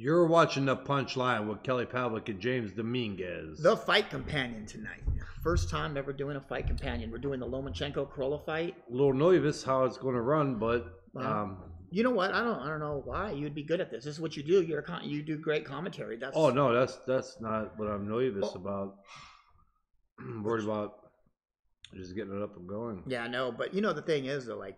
You're watching The Punchline with Kelly Pavlik and James Dominguez. The fight companion tonight. First time ever doing a fight companion. We're doing the Lomachenko Crolla fight. A little nervous how it's going to run, but you know what? I don't know why you'd be good at this. This is what you do. You do great commentary. That's that's not what I'm nervous about. I'm worried about just getting it up and going. Yeah, I know, but you know the thing is though, like,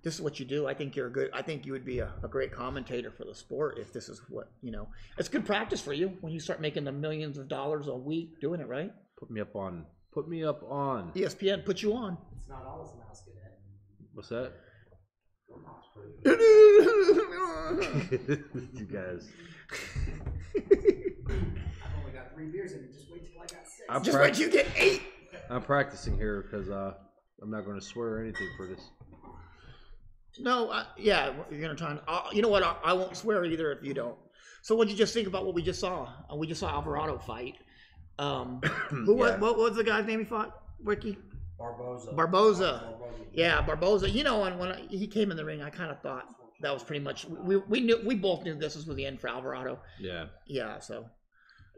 this is what you do. I think you're good. I think you would be a great commentator for the sport if this is what, you know. It's good practice for you when you start making the millions of dollars a week doing it, right? Put me up on. ESPN put you on. It's not always mouse cadet. What's that? You guys. I've only got 3 beers in it. Just wait till I got 6. Just wait till you get 8. I'm practicing here because I'm not going to swear or anything for this. No, yeah, you're gonna try and. You know what? I won't swear either if you don't. So, what'd you just think about what we just saw? We just saw Alvarado fight. What was the guy's name he fought? Ricky Barboza. Yeah, Barboza. You know, when he came in the ring, I kind of thought that was pretty much. We both knew this was the end for Alvarado. Yeah. Yeah. So,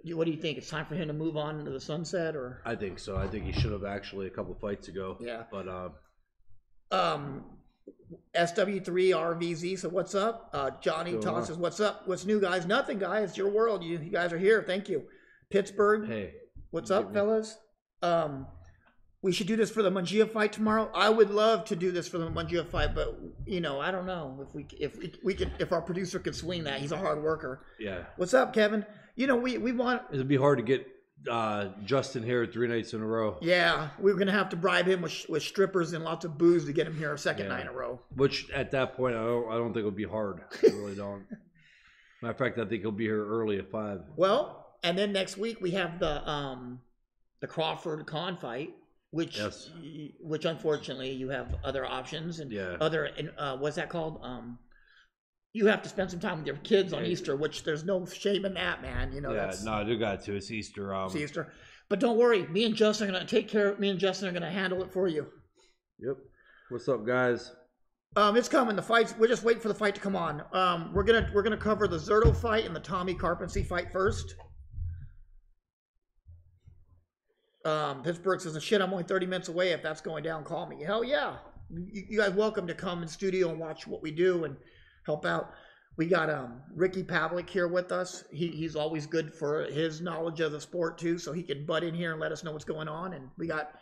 what do you think? It's time for him to move on into the sunset, or? I think so. I think he should have actually a couple fights ago. Yeah. But SW3 RVZ, so what's up? Johnny Todd says, what's up? What's new, guys? Nothing, guys. It's your world. You guys are here. Thank you. Pittsburgh. Hey. What's up, fellas? We should do this for the Mungia fight tomorrow. I would love to do this for the Mungia fight, but you know, I don't know if our producer could swing that. He's a hard worker. Yeah. What's up, Kevin? You know, we want. It'd be hard to get Justin here 3 nights in a row. Yeah, we're gonna have to bribe him with strippers and lots of booze to get him here a second night in a row. Which at that point, I don't think it'll be hard. I really don't. Matter of fact, I think he'll be here early at 5. Well, and then next week we have the Crawford Khan fight, which unfortunately you have other options and what's that called? You have to spend some time with your kids on Easter, which there's no shame in that, man. You know. Yeah, no, they got to. It's Easter. It's Easter, but don't worry. Me and Justin are gonna take care of. Me and Justin are gonna handle it for you. Yep. What's up, guys? It's coming. The fights. We're just waiting for the fight to come on. We're gonna cover the Zerto fight and the Tommy Karpency fight first. Pittsburgh says, "Shit, I'm only 30 minutes away. If that's going down, call me." Hell yeah. You guys welcome to come in studio and watch what we do and help out. We got Ricky Pavlik here with us. He's always good for his knowledge of the sport too, so he can butt in here and let us know what's going on. And we got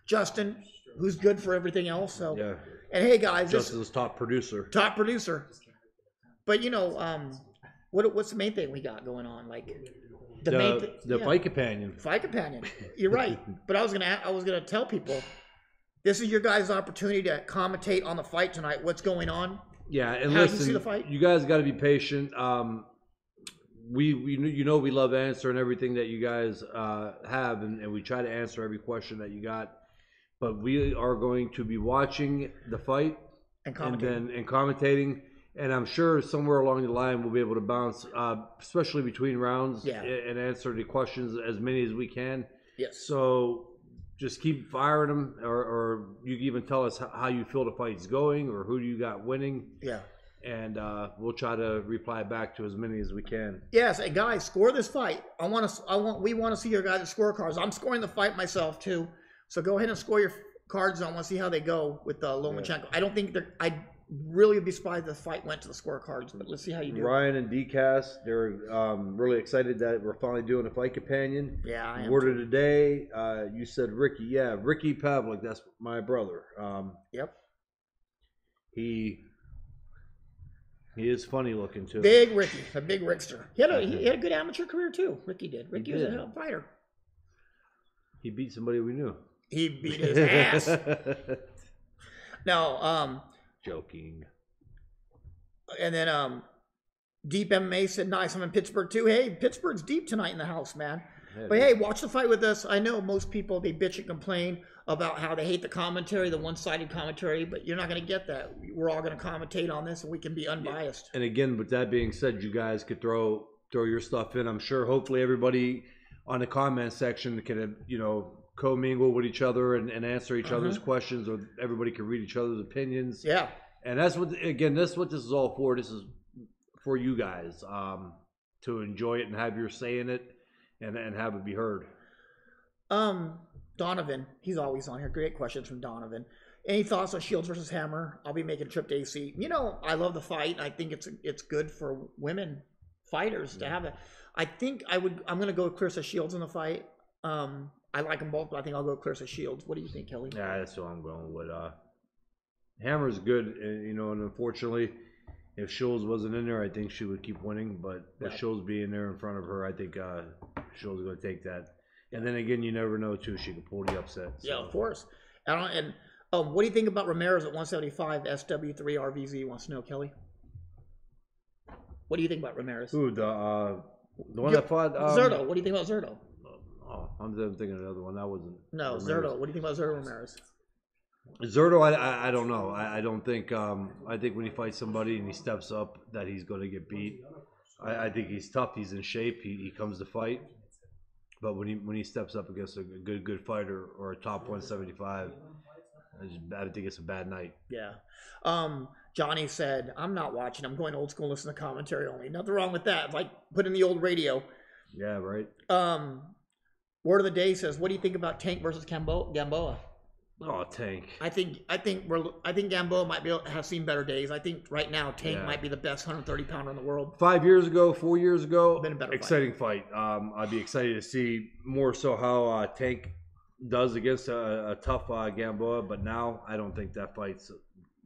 Justin, who's good for everything else. So yeah. And hey guys, Justin's top producer. Top producer. But you know, what's the main thing we got going on? Like the fight companion. Fight companion. You're right. But I was gonna tell people, this is your guys' opportunity to commentate on the fight tonight. What's going on? Yeah, and how listen, you see the fight? You guys got to be patient. We love answering everything that you guys have, and we try to answer every question that you got. But we are going to be watching the fight and commentating, and I'm sure somewhere along the line we'll be able to bounce, especially between rounds, and answer the questions as many as we can. Yes. So just keep firing them, or you can even tell us how you feel the fight's going, or who you got winning. Yeah. And we'll try to reply back to as many as we can. Yes, hey guys, score this fight. We want to see your guys' scorecards. I'm scoring the fight myself too, so go ahead and score your cards. I want to see how they go with Lomachenko. Yeah. I don't think I'd really be surprised if the fight went to the scorecards, but let's see how you do. Ryan and DCast, they're really excited that we're finally doing a fight companion. Yeah, I am. Word of the day, you said Ricky. Yeah, Ricky Pavlik, that's my brother. Yep. He is funny looking too. Big Ricky, a big Rickster. He had a good amateur career too. Ricky did. Ricky was a hell of a fighter. He beat somebody we knew. He beat his ass. No, joking. And then Deep MMA said, "Nice, I'm in Pittsburgh too." Hey, Pittsburgh's deep tonight in the house, man. Yeah, but hey, watch the fight with us. I know most people, they bitch and complain about how they hate the commentary, the one-sided commentary, but you're not going to get that. We're all going to commentate on this, and we can be unbiased. And again, with that being said, you guys could throw your stuff in. I'm sure hopefully everybody on the comment section can, co-mingle with each other and answer each other's questions, or everybody can read each other's opinions. Yeah. And that's what this is all for. This is for you guys. to enjoy it and have your say in it and have it be heard. Donovan, he's always on here. Great questions from Donovan. Any thoughts on Shields versus Hammer? I'll be making a trip to AC. You know, I love the fight. I think it's good for women fighters to have it. I think I'm going to go with Clarissa Shields in the fight. I like them both, but I think I'll go with Clarissa Shields. What do you think, Kelly? Yeah, that's what I'm going with. Hammer's good, and unfortunately, if Shields wasn't in there, I think she would keep winning. But with Shields being there in front of her, I think Shields is going to take that. And then again, you never know too. She could pull the upset. So. Yeah, of course. And what do you think about Ramirez at 175? SW3 RVZ wants to know, Kelly. What do you think about Ramirez? Ooh, the one that fought Zerto. What do you think about Zerto? Oh, I'm thinking of another one. That wasn't. No, Ramirez. Zerto. What do you think about Zerto Ramirez? Zerto, I don't know. I don't think. I think when he fights somebody and he steps up, that he's going to get beat. I think he's tough. He's in shape. He comes to fight. But when he steps up against a good fighter or a top 175, I think it's a bad night. Yeah. Johnny said, I'm not watching. I'm going old school, listen to commentary only. Nothing wrong with that. Like put in the old radio. Yeah, right. Word of the day says, what do you think about Tank versus Gamboa? Oh, Tank. I think Gamboa might have seen better days. I think right now Tank might be the best 130-pounder in the world. 5 years ago, 4 years ago, been a better exciting fight. I'd be excited to see more so how Tank does against a tough Gamboa, but now I don't think that fight's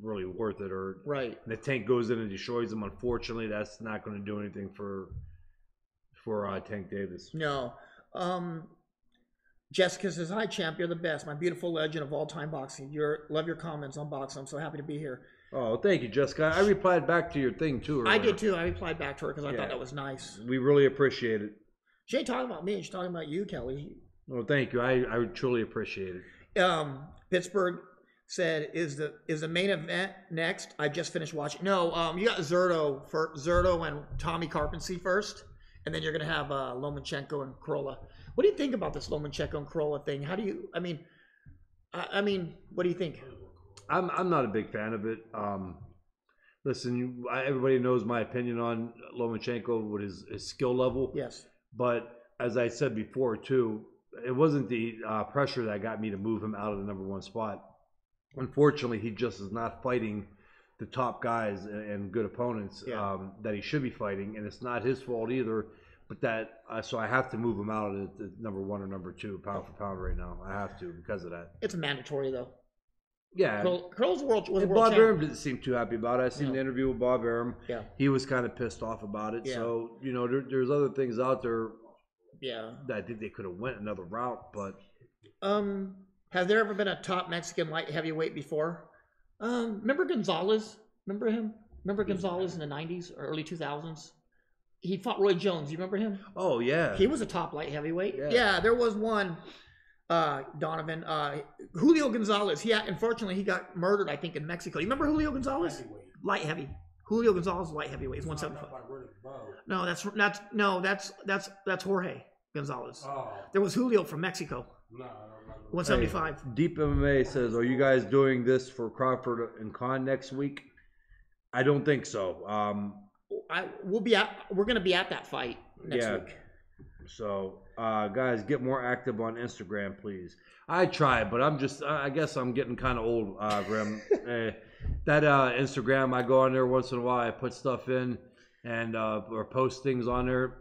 really worth it. Or right. The Tank goes in and destroys him. Unfortunately, that's not going to do anything for Tank Davis. No. Jessica says, hi, champ. You're the best. My beautiful legend of all-time boxing. Love your comments on boxing. I'm so happy to be here. Oh, thank you, Jessica. I replied back to your thing, too. Earlier. I did, too. I replied back to her because I thought that was nice. We really appreciate it. She ain't talking about me. She's talking about you, Kelly. Well, thank you. I truly appreciate it. Pittsburgh said, is the main event next? I just finished watching. No, you got Zerto and Tommy Karpency first, and then you're going to have Lomachenko and Crolla. What do you think about this Lomachenko and Crolla thing? How do you? I mean, what do you think? I'm not a big fan of it. Listen, everybody knows my opinion on Lomachenko with his skill level. Yes. But as I said before too, it wasn't the pressure that got me to move him out of the #1 spot. Unfortunately, he just is not fighting the top guys and good opponents that he should be fighting, and it's not his fault either. But so I have to move him out of the #1 or #2 pound for pound right now. I have to because of that. It's mandatory though. Yeah. Crolla's world was Bob Arum didn't seem too happy about it. I seen the interview with Bob Arum. Yeah. He was kind of pissed off about it. Yeah. So, there's other things out there that I think they could have went another route, but has there ever been a top Mexican light heavyweight before? Remember Gonzalez? Remember him? Remember Gonzalez in the 90s or early 2000s? He fought Roy Jones. You remember him? Oh, yeah. He was a top light heavyweight. Yeah, there was one, Donovan. Julio Gonzalez. Unfortunately, he got murdered, I think, in Mexico. You remember Julio Gonzalez? Light heavy. Julio Gonzalez, light heavyweight. He's 175. No, that's Jorge Gonzalez. Oh. There was Julio from Mexico. No, I don't remember. 175. Hey, Deep MMA says, are you guys doing this for Crawford and Khan next week? I don't think so. We're going to be at that fight next week. So, guys, get more active on Instagram, please. I try, but I guess I'm getting kind of old, Grim. That Instagram, I go on there once in a while. I put stuff in and or post things on there,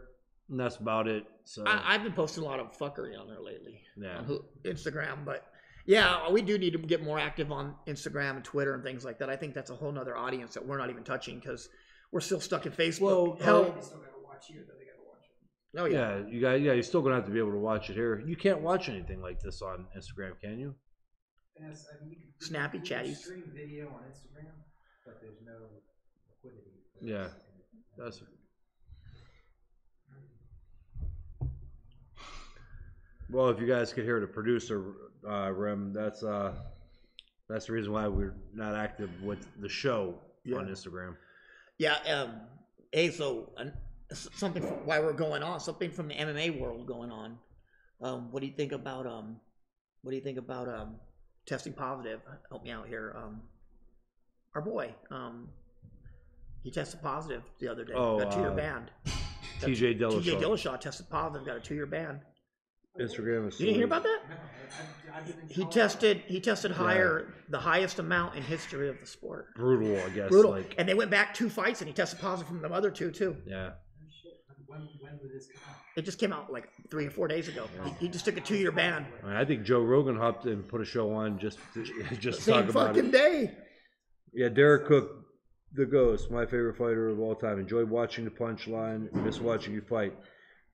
and that's about it. So I've been posting a lot of fuckery on there lately. Yeah. On Instagram, but yeah, we do need to get more active on Instagram and Twitter and things like that. I think that's a whole nother audience that we're not even touching because we're still stuck in Facebook. Well, they still gotta watch you, but they gotta watch it. Oh yeah. You guys, you're still gonna have to be able to watch it here. You can't watch anything like this on Instagram, can you? Yes, you can Snappy chatty. Stream video on Instagram, but there's no liquidity. Yeah, that's. Well, if you guys could hear the producer, Rem, that's the reason why we're not active with the show on Instagram. Yeah. Hey, so something why we're going on, something from the MMA world going on. What do you think about testing positive? Help me out here. Our boy, he tested positive the other day. Got 2-year banned. TJ Dillashaw. TJ Dillashaw tested positive, got a 2-year ban. Instagram is. You didn't hear about that? No, I didn't He follow tested higher, the highest amount in history of the sport. Brutal, I guess. Brutal. Like, And they went back 2 fights, and he tested positive from the other 2 too. yeah. When did this come out? It just came out like 3 or 4 days ago. He just took a 2-year ban. I think Joe Rogan hopped and put a show on just Same talk about fucking it. day. Yeah, Derek Cook, the Ghost, my favorite fighter of all time. Enjoyed watching the punchline. Miss watching you fight.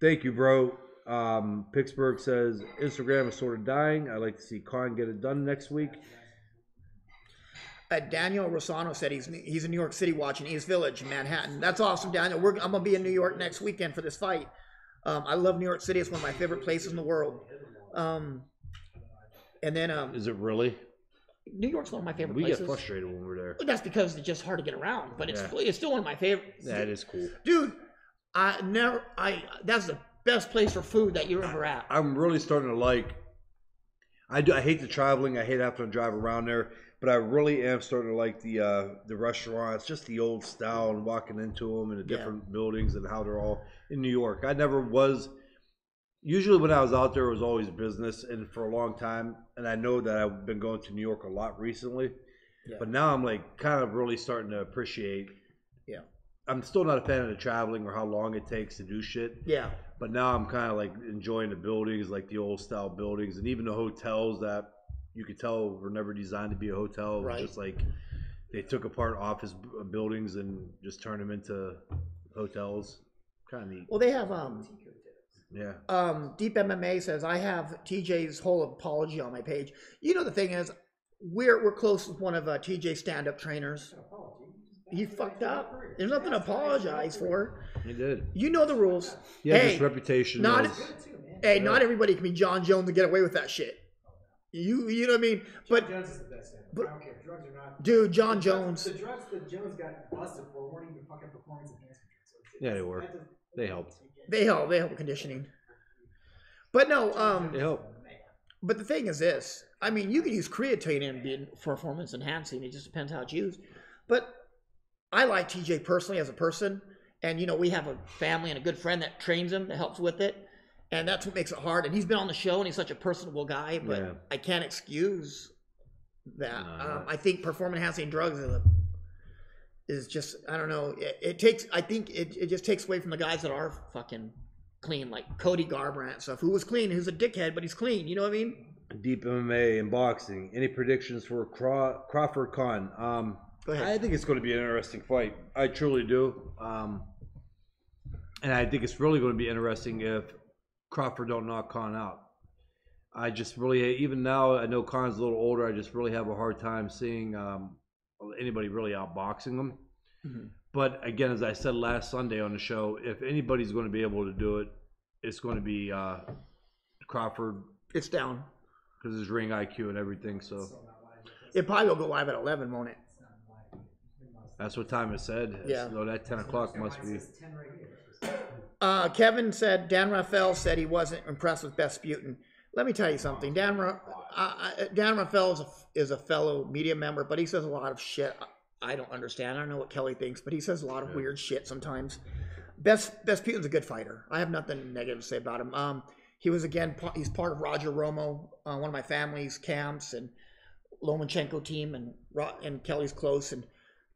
Thank you, bro. Pittsburgh says Instagram is sort of dying. I'd like to see Khan get it done next week. Daniel Rosano said he's in New York City watching East Village in Manhattan. That's awesome, Daniel. I'm gonna be in New York next weekend for this fight. I love New York City. It's one of my favorite places in the world. And then Is it really? New York's one of my favorite We places. get frustrated when we're there. That's because it's just hard to get around, but it's still one of my favorites. That is cool. Dude, that's the best place for food that you're ever at. I'm really starting to like. I hate the traveling. I hate having to drive around there, but I really am starting to like the restaurants, just the old style, and walking into them and the different buildings and how they're all in New York. I never was. Usually when I was out there, it was always business, and for a long time. And I know that I've been going to New York a lot recently, but now I'm like kind of really starting to appreciate. Yeah. I'm still not a fan of the traveling or how long it takes to do shit. Yeah. But now I'm kind of like enjoying the buildings, like the old style buildings, and even the hotels that you could tell were never designed to be a hotel. It was just like they took apart office buildings and just turned them into hotels. Kind of neat. Well, they have Yeah. Deep MMA says I have TJ's whole apology on my page. You know the thing is, we're close with one of TJ's stand-up trainers. He fucked up. There's nothing to apologize for. He did. You know the rules. Yeah, Hey, his reputation. not was, not everybody can be John Jones and get away with that shit. You know what I mean? But Jones is the best. I don't care. Drugs are not. dude, John Jones. The drugs that Jones got busted for weren't even fucking performance enhancement drugs. So Yeah, they were. They helped. They help with conditioning. But no, They helped. but the thing is this. I mean, you can use creatine and be performance enhancing. It just depends how it's used. But I like TJ personally as a person. And, you know, we have a family and a good friend that trains him, that helps with it. And that's what makes it hard. And he's been on the show, and he's such a personable guy. But I can't excuse that. I think performance enhancing drugs is just, I don't know. It takes, I think it just takes away from the guys that are fucking clean, like Cody Garbrandt and stuff, who was clean, who's a dickhead, but he's clean. You know what I mean? Deep MMA and boxing. Any predictions for Crawford Khan? Go ahead. I think it's going to be an interesting fight. I truly do. And I think it's really going to be interesting if Crawford don't knock Khan out. I just really, even now, I know Khan's a little older. I just really have a hard time seeing anybody really outboxing him. Mm-hmm. But again, as I said last Sunday on the show, if anybody's going to be able to do it, it's going to be Crawford. It's down. Because his ring IQ and everything. So it probably will go live at 11, won't it? That's what time it said. Yeah. So that 10 o'clock must be. Kevin said Dan Rafael said he wasn't impressed with Vesputin. Let me tell you something. Dan Rafael is a fellow media member, but he says a lot of shit I don't understand. I don't know what Kelly thinks, but he says a lot of weird shit sometimes. Vesputin's a good fighter. I have nothing negative to say about him. He's part of Roger Romo, one of my family's camps, and Lomachenko team, and Kelly's close, and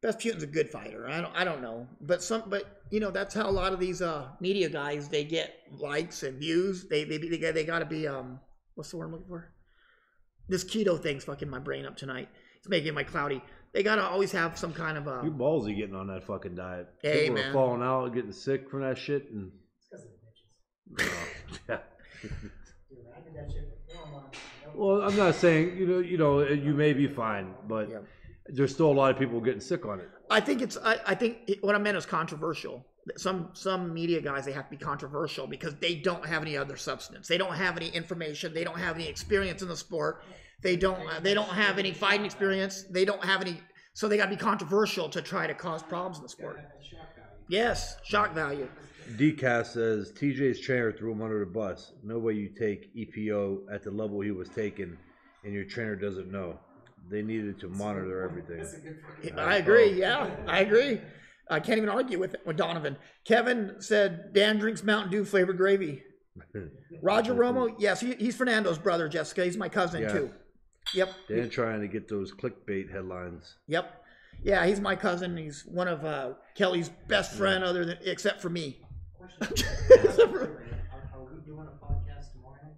Vesputin's a good fighter. I don't know, but you know, that's how a lot of these media guys, they get likes and views. They got to be what's the word I'm looking for? This keto thing's fucking my brain up tonight. It's making my cloudy. They got to always have some kind of You're ballsy getting on that fucking diet. Hey, people man. are falling out, getting sick from that shit, and yeah. Well, I'm not saying you may be fine, but there's still a lot of people getting sick on it. I think what I meant is controversial. Some media guys, they have to be controversial because they don't have any other substance. They don't have any information. They don't have any experience in the sport. They don't have any fighting experience. They don't have any, so they got to be controversial to try to cause problems in the sport. Yes, shock value. DCAS says TJ's trainer threw him under the bus. No way you take EPO at the level he was taken, and your trainer doesn't know. They needed to monitor everything. I agree. Yeah, I agree. I can't even argue with Donovan. Kevin said Dan drinks Mountain Dew flavored gravy. Roger Romo, yes, he's Fernando's brother, Jessica. He's my cousin too. Yep. Dan trying to get those clickbait headlines. Yep. Yeah, he's my cousin. He's one of Kelly's best friend, except for me. Are we doing a podcast tomorrow?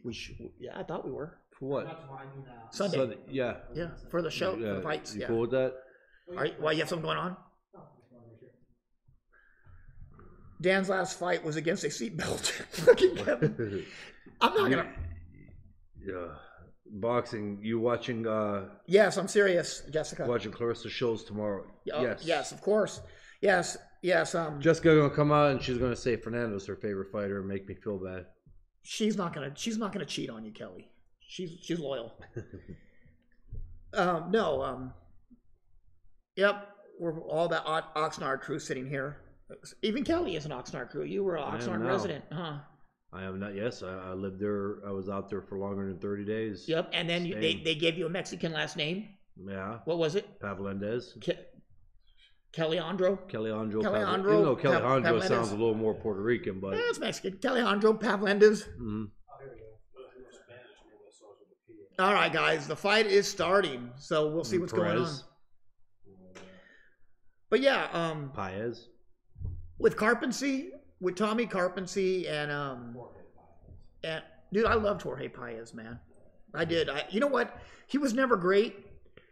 We should. Yeah, I thought we were. For what? Not tomorrow, I mean, Sunday. Yeah. Yeah, for the show, for the fights. You Yeah. cool with that? Why you have something going on? Dan's last fight was against a seatbelt. Fucking Kevin. I'm not gonna. Yeah. Boxing. You watching? Yes, I'm serious, Jessica. Watching Clarissa shows tomorrow. Yes. Yes, of course. Yes. Jessica gonna come out and she's gonna say Fernando's her favorite fighter and make me feel bad. She's not gonna cheat on you, Kelly. She's loyal. Yep. We're all that Oxnard crew sitting here. Even Kelly is an Oxnard crew. You were an Oxnard resident, huh? I am not. Yes, I lived there. I was out there for longer than 30 days. Yep, and then they gave you a Mexican last name. Yeah. What was it? Pavlendez. Caleandro. Even though Caleandro sounds a little more Puerto Rican, but it's Mexican. Caleandro Pavlendez. Mm-hmm. All right, guys, the fight is starting, so we'll see what's going on. But yeah, Paez. With Karpency, with Tommy Karpency, and dude, I loved Jorge Paez, man. I did. You know what? He was never great.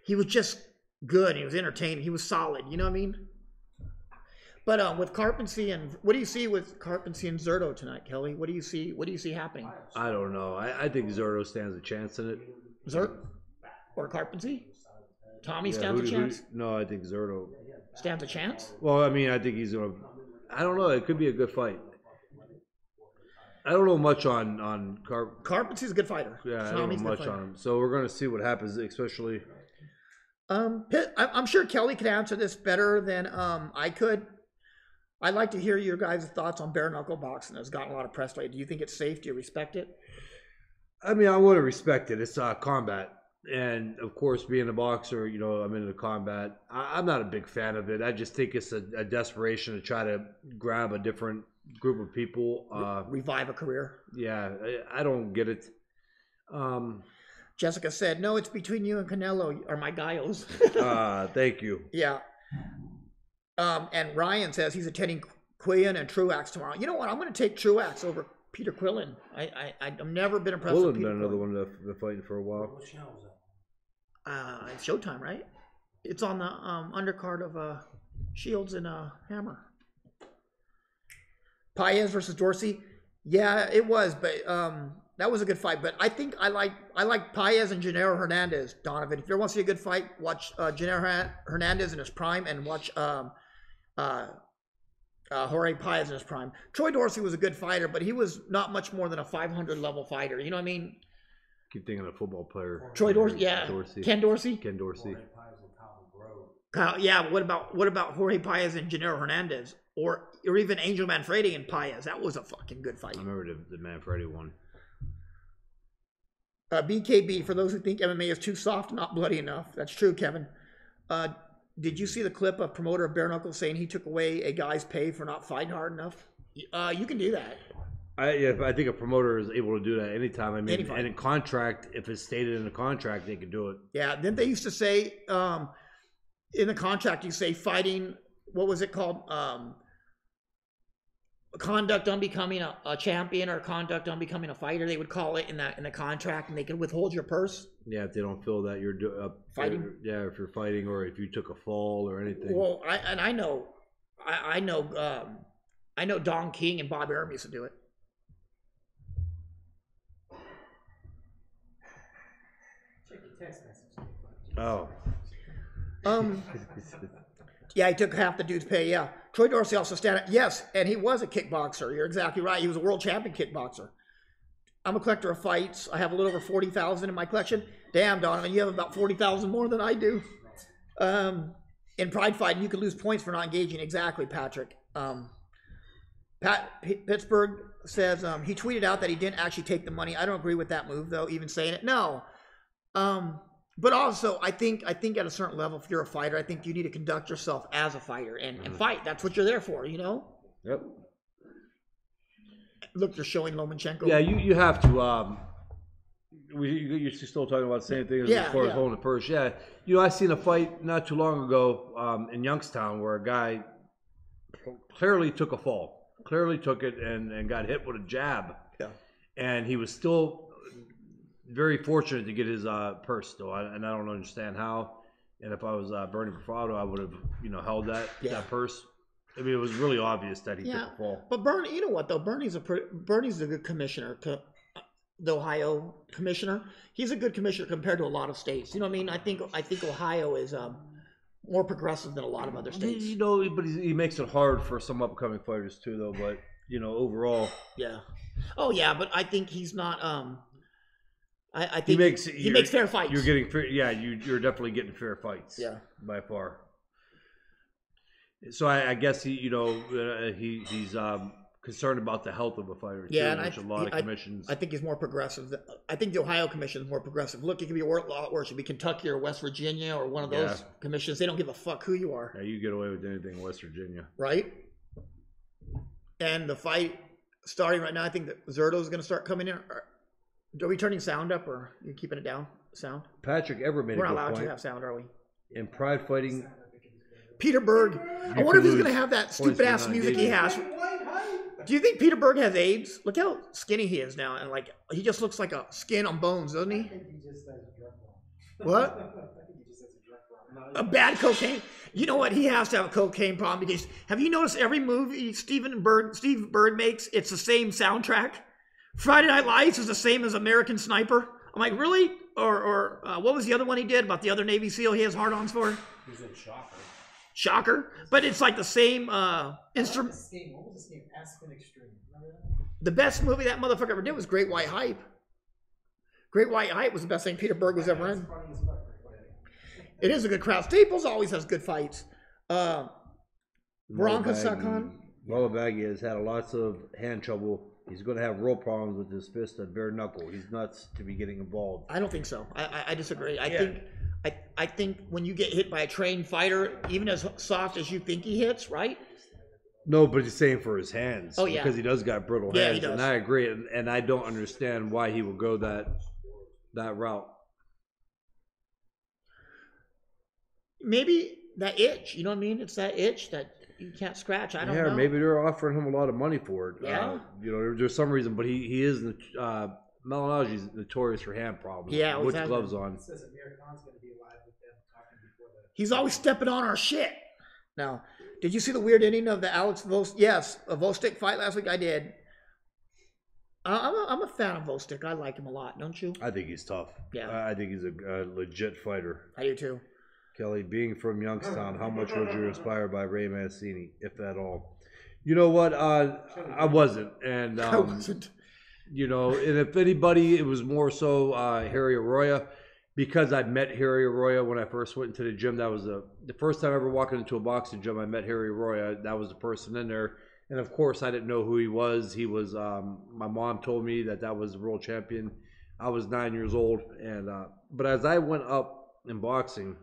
He was just good. He was entertaining. He was solid. You know what I mean? But with Karpency and what do you see with Karpency and Zurdo tonight, Kelly? What do you see? What do you see happening? I don't know. I think Zurdo stands a chance in it. Zurdo or Karpency? Tommy stands a chance. No, I think Zurdo stands a chance. Well, I mean, I think he's gonna. I don't know. It could be a good fight. I don't know much on Karpency's a good fighter. Yeah, I don't know much on him. So we're gonna see what happens, especially. I'm sure Kelly could answer this better than I could. I'd like to hear your guys' thoughts on bare knuckle boxing. It's gotten a lot of press lately. Do you think it's safe? Do you respect it? I mean, I want to respect it. It's combat. And, of course, being a boxer, you know, I'm into combat. I'm not a big fan of it. I just think it's a desperation to try to grab a different group of people. Revive a career. Yeah, I don't get it. Jessica said, no, it's between you and Canelo, or my Gallos. Thank you. Yeah. And Ryan says he's attending Quillen and Truax tomorrow. You know what? I'm going to take Truax over Peter Quillen. I've never been impressed with Peter Quillen. Been another one that's been fighting for a while. What channel is that? It's Showtime, right? It's on the undercard of Shields and Hammer. Paez versus Dorsey. Yeah, it was, but that was a good fight. But I think I like Paez and Gennaro Hernandez. Donovan, if you ever want to see a good fight, watch Gennaro Hernandez in his prime and watch Jorge Paez in his prime. Troy Dorsey was a good fighter, but he was not much more than a 500 level fighter. You know what I mean? Keep thinking of a football player. Troy Dorsey, yeah. Ken Dorsey. Yeah. What about Jorge Paez and Gennaro Hernandez, or even Angel Manfredi and Paez? That was a fucking good fight. I remember the Manfredi one. BKB, for those who think MMA is too soft and not bloody enough. That's true, Kevin. Did you see the clip of promoter Bare Knuckles saying he took away a guy's pay for not fighting hard enough? You can do that. I think a promoter is able to do that anytime. I mean, and in contract, if it's stated in the contract, they can do it. Yeah. Then they used to say in the contract, you say fighting. What was it called? Conduct on becoming a champion or conduct on becoming a fighter. They would call it in the contract, and they could withhold your purse. Yeah, if they don't feel that you're fighting. If you're fighting, or if you took a fall or anything. Well, I know Don King and Bob Arum used to do it. Oh. Yeah, he took half the dude's pay. Yeah, Troy Dorsey also yes, and he was a kickboxer. You're exactly right. He was a world champion kickboxer. I'm a collector of fights. I have a little over 40,000 in my collection. Damn, Donovan, you have about 40,000 more than I do. In pride fighting, you can lose points for not engaging. Exactly, Patrick. Pittsburgh says he tweeted out that he didn't actually take the money. I don't agree with that move, though. Even saying it, no. But also, I think at a certain level, if you're a fighter, I think you need to conduct yourself as a fighter and fight. That's what you're there for, you know? Yep. Look, they're showing Lomachenko. Yeah, you have to. You're still talking about the same thing as far as holding the purse. Yeah, I seen a fight not too long ago in Youngstown where a guy clearly took a fall, clearly took it and got hit with a jab. Yeah. And he was still very fortunate to get his purse still, and I don't understand how. And if I was Bernie Bravado, I would have held that purse. I mean, it was really obvious that he took a fall. But Bernie, you know what though? Bernie's a good commissioner. The Ohio commissioner, he's a good commissioner compared to a lot of states. You know what I mean? I think Ohio is more progressive than a lot of other states. But he makes it hard for some upcoming fighters too, though. But overall, yeah. Oh yeah, but I think he's not. I think he makes fair fights. You're getting fair, you're definitely getting fair fights. Yeah, by far. So I guess he's concerned about the health of a fighter too, which a lot of commissions. I think he's more progressive. I think the Ohio commission is more progressive. Look, it could be a lot worse. It could be Kentucky or West Virginia or one of those commissions. They don't give a fuck who you are. Yeah, you get away with anything in West Virginia, right? And the fight starting right now. I think that Zerto's going to start coming in. Are we turning sound up or are you keeping it down? Sound? Patrick ever made We're a good not allowed point. to have sound, are we? In Pride Fighting, Peter Berg. I wonder if he's going to have that stupid ass music he has. Do you think Peter Berg has AIDS? Look how skinny he is now, and like he just looks like a skin on bones, doesn't he? I think he just has a drug problem. What? I think he just has a drug problem. A bad cocaine. You know what? He has to have a cocaine problem because have you noticed every movie Steve Berg makes? It's the same soundtrack. Friday Night Lights is the same as American Sniper. I'm like, really? Or what was the other one he did about the other Navy SEAL he has hard-ons for? He's in Shocker. Shocker? But it's like the same instrument. What was his name? Aspen Extreme. Remember that? The best movie that motherfucker ever did was Great White Hype. Great White Hype was the best thing Peter Berg was ever in. It is a good crowd. Staples always has good fights. Veronica Sakhan. Lola Baggy has had lots of hand trouble. He's going to have real problems with his fist and bare knuckle. He's nuts to be getting involved. I don't think so. I disagree. I think when you get hit by a trained fighter, even as soft as you think he hits, right? No, but he's saying for his hands. Oh, yeah. Because he does got brittle hands. Yeah, he does. And I agree. And I don't understand why he would go that route. Maybe that itch. You know what I mean? It's that itch that you can't scratch. I don't know. Yeah, maybe they're offering him a lot of money for it. Yeah. There's some reason, but he is Malinagi's notorious for hand problems. Yeah, with exactly. gloves on. It says Amir Khan's going to be alive with them talking before the. He's always stepping on our shit. Now, did you see the weird ending of the Alex Vostok? Yes, a Vostok fight last week. I did. I'm a fan of Vostok. I like him a lot, don't you? I think he's tough. Yeah. I think he's a legit fighter. I do too. Kelly, being from Youngstown, how much was you inspired by Ray Mancini, if at all? You know what? I wasn't. And, I wasn't. And if anybody, it was more so Harry Arroyo, because I met Harry Arroyo when I first went into the gym. That was the first time I ever walked into a boxing gym. I met Harry Arroyo. That was the person in there. And, of course, I didn't know who he was. He was my mom told me that was the world champion. I was 9 years old. And but as I went up in boxing,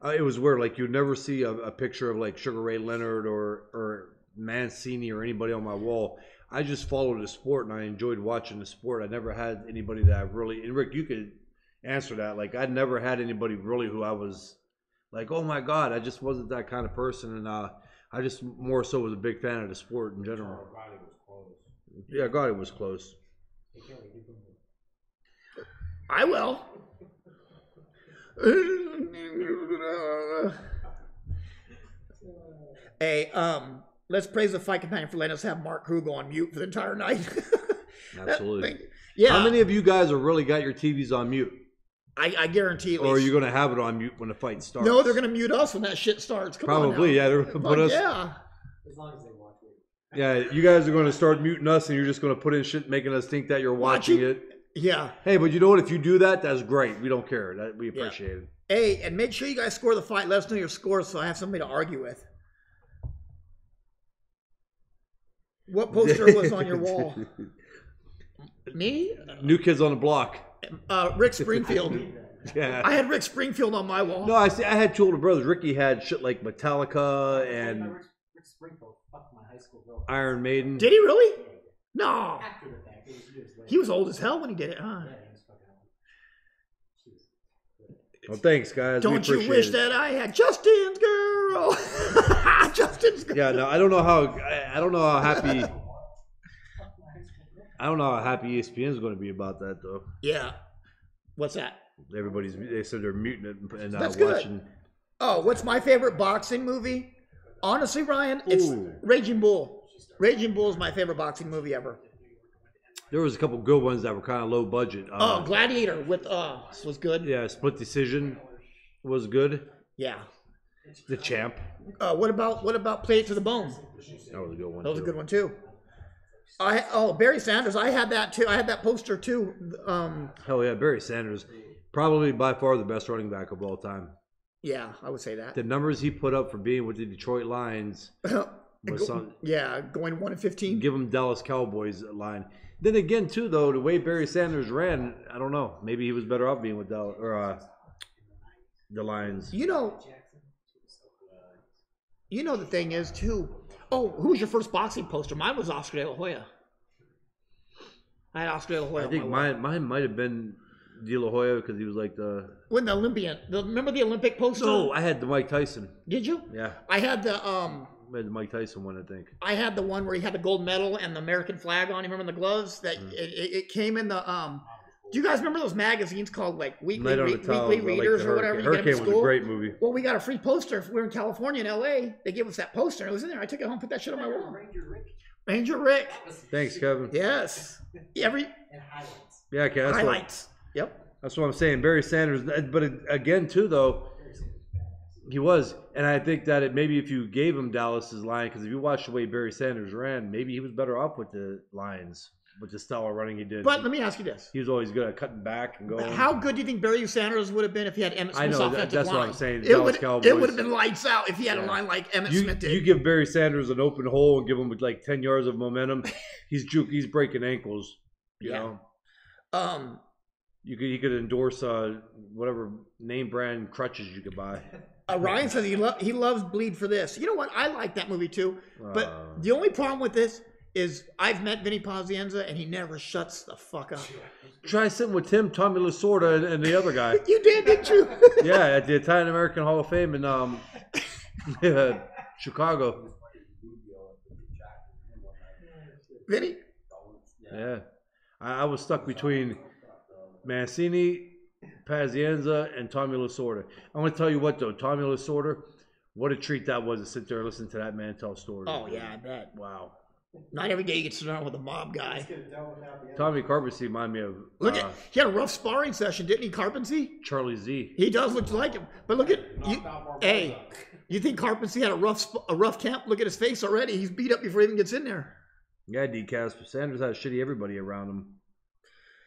it was weird. Like, you'd never see a picture of, like, Sugar Ray Leonard or Mancini or anybody on my wall. I just followed the sport, and I enjoyed watching the sport. I never had anybody that I really – and, Rick, you could answer that. Like, I never had anybody really who I was like, oh, my God. I just wasn't that kind of person, and I just more so was a big fan of the sport in general. Gotti was close. Yeah, Gotti was close. I will. Hey, let's praise the fight companion for letting us have Mark Krug on mute for the entire night. Absolutely. Yeah. How many of you guys have really got your TVs on mute? I guarantee. Or are you going to have it on mute when the fight starts? No, they're going to mute us when that shit starts. Come Probably, on yeah. They're going to put us. Yeah. As long as they watch it. Yeah, you guys are going to start muting us, and you're just going to put in shit, making us think that you're watching it. Yeah. Hey, but you know what? If you do that, that's great. We don't care. We appreciate it. Hey, and make sure you guys score the fight. Let us know your scores so I have somebody to argue with. What poster was on your wall? Me? New Kids on the Block. Rick Springfield. Yeah. I had Rick Springfield on my wall. No, I see. I had two older brothers. Ricky had shit like Metallica and Rick Springfield fucked my high school girlfriend. Iron Maiden. Did he really? No. After the fact, it was years later. He was old as hell when he did it, huh? Yeah, he was fucking old. She was good. Well, thanks, guys. We Don't you appreciate wish it. that I had Justin's girl? Justin's girl. Yeah, no, I don't know how. I don't know how happy. I don't know how happy ESPN is going to be about that, though. Yeah. What's that? They said they're muting it and That's watching. good. Oh, what's my favorite boxing movie? Honestly, Ryan, it's Raging Bull. Raging Bull is my favorite boxing movie ever. There was a couple good ones that were kind of low budget. Gladiator with was good. Yeah, Split Decision was good. Yeah. The Champ. What about Play It to the Bone? That was a good one. That was a good one too. Barry Sanders. I had that too. I had that poster too. Hell yeah, Barry Sanders, probably by far the best running back of all time. Yeah, I would say that. The numbers he put up for being with the Detroit Lions was something. Yeah, going 1-15. Give him Dallas Cowboys line. Then again, too, though, the way Barry Sanders ran, I don't know. Maybe he was better off being with Dallas or the Lions. You know, the thing is too. Oh, who was your first boxing poster? Mine was Oscar De La Hoya. I had Oscar De La Hoya. I think mine might have been De La Hoya because he was like the Olympian. Remember the Olympic poster? No, I had the Mike Tyson. Did you? Yeah. I had the I had the Mike Tyson one, I think. I had the one where he had the gold medal and the American flag on. You remember the gloves? That it came in the Do you guys remember those magazines called like Weekly Readers or whatever? Hurricane was a great movie. Well, we got a free poster. If we were in California, in LA, they gave us that poster. And it was in there. I took it home, put that shit on my wall. Ranger Rick. Thanks, Kevin. Yes. And highlights. Yeah, okay. That's Highlights. Yep. That's what I'm saying. Barry Sanders, but again, too, though, he was. And I think that maybe if you gave him Dallas's line, because if you watch the way Barry Sanders ran, maybe he was better off with the Lions, with the style of running he did. But let me ask you this. He was always good at cutting back and going. How good do you think Barry Sanders would have been if he had Emmitt Smith's offensive line? That's what I'm saying. It would have been lights out if he had a line like Emmitt Smith did. You give Barry Sanders an open hole and give him like 10 yards of momentum, he's breaking ankles. You know? He could endorse whatever name brand crutches you could buy. Ryan says he loves Bleed for this. You know what? I like that movie too. But the only problem with this is I've met Vinny Pazienza and he never shuts the fuck up. Try sitting with Tim, Tommy Lasorda, and the other guy. You did, didn't you? Yeah, at the Italian American Hall of Fame in Chicago. Vinny? Yeah. I was stuck between Mancini, Pazienza, and Tommy Lasorda. I'm going to tell you what, though. Tommy Lasorda, what a treat that was to sit there and listen to that man tell stories. Oh, yeah, I bet. Wow. Not every day you get to sit down with a mob guy. Tommy Karpency reminded me of... he had a rough sparring session, didn't he, Karpency? Charlie Z. He does look like him. But look at... you think Karpency had a rough camp? Look at his face already. He's beat up before he even gets in there. Yeah, D-Cas. Sanders had shitty everybody around him.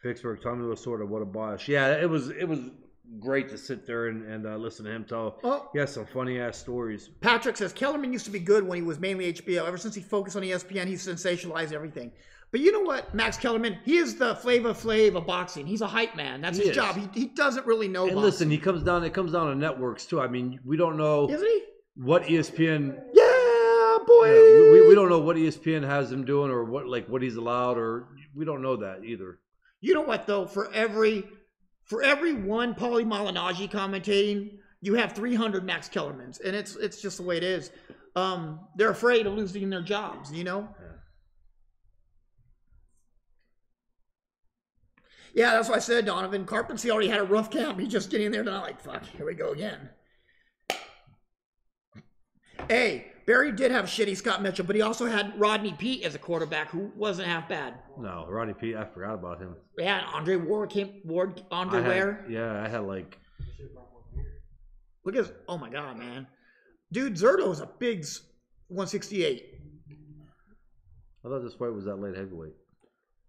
Pittsburgh, Tommy Lasorda, what a boss. Yeah, it was great to sit there and listen to him tell. He has some funny-ass stories. Patrick says, Kellerman used to be good when he was mainly HBO. Ever since he focused on ESPN, he's sensationalized everything. But you know what, Max Kellerman? He is the Flava Flav of boxing. He's a hype man. That's his job. He doesn't really know boxing. Listen, it comes down to networks, too. I mean, we don't know what ESPN... Yeah, boy! Yeah, we don't know what ESPN has him doing or what he's allowed, or we don't know that either. You know what, though? For every one Paulie Malignaggi commentating, you have 300 Max Kellermans, and it's just the way it is. They're afraid of losing their jobs, you know? Yeah, that's what I said, Donovan. Karpency already had a rough camp. He's just getting in there tonight like, fuck, here we go again. Hey, Barry did have shitty Scott Mitchell, but he also had Rodney Peete as a quarterback who wasn't half bad. No, Rodney Peete, I forgot about him. Yeah, Andre Ware. Yeah, I had like... Look at this. Oh my God, man. Dude, Zerto is a big 168. I thought this fight was that light heavyweight.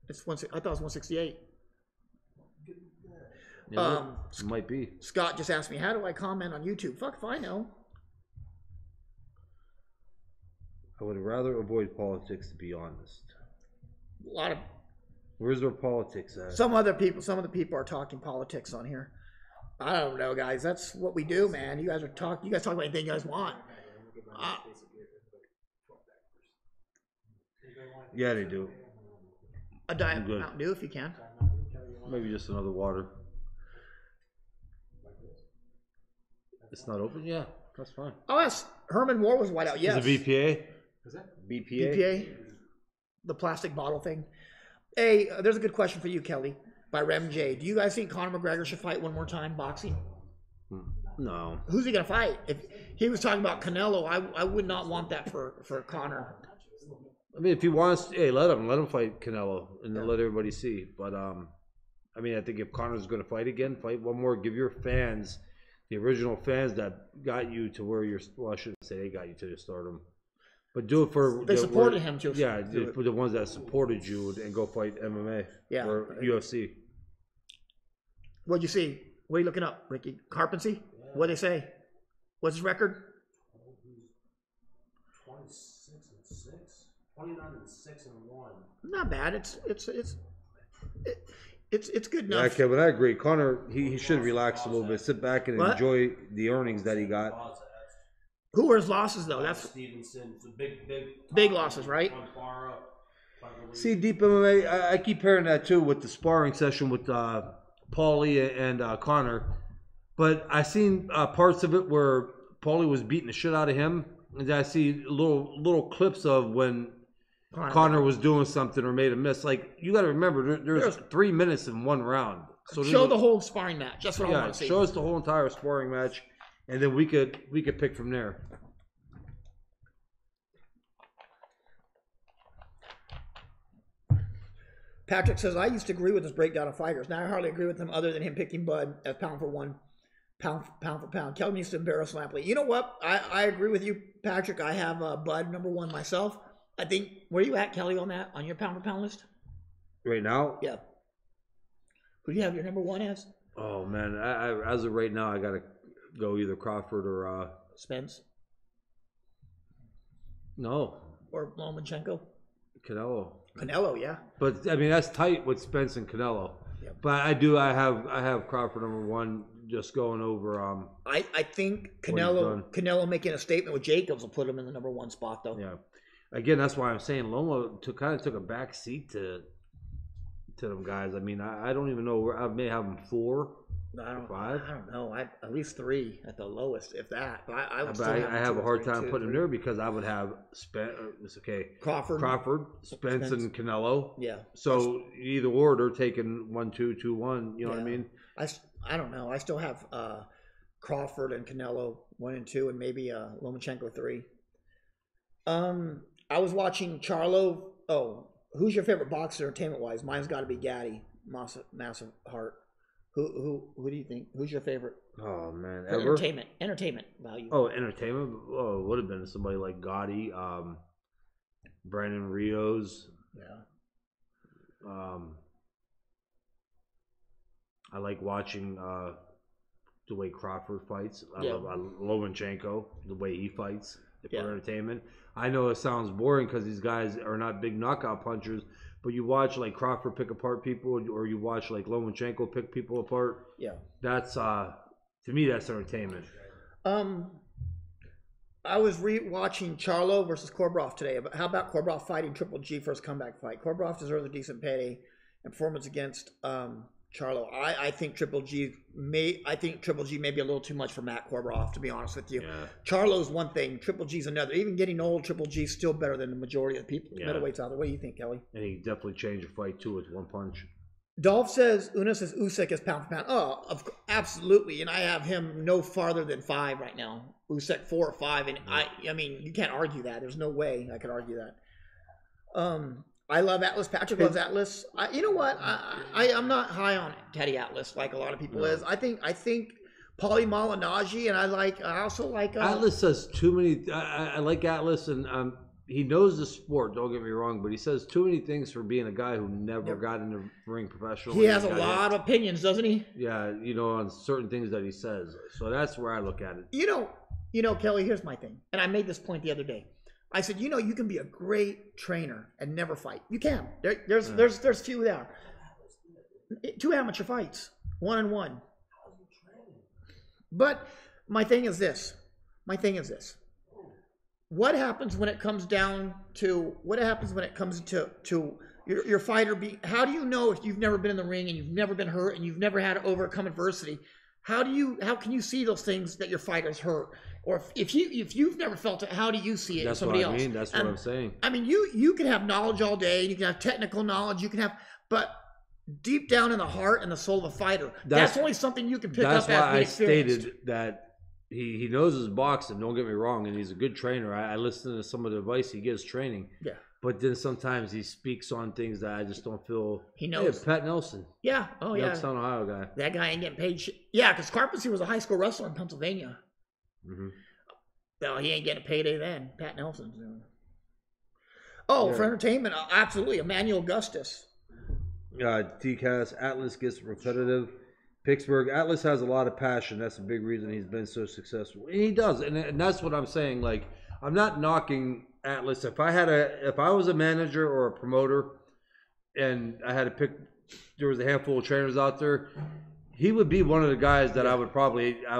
I thought it was 168. It might be. Scott just asked me, how do I comment on YouTube? Fuck if I know. I would rather avoid politics, to be honest. Where's their politics at? Some of the people are talking politics on here. I don't know, guys. That's what we do, man. You guys talk about anything you guys want. Yeah, they do. A Diet Mountain Dew if you can. Maybe just another water. It's not open? Yeah, that's fine. Oh, yes. Herman Moore was white out. Yes. Is it BPA? Is that? BPA? BPA? The plastic bottle thing. Hey, there's a good question for you, Kelly, by Rem J. Do you guys think Conor McGregor should fight one more time, boxing? No. Who's he going to fight? If he was talking about Canelo, I would not want that for Conor. I mean, if he wants, hey, let him fight Canelo and let everybody see. But I mean, I think if Conor's going to fight again, fight one more. Give your fans, the original fans that got you to where you're. Well, I shouldn't say they got you to the stardom, but do it for. They supported him too. Yeah, for the ones that supported you and go fight MMA or UFC. What'd you see? What are you looking up, Ricky? Karpency? What'd they say? What's his record? 29-6-1. Not bad. It's good enough. Yeah, Kevin, I agree. Conor, he should relax a little bit, sit back and enjoy the earnings that he got. Who were his losses though? That's Stevenson, big losses, right? See, Deep MMA, I keep hearing that too with the sparring session with Paulie and Conor, but I seen parts of it where Paulie was beating the shit out of him, and I see little clips of when Conor was doing something or made a miss. Like, you got to remember, there's 3 minutes in one round. So show the whole sparring match. That's what I want to see. Show us the whole entire sparring match, and then we could pick from there. Patrick says, I used to agree with his breakdown of fighters. Now I hardly agree with him other than him picking Bud as pound for pound. Kelly used to embarrass Lampley. You know what? I agree with you, Patrick. I have Bud #1 myself. I think, where are you at, Kelly, on that? On your pound for pound list? Right now? Yeah. Who do you have your #1 as? Oh, man. I as of right now, I got to go either Crawford or... Spence? No. Or Lomachenko? Canelo, yeah. But, I mean, that's tight with Spence and Canelo. Yep. But I have Crawford #1 just going over... I think Canelo making a statement with Jacobs will put him in the #1 spot, though. Yeah. Again, that's why I'm saying Loma kind of took a back seat to them guys. I mean, I don't even know where I may have them 4, 5. I don't know. at least 3 at the lowest, if that. But I have a hard time putting them there because I would have Crawford, Spence, and Canelo. Yeah. So either or, they're taking 1, 2, 2, 1. You know what I mean? I don't know. I still have Crawford and Canelo 1 and 2, and maybe Lomachenko 3. I was watching Charlo. Oh, who's your favorite boxer entertainment wise? Mine's got to be Gaddy. Massive heart. Who do you think? Who's your favorite? Oh man, ever? Entertainment value. Oh, entertainment. Oh, it would have been somebody like Gotti, Brandon Rios. Yeah. I like watching the way Crawford fights. I love Lomachenko, the way he fights for entertainment. I know it sounds boring because these guys are not big knockout punchers, but you watch like Crawford pick apart people, or you watch like Lomachenko pick people apart. Yeah, that's to me that's entertainment. I was watching Charlo versus Korbrov today. How about Korbrov fighting Triple G for his comeback fight? Korbrov deserves a decent payday and performance against Charlo. I think Triple G may be a little too much for Matt Korbrov, to be honest with you. Yeah. Charlo's one thing, Triple G's another. Even getting old, Triple G's still better than the majority of the people, middleweights out there. What do you think, Kelly? And he definitely changed the fight too with one punch. Dolph says Usyk is pound for pound. Oh, absolutely. And I have him no farther than 5 right now. Usyk 4 or 5, and I mean, you can't argue that. There's no way I could argue that. I love Atlas. Patrick loves Atlas. You know what? I'm not high on Teddy Atlas like a lot of people is. I think Paulie Malignaggi, and I also like Atlas says too many. I like Atlas, and he knows the sport. Don't get me wrong, but he says too many things for being a guy who never got in the ring professionally. He has a lot of opinions, doesn't he? Yeah, on certain things that he says. So that's where I look at it. You know, Kelly. Here's my thing, and I made this point the other day. I said, you can be a great trainer and never fight. You can. There's few there. 2 amateur fights, 1-1. But my thing is this. What happens when it comes down to your fighter how do you know if you've never been in the ring and you've never been hurt and you've never had to overcome adversity? How can you see those things that your fighter's hurt? Or if you've never felt it, how do you see it in somebody else? That's what I'm saying. I mean, you can have knowledge all day, you can have technical knowledge, but deep down in the heart and the soul of a fighter, that's only something you can pick up. That's why I stated that he knows his boxing. Don't get me wrong, and he's a good trainer. I listen to some of the advice he gives training. Yeah. But then sometimes he speaks on things that I just don't feel. He knows. Hey, Pat Nelson. Yeah. Oh, yeah. Youngstown, Ohio guy. That guy ain't getting paid shit. Yeah, because Karpency was a high school wrestler in Pennsylvania. Mm-hmm. No, he ain't getting a payday then. Pat Nelson's doing. Oh, yeah. For entertainment, absolutely. Emmanuel Augustus. TCAS, Atlas gets repetitive. Pittsburgh, Atlas has a lot of passion. That's a big reason he's been so successful. And he does. And that's what I'm saying. Like, I'm not knocking Atlas. If I was a manager or a promoter and I had to pick, there was a handful of trainers out there, he would be one of the guys that I would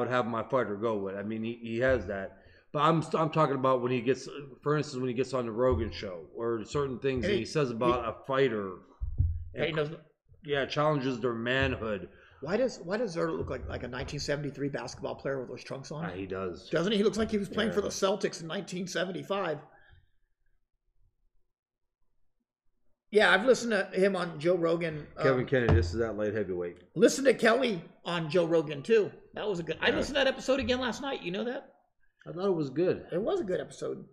have my fighter go with. I mean, he has that. But I'm talking about when he gets, for instance, when he gets on the Rogan show or certain things that he says about a fighter. Challenges their manhood. Why does Zerda look like a 1973 basketball player with those trunks on? He does. Doesn't he? He looks like he was playing for the Celtics in 1975. Yeah, I've listened to him on Joe Rogan. Kevin Kennedy, this is that light heavyweight. Listen to Kelly on Joe Rogan too. That was a good. I listened to that episode again last night. You know that? I thought it was good. It was a good episode.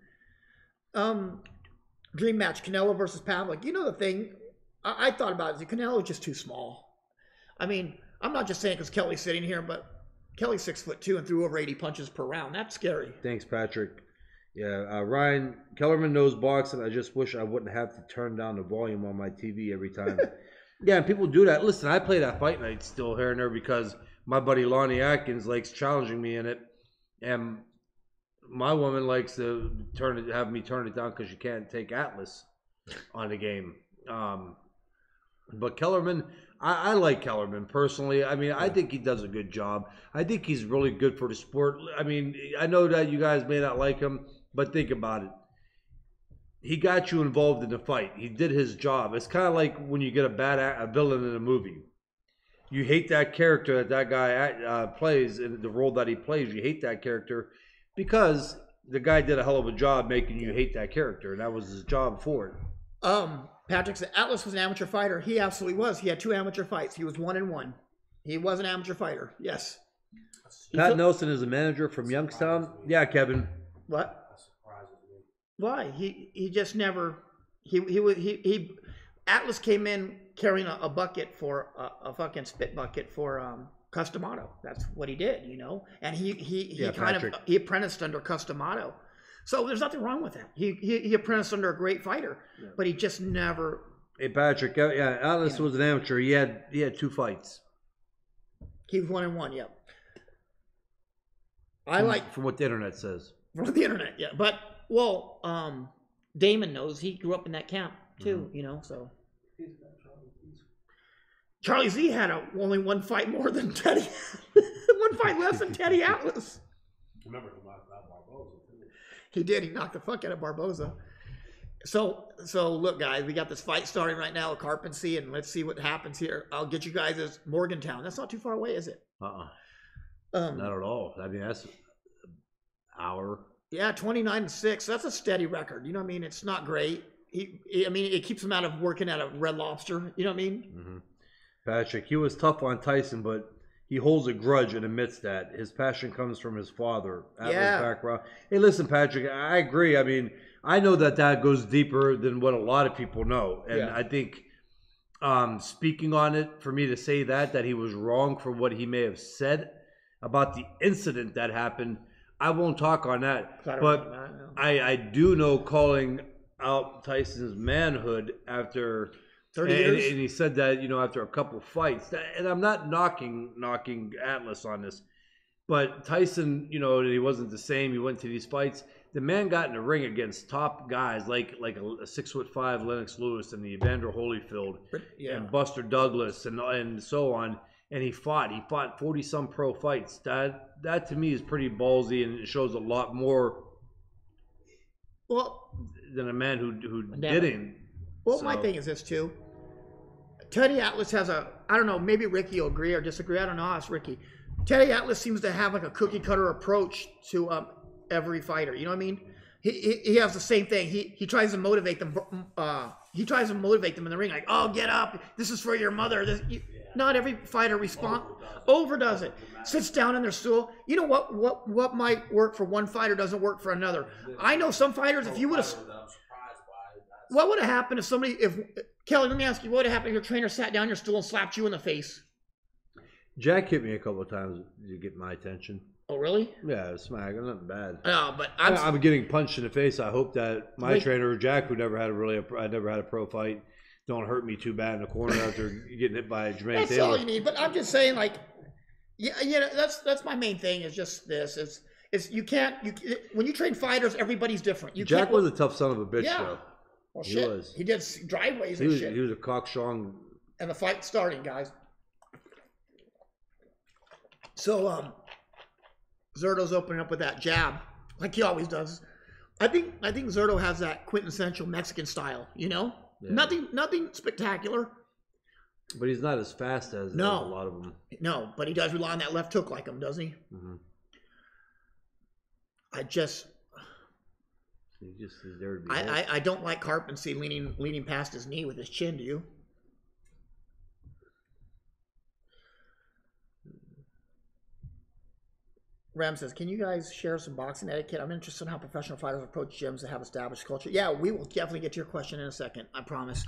Dream match: Canelo versus Pavlik. You know the thing I thought about is Canelo is just too small. I mean, I'm not just saying because Kelly's sitting here, but Kelly's 6'2" and threw over 80 punches per round. That's scary. Thanks, Patrick. Yeah, Ryan Kellerman knows boxing. I just wish I wouldn't have to turn down the volume on my TV every time. Yeah, and people do that. Listen, I play that fight night still here and there because my buddy Lonnie Atkins likes challenging me in it, and my woman likes to have me turn it down because you can't take Atlas on the game. But Kellerman, I like Kellerman personally. I mean, I think he does a good job. I think he's really good for the sport. I mean, I know that you guys may not like him, but think about it. He got you involved in the fight. He did his job. It's kind of like when you get a villain in a movie. You hate that character that guy plays, and the role that he plays. You hate that character because the guy did a hell of a job making you hate that character, and that was his job for it. Patrick said Atlas was an amateur fighter. He absolutely was. He had 2 amateur fights. He was 1-1. He was an amateur fighter. Yes. Pat Nelson is a manager from Youngstown. Yeah, Kevin. What? Why? He just never. Atlas came in carrying a bucket for a fucking spit bucket for Customato. That's what he did, you know. And he apprenticed under Customato. So there's nothing wrong with that. He apprenticed under a great fighter, but he just never. Hey Patrick, Atlas was an amateur. He had 2 fights. He was 1-1. Yep. From what the internet says. From the internet, yeah. But Damon knows he grew up in that camp too. You know, so. Charlie Z had only 1 fight more than Teddy. 1 fight less than Teddy Atlas. Remember he knocked out Barboza too. He did. He knocked the fuck out of Barboza. So look, guys, we got this fight starting right now at Karpency, and let's see what happens here. I'll get you guys as Morgantown. That's not too far away, is it? Not at all. I mean, that's an hour. Yeah, 29-6. That's a steady record. You know what I mean? It's not great. It keeps him out of working at a Red Lobster. You know what I mean? Mm-hmm. Patrick, he was tough on Tyson, but he holds a grudge and admits that. His passion comes from his father. Background. Hey, listen, Patrick, I agree. I mean, I know that goes deeper than what a lot of people know. And I think speaking on it, for me to say that he was wrong for what he may have said about the incident that happened, I won't talk on that. But I do know calling out Tyson's manhood after 30 years. And he said that, after a couple fights. And I'm not knocking Atlas on this. But Tyson, he wasn't the same. He went to these fights. The man got in the ring against top guys like a 6'5" Lennox Lewis and the Evander Holyfield and Buster Douglas and so on. and he fought 40 some pro fights. That to me is pretty ballsy, and it shows a lot more than a man who didn't. Well, my thing is this too. Teddy Atlas has I don't know, maybe Ricky will agree or disagree. I don't know. Ask Ricky. Teddy Atlas seems to have like a cookie cutter approach to every fighter. You know what I mean? He has the same thing. He tries to motivate them. He tries to motivate them in the ring, like, "Oh, get up! This is for your mother." Not every fighter overdoes it. Sits down in their stool. You know what might work for one fighter doesn't work for another. I know some fighters. If you would have, what would have happened if Kelly? Let me ask you, what would have happened if your trainer sat down in your stool and slapped you in the face? Jack hit me a couple of times to get my attention. Oh, really? Yeah, smack. Nothing bad. No, but I'm getting punched in the face. I hope that my trainer, Jack, who never had a pro fight, don't hurt me too bad in the corner after getting hit by Jermaine That's Taylor. all you need. But I'm just saying, like, yeah, that's my main thing. Is just this. It's you can't when you train fighters, everybody's different. Jack was a tough son of a bitch, though. Well, he was. He did driveways and shit. He was a cockstrong. And the fight starting, guys. So, Zurdo's opening up with that jab, like he always does. I think Zurdo has that quintessential Mexican style, you know? Yeah. Nothing spectacular. But he's not as fast as a lot of them. No, but he does rely on that left hook like him, doesn't he? Mm-hmm. He's there to be I don't like Karpency leaning past his knee with his chin, do you? Ram says, can you guys share some boxing etiquette? I'm interested in how professional fighters approach gyms that have established culture. Yeah, we will definitely get to your question in a second. I promise.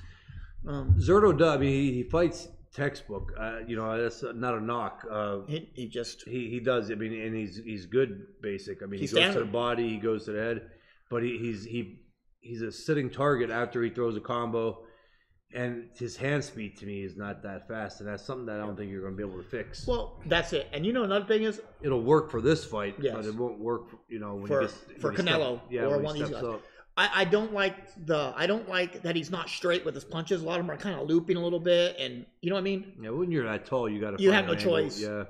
Zurdo does. I mean, he fights textbook. You know, that's not a knock. He does. I mean, and he's good basic. I mean, he goes to the body, he goes to the head, but he's a sitting target after he throws a combo. And his hand speed to me is not that fast, and that's something that I don't think you're going to be able to fix. Well, that's it. And you know another thing is, it'll work for this fight, but it won't work. When for Canelo or one of these guys. I don't like that he's not straight with his punches. A lot of them are kind of looping a little bit, and you know what I mean. Yeah, when you're that tall, you got to. You have no choice. Yeah.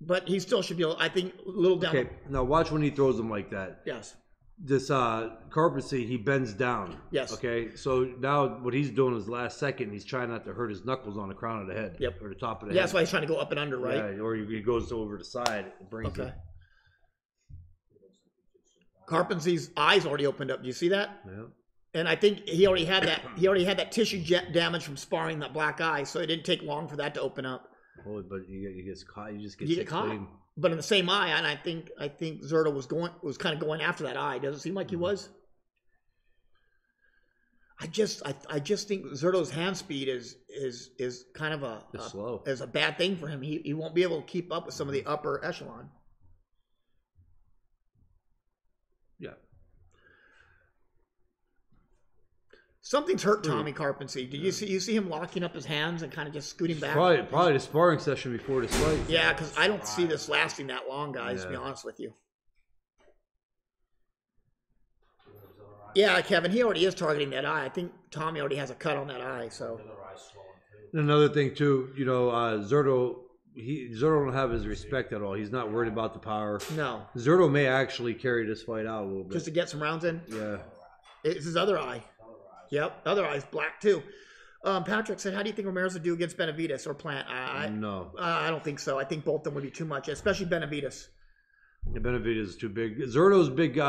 But he still should be. I think a little down. Okay, now watch when he throws them like that. Yes. This Karpency, he bends down. Yes. Okay, so now what he's doing is last second, he's trying not to hurt his knuckles on the crown of the head. Yep. Or the top of the head. That's why he's trying to go up and under, right? Yeah, or he goes over the side and brings it. Karpency's eyes already opened up. Do you see that? Yeah. And I think he already had that. He already had that tissue damage from sparring that black eye, so it didn't take long for that to open up. Oh, but you get caught. You just get caught. Clean. But in the same eye, and I think Zurdo was kind of going after that eye. Does it seem like he was? I just think Zurdo's hand speed is kind of slow. Is a bad thing for him. He won't be able to keep up with some of the upper echelon. Yeah. Something's hurt Tommy Karpency. Did you see him locking up his hands and kind of just scooting back? Probably the sparring session before this fight. Yeah, because I don't see this lasting that long, guys, to be honest with you. Yeah, Kevin, he already is targeting that eye. I think Tommy already has a cut on that eye. So another thing too, Zurdo don't have his respect at all. He's not worried about the power. No. Zurdo may actually carry this fight out a little bit. Just to get some rounds in? Yeah. It's his other eye. Yep, other eye's black too. Patrick said, how do you think Ramirez would do against Benavidez or Plant? No. I don't think so. I think both of them would be too much, especially Benavidez. Yeah, Benavidez is too big. Zurdo's big,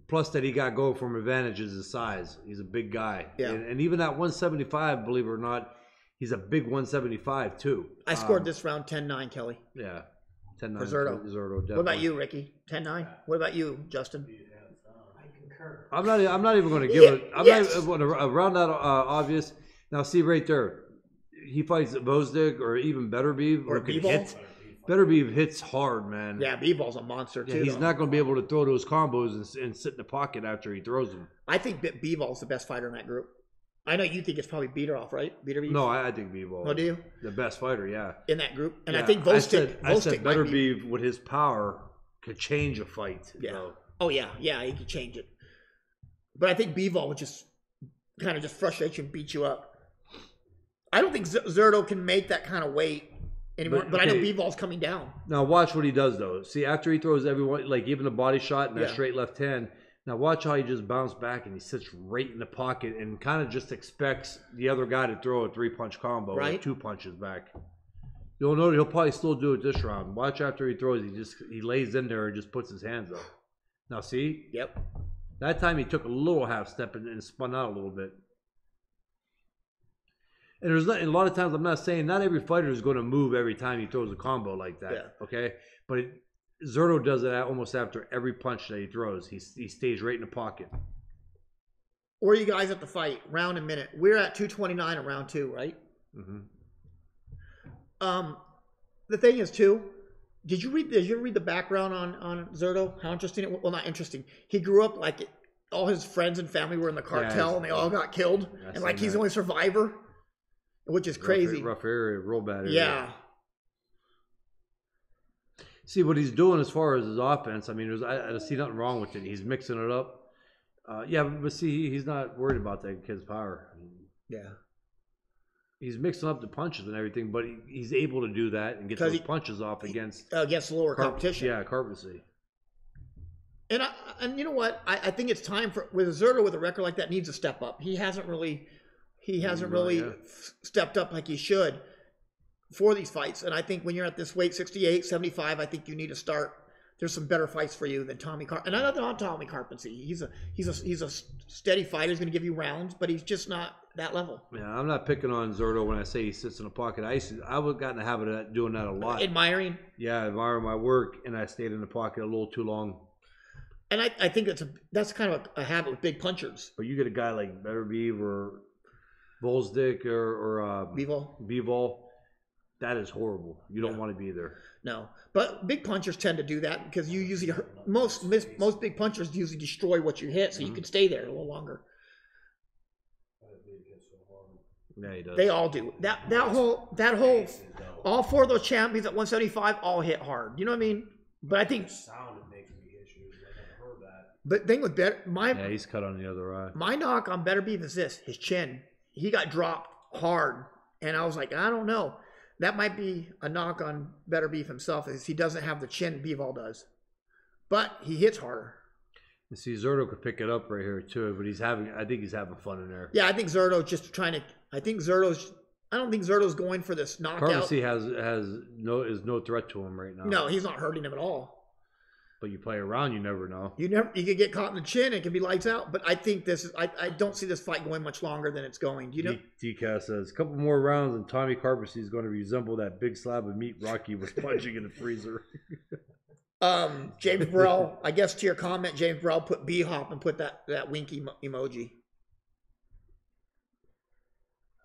plus that he got going from advantage is his size. He's a big guy. Yeah. And even at 175, believe it or not, he's a big 175 too. I scored this round 10-9, Kelly. Yeah. 10-9 for Zurdo. Definitely. What about you, Ricky? 10-9? What about you, Justin? I'm not even going to give it. I'm not going to round that obvious. Now see right there, he fights Bozdik or even Betterbeev or hit. Betterbeev hits hard, man. Yeah, Bivall's a monster too. He's not going to be able to throw those combos and sit in the pocket after he throws them. I think Bivall's the best fighter in that group. I know you think it's probably Beateroff, right? Beateroff? No, I think Bivall. Oh, do you? The best fighter, yeah. In that group, and I think Vostik. I said Betterbeev with his power could change a fight. Yeah. Though. Oh yeah, he could change it. But I think Bivall would just kind of frustrate you and beat you up. I don't think Zurdo can make that kind of weight anymore. But I know Bivol coming down. Now watch what he does though. See, after he throws everyone, like even the body shot and that straight left hand. Now watch how he just bounced back and he sits right in the pocket and kind of just expects the other guy to throw a 3-punch combo, or 2 punches back. You'll know he'll probably still do it this round. Watch after he throws, he lays in there and just puts his hands up. Now see? Yep. That time he took a little half step and spun out a little bit. And there's not, a lot of times I'm not saying not every fighter is going to move every time he throws a combo like that. Okay, but Zurdo does it almost after every punch that he throws. He stays right in the pocket. Where are you guys at the fight? Round and minute. We're at 2:29 in round 2, right? Mm-hmm. The thing is too. Did you read the background on Zurdo? How interesting it was? Well, not interesting. He grew up like all his friends and family were in the cartel and they all got killed, and like he's the only survivor, which is crazy. Rough area, real bad area. Yeah. See what he's doing as far as his offense. I mean, I see nothing wrong with it. He's mixing it up. But see, he's not worried about that kid's power. Yeah. He's mixing up the punches and everything, but he's able to do that and get those punches off against lower competition. Yeah, Karpency. And you know what? I think it's time for Zurdo with a record like that needs to step up. He hasn't really stepped up like he should for these fights. And I think when you're at this weight, 68, 75, I think you need to start. There's some better fights for you than Tommy Karpency. And I'm not Tommy Karpency. He's a steady fighter. He's going to give you rounds, but he's just not that level. Yeah, I'm not picking on Zurdo when I say he sits in the pocket. I would have gotten the habit of doing that a lot. Admiring? Yeah, admiring my work, and I stayed in the pocket a little too long. And I think that's kind of a habit with big punchers. But you get a guy like Betterbeev or Volsdick or Bivol. That is horrible. You don't want to be there. No, but big punchers tend to do that because you usually most big punchers usually destroy what you hit, so you can stay there a little longer. Yeah, he does. They all do. That whole all 4 of those champions at 175 all hit hard. You know what I mean? But I think sound it makes me issues. I've heard that. But thing with he's cut on the other eye. My knock on Betterbeev is his chin. He got dropped hard, and I was like, I don't know. That might be a knock on Betterbeev himself, is he doesn't have the chin Bivol does. But he hits harder. You see, Zurdo could pick it up right here too, but I think he's having fun in there. Yeah, I think Zurdo's just trying to. I don't think Zurdo's going for this knockout. Karpency is no threat to him right now. No, he's not hurting him at all. But you play around, you never know. You could get caught in the chin, it can be lights out. But I think I don't see this fight going much longer than it's going. You know, DCAS says a couple more rounds and Tommy Karpency is going to resemble that big slab of meat Rocky was punching in the freezer. James Burrell, I guess to your comment, James Burrell put B-hop and put that winky emoji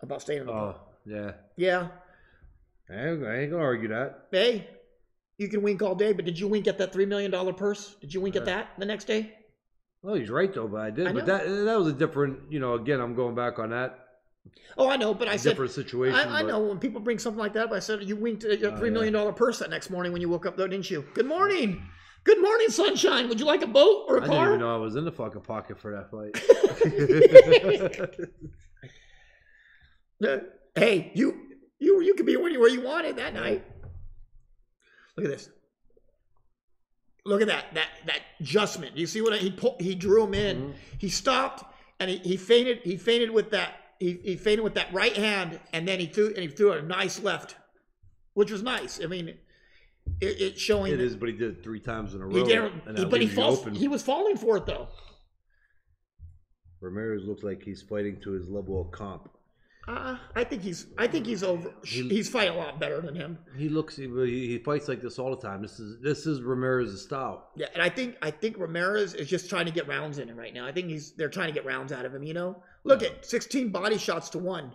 about staying in the Oh, yeah. Yeah. I ain't going to argue that. Hey, you can wink all day, but did you wink at that $3 million purse? Did you wink at that the next day? Well, he's right, though, but I did. But that was a different, again, I'm going back on that. Oh, I know, but I said... Different situation. I know, when people bring something like that up, I said, you winked at your $3 million purse that next morning when you woke up, though, didn't you? Good morning. Good morning, sunshine. Would you like a boat or a car? I didn't even know I was in the fucking pocket for that fight. Hey, you could be where you wanted that night. Look at this. Look at that adjustment. You see what he drew him in. Mm-hmm. He stopped and he feinted. He feinted with that. He feinted with that right hand, and then he threw a nice left, which was nice. I mean, it's showing. It is, but he did it 3 times in a row. He did, but he was falling for it though. Ramirez looks like he's fighting to his level of comp. I think he's over. He's fighting a lot better than him. He fights like this all the time. This is Ramirez's style. Yeah, and I think Ramirez is just trying to get rounds in him right now. I think they're trying to get rounds out of him. Look at 16 body shots to 1.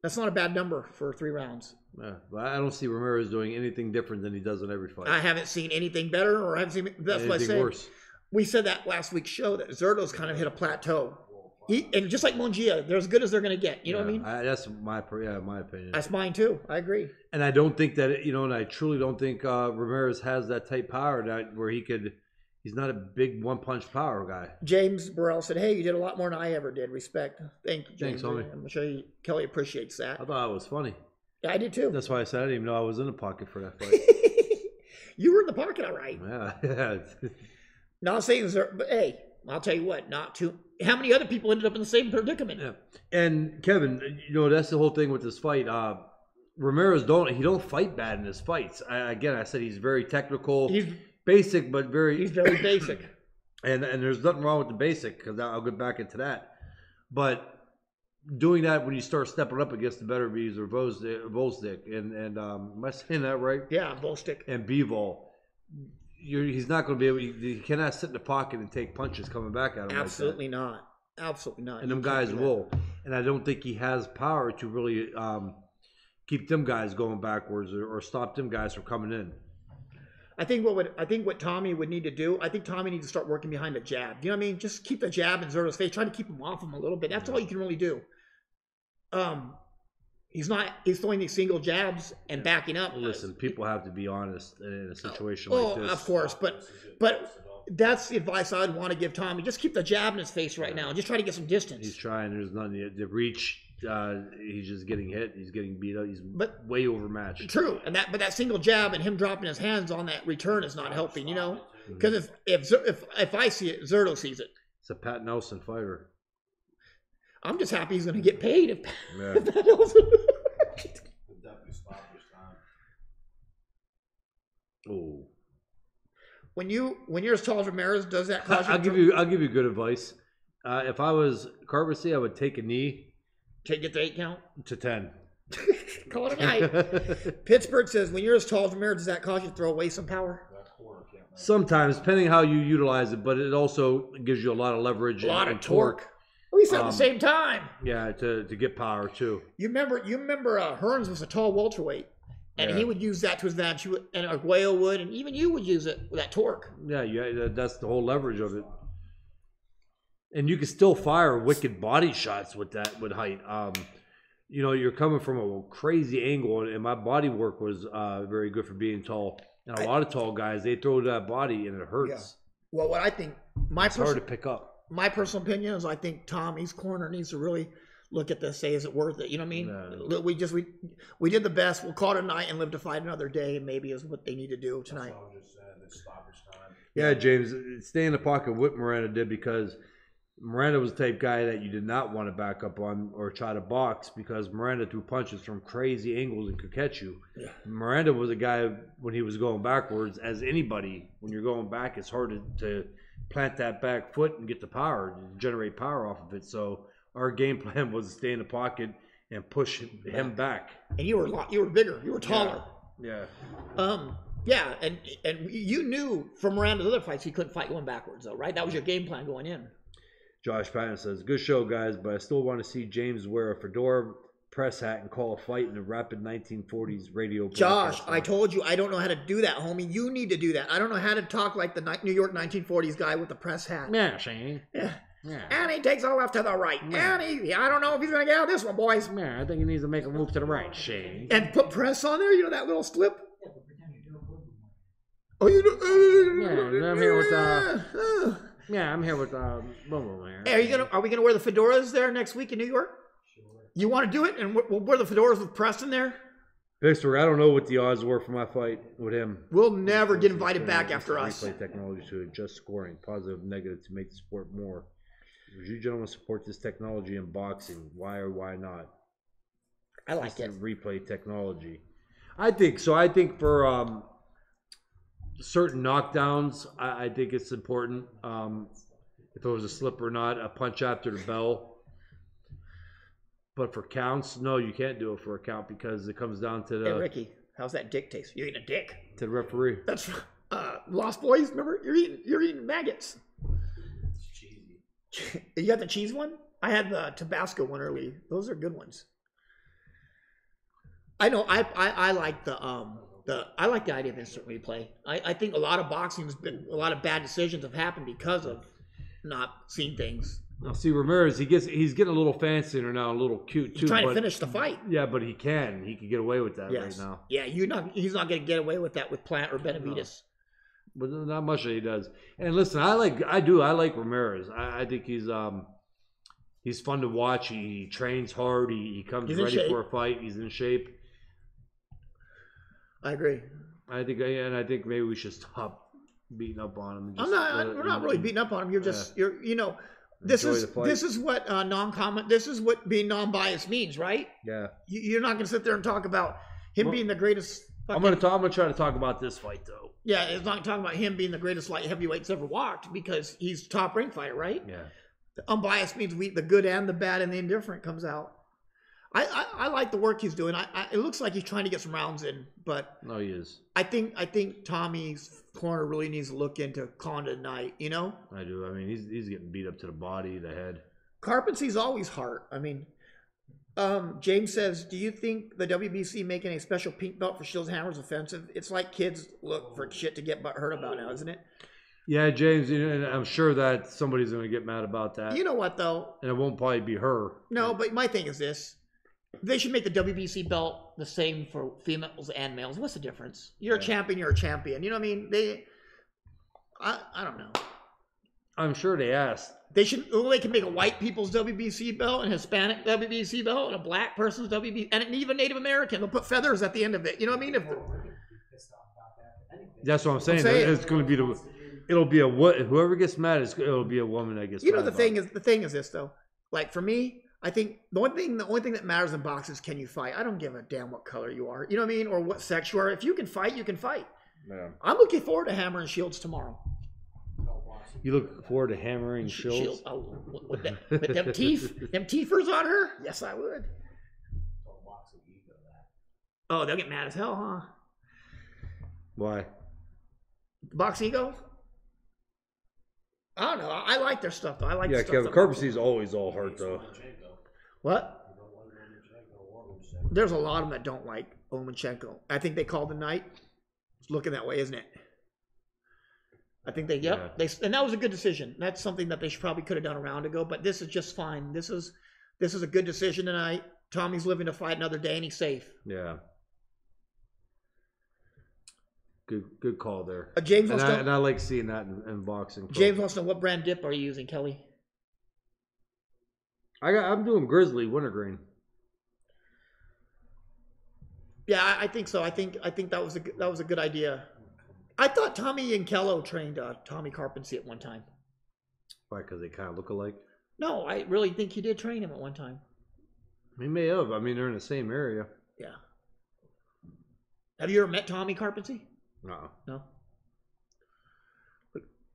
That's not a bad number for 3 rounds. Yeah, but I don't see Ramirez doing anything different than he does in every fight. I haven't seen anything better, or I haven't seen that's what I said. Worse. We said that last week's show that Zurdo's kind of hit a plateau. And just like Mongia, they're as good as they're going to get. You know what I mean? That's my opinion. That's mine too. I agree. And I don't think that and I truly don't think Ramirez has that type power where he's not a big one-punch power guy. James Burrell said, "Hey, you did a lot more than I ever did. Respect." Thank you, James. Thanks, homie. I'm sure Kelly appreciates that. I thought it was funny. Yeah, I did too. That's why I said I didn't even know I was in the pocket for that fight. You were in the pocket, all right. Yeah. Not saying, but hey, I'll tell you what. Not too. How many other people ended up in the same predicament? Yeah. And Kevin, that's the whole thing with this fight. Ramirez don't fight bad in his fights. I said he's very technical. He's basic, but he's very basic. And there's nothing wrong with the basic, because I'll get back into that. But doing that when you start stepping up against the better V's or Volstik and am I saying that right? Yeah, Volstik and Bivol, he's not going to be able. He cannot sit in the pocket and take punches coming back at him. Absolutely not. Absolutely not. And them guys will. And I don't think he has power to really keep them guys going backwards or stop them guys from coming in. I think what Tommy would need to do, I think Tommy needs to start working behind the jab. You know what I mean? Just keep the jab in Zurdo's face. Try to keep him off him a little bit. That's all you can really do. He's throwing these single jabs and backing up. Listen, people have to be honest in a situation like this. Of course, but that's the advice I'd want to give Tommy. Just keep the jab in his face right now. Just try to get some distance. He's trying. There's nothing to reach. He's just getting hit. He's getting beat up. He's way overmatched. True, but that single jab and him dropping his hands on that return is not helping. Because if I see it, Zurdo sees it. It's a Pat Nelson fighter. I'm just happy he's going to get paid. If Pat Nelson. Definitely stop this time. Oh. When you're as tall as Ramirez, does that cause you? I'll give you good advice. If I was Karpency, I would take a knee. Get the 8 count to 10. Call it a night. Pittsburgh says, when you're as tall as Ramirez, does that cause you to throw away some power? Sometimes, depending how you utilize it, but it also gives you a lot of leverage, and torque. We said at the same time. Yeah, to get power too. You remember Hearns was a tall welterweight, and he would use that to his advantage, and Arguello would, and even you would use it with that torque. Yeah, that's the whole leverage of it. And you can still fire wicked body shots with height. You're coming from a crazy angle, and my body work was very good for being tall. And a lot of tall guys, they throw that body and it hurts. Yeah. Well, what I think, it's hard to pick up. My personal opinion is I think Tommy's corner needs to really look at this, say, is it worth it? You know what I mean? Yeah. We did the best. We'll call it a night and live to fight another day, maybe is what they need to do tonight. That's all I'm just saying. It's stoppage time. Yeah, James, stay in the pocket what Miranda did, because Miranda was the type guy that you did not want to back up on or try to box, because Miranda threw punches from crazy angles and could catch you. Yeah. Miranda was a guy, when he was going backwards, as anybody, when you're going back, it's hard to plant that back foot and get the power, generate power off of it. So our game plan was to stay in the pocket and push him back. And you were bigger, you were taller. Yeah. Yeah, and you knew from Miranda's other fights he couldn't fight going backwards, though, right? That was your game plan going in. Josh Patton says, good show, guys, but I still want to see James wear a fedora, press hat, and call a fight in a rapid 1940s radio. Josh, I told you I don't know how to do that, homie. You need to do that. I don't know how to talk like the New York 1940s guy with the press hat. Yeah, Shane. Yeah. And he takes a left to the right. Yeah. And I don't know if he's going to get out of this one, boys. Yeah, I think he needs to make a move to the right, Shane. And put press on there, that little slip. Oh, you do? Yeah, I'm here with yeah, I'm here with Loma. Hey, are we gonna wear the fedoras there next week in New York? Sure. You want to do it, and we'll wear the fedoras with Preston there? Pittsburgh, I don't know what the odds were for my fight with him. We'll never get invited back after us. Replay technology to adjust scoring, positive, negative, to make the sport more. Would you gentlemen support this technology in boxing? Why or why not? I like it. Replay technology. I think so. I think for certain knockdowns, I think it's important. If it was a slip or not, a punch after the bell. But for counts, no, you can't do it for a count, because it comes down to the... Hey, Ricky, how's that dick taste? You're eating a dick. To the referee. That's Lost Boys, remember? You're eating maggots. It's cheesy. You got the cheese one? I had the Tabasco one early. Those are good ones. I know, I like I like the idea of instant replay. I think a lot of boxing a lot of bad decisions have happened because of not seeing things. Now, see, Ramirez, he's getting a little fancier now, a little cute too. He's trying to finish the fight. Yeah, but he can get away with that right now. Yeah, he's not going to get away with that with Plant or Benavidez. No. But not much that he does. And listen, I like Ramirez. I think he's fun to watch. He trains hard. He comes ready for a fight. He's in shape. I agree. I think maybe we should stop beating up on him. We're not really beating up on him. You're just this is what this is what being non-biased means, right? Yeah. You're not going to sit there and talk about him being the greatest. I'm going to try to talk about this fight though. Yeah, it's not talking about him being the greatest light heavyweights ever walked because he's top ranked fighter, right? Yeah. Unbiased means the good and the bad and the indifferent comes out. I like the work he's doing. It looks like he's trying to get some rounds in, but no, he is. I think Tommy's corner really needs to look into Conda tonight. You know. I do. I mean, he's getting beat up to the body, the head. Karpency's always hard. I mean, James says, do you think the WBC making a special pink belt for Shields Hammer is offensive? It's like kids look for shit to get hurt about now, isn't it? Yeah, James, and I'm sure that somebody's going to get mad about that. You know what, though? And it won't probably be her. No, but my thing is this. They should make the WBC belt the same for females and males. What's the difference? You're a champion, you're a champion. You know what I mean? I don't know. I'm sure they asked. They can make a white people's WBC belt, and Hispanic WBC belt, and a black person's WBC, and even Native American. They'll put feathers at the end of it. You know what I mean? That's what I'm saying. It's going to be it'll be whoever gets mad, it'll be a woman that gets mad. You know, the thing is this though. Like for me, I think the only thing that matters in boxing is can you fight. I don't give a damn what color you are. You know what I mean? Or what sex you are. If you can fight, you can fight. Yeah. I'm looking forward to hammering Shields tomorrow. You look forward to hammering Shields? With them teeth? Them teethers on her? Yes, I would. Oh, they'll get mad as hell, huh? Why? Box ego? I don't know. I like their stuff, though. I like Kevin Karpency's always all hurt, though. What? There's a lot of them that don't like Lomachenko. I think they called the night. It's looking that way, isn't it? I think and that was a good decision. That's something that they probably could have done a round ago, but this is just fine. This is a good decision tonight. Tommy's living to fight another day, and he's safe. Yeah. Good call there. James and I like seeing that in boxing. James wants to know, what brand dip are you using, Kelly? I'm doing Grizzly Wintergreen. Yeah, I think so. I think that was a good idea. I thought Tommy Yankello trained Tommy Karpency at one time. Why? Because they kind of look alike? No, I really think he did train him at one time. He may have. I mean, they're in the same area. Yeah. Have you ever met Tommy Karpency? No.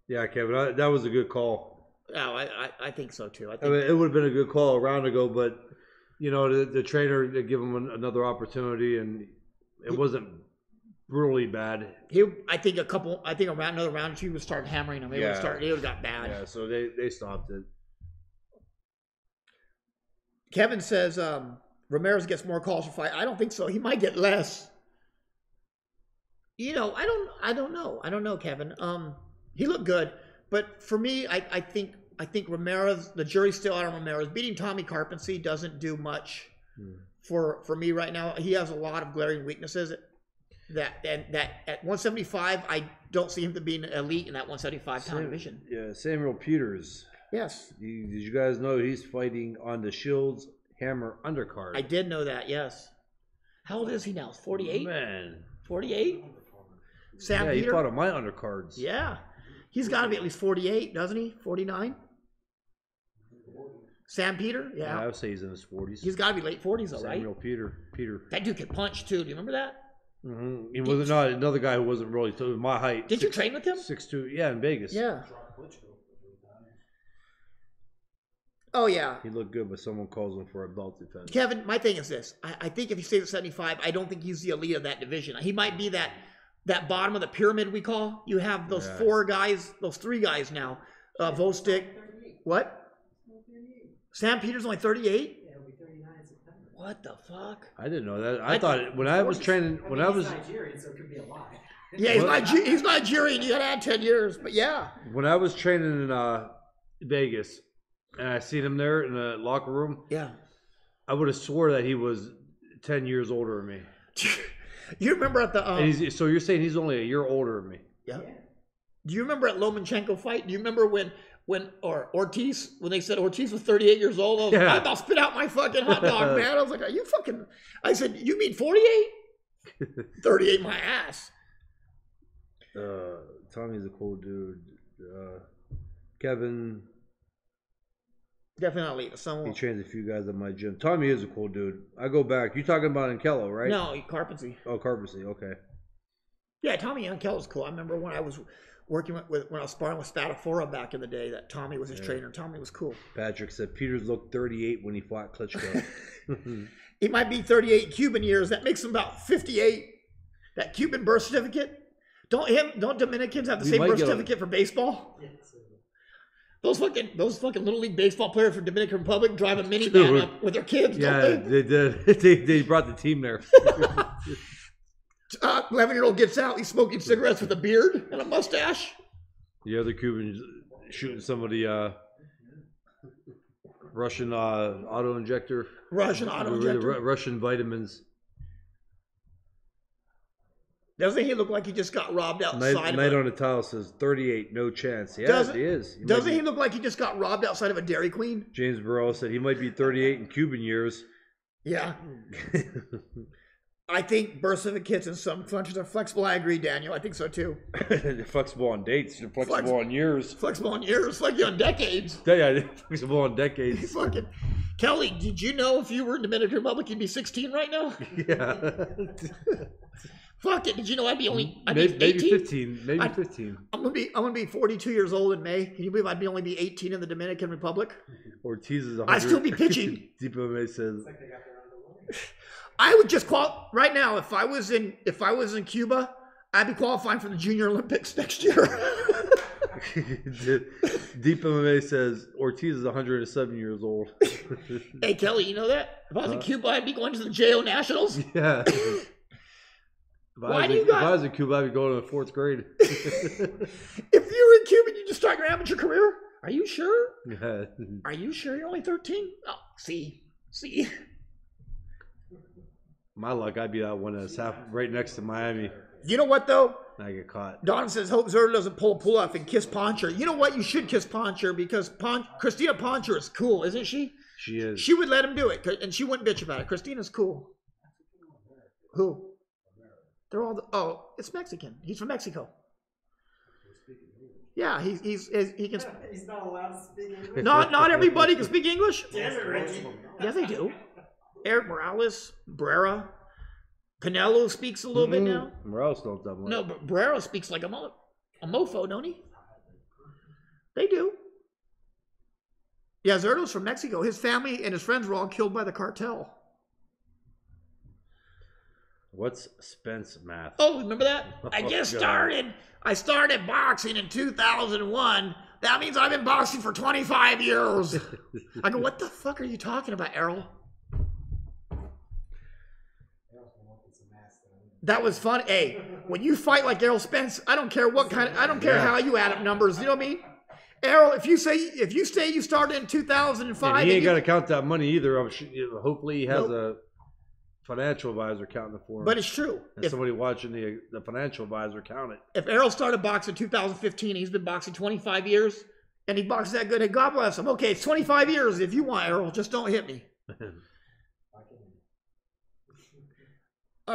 Yeah, Kevin, that was a good call. No, I think so too. I mean, it would have been a good call a round ago, but you know, the trainer to give him another opportunity, and it wasn't brutally bad. I think another round or two would start hammering him. It would have got bad. Yeah, so they stopped it. Kevin says Ramirez gets more calls for fight. I don't think so. He might get less. You know, I don't know. I don't know, Kevin. He looked good, but for me, I think Ramirez. The jury's still out on Ramirez. Beating Tommy Karpency doesn't do much for me right now. He has a lot of glaring weaknesses. That at 175, I don't see him to be an elite in that 175 pound division. Yeah, Samuel Peters. Yes. Did you guys know he's fighting on the Shields Hammer undercard? I did know that. Yes. How old is he now? 48. Man. 48. Sam Peter. He fought on my undercards. Yeah, he's got to be at least 48, doesn't he? 49. Sam Peter. Yeah. I would say he's in his 40s. He's got to be late 40s, though, right? Samuel Peter. That dude could punch too. Do you remember that? Mm-hmm. He was not another guy who wasn't really my height. Did you train with him? 6'2". Yeah, in Vegas. Yeah. Oh, yeah. He looked good, but someone calls him for a belt defense. Kevin, my thing is this. I think if he stays at 75, I don't think he's the elite of that division. He might be that bottom of the pyramid we call. You have those three guys now. Vostik. What? Sam Peters only 38? Yeah, he'll be 39 in September. What the fuck? I didn't know that. I thought when I was training, he's Nigerian, so it could be a lie. Yeah, he's Nigerian. You gotta add 10 years, but yeah. When I was training in Vegas, and I seen him there in the locker room, yeah, I would have swore that he was 10 years older than me. You remember at the so you're saying he's only a year older than me? Yeah. Do you remember at Lomachenko fight? Do you remember when Ortiz, when they said Ortiz was 38 years old? I about spit out my fucking hot dog, man. I was like, are you fucking? I said, you mean 48? 38 my ass. Tommy's a cool dude. Kevin. Definitely. He trains a few guys at my gym. Tommy is a cool dude. I go back. You talking about Ankello, right? No, Karpency. Oh, Karpency. Okay. Yeah, Tommy Ankello's cool. I remember when I was working when I was sparring with Spadafora back in the day that Tommy was his trainer. Tommy was cool. Patrick said Peters looked 38 when he fought Klitschko. He might be 38 Cuban years. That makes him about 58. That Cuban birth certificate. Don't Dominicans have the same birth certificate for baseball? Those fucking little league baseball players from Dominican Republic drive a minivan up with their kids. Yeah, don't they? did. They brought the team there. 11-year-old gets out. He's smoking cigarettes with a beard and a mustache. The other Cubans shooting somebody. Russian auto injector. Russian auto injector. Russian vitamins. Doesn't he look like he just got robbed outside? Night on the Tile says 38, no chance. Yeah, he is. Doesn't he look like he just got robbed outside of a Dairy Queen? James Burrell said he might be 38 in Cuban years. Yeah. I think birth certificates in some countries are flexible. I agree, Daniel. I think so too. They're flexible on dates. They're flexible on years. Flexible on years. Like on decades. Yeah, they're flexible on decades. Fucking Kelly, did you know if you were in the Dominican Republic, you'd be 16 right now? Yeah. Fuck it. Did you know I'd be 18? Maybe 15. Maybe 15. I'm gonna be 42 years old in May. Can you believe I'd only be 18 in the Dominican Republic? Ortiz is 100. I'd still be pitching. Deep MMA says. I would just right now. If I was in Cuba, I'd be qualifying for the Junior Olympics next year. Deep MMA says Ortiz is 107 years old. Hey Kelly, you know that? If I was in Cuba, I'd be going to the JO Nationals. Yeah. If I was in Cuba, I'd be going to the 4th grade. If you were in Cuba and you just start your amateur career, are you sure? Yeah. Are you sure you're only 13? Oh, see. My luck, I'd be that one that's right next to Miami. You know what though? I get caught. Don says, hope Zerda doesn't pull off and kiss Poncher. You know what? You should kiss Poncher because Christina Poncher is cool, isn't she? She is. She would let him do it, and she wouldn't bitch about it. Christina's cool. Who? They're all it's Mexican. He's from Mexico. Yeah, he can. He's not allowed to speak English. Not everybody can speak English. Damn it, Reggie. Yeah, they do. Eric Morales, Brera, Canelo speaks a little bit now. Morales don't double. No, but Brera speaks like a mofo, don't he? They do. Yeah, Zerdo's from Mexico. His family and his friends were all killed by the cartel. What's Spence math? Oh, remember that? I started boxing in 2001. That means I've been boxing for 25 years. I go, what the fuck are you talking about, Errol? That was fun. Hey, when you fight like Errol Spence, I don't care how you add up numbers. You know what I mean? Errol, if you say you started in 2005, and he ain't got to count that money either. I'm sure, hopefully he has a financial advisor counting it for him. But it's true. And somebody watching the financial advisor count it. If Errol started boxing in 2015, he's been boxing 25 years, and he boxes that good, and God bless him. Okay, it's 25 years if you want, Errol. Just don't hit me.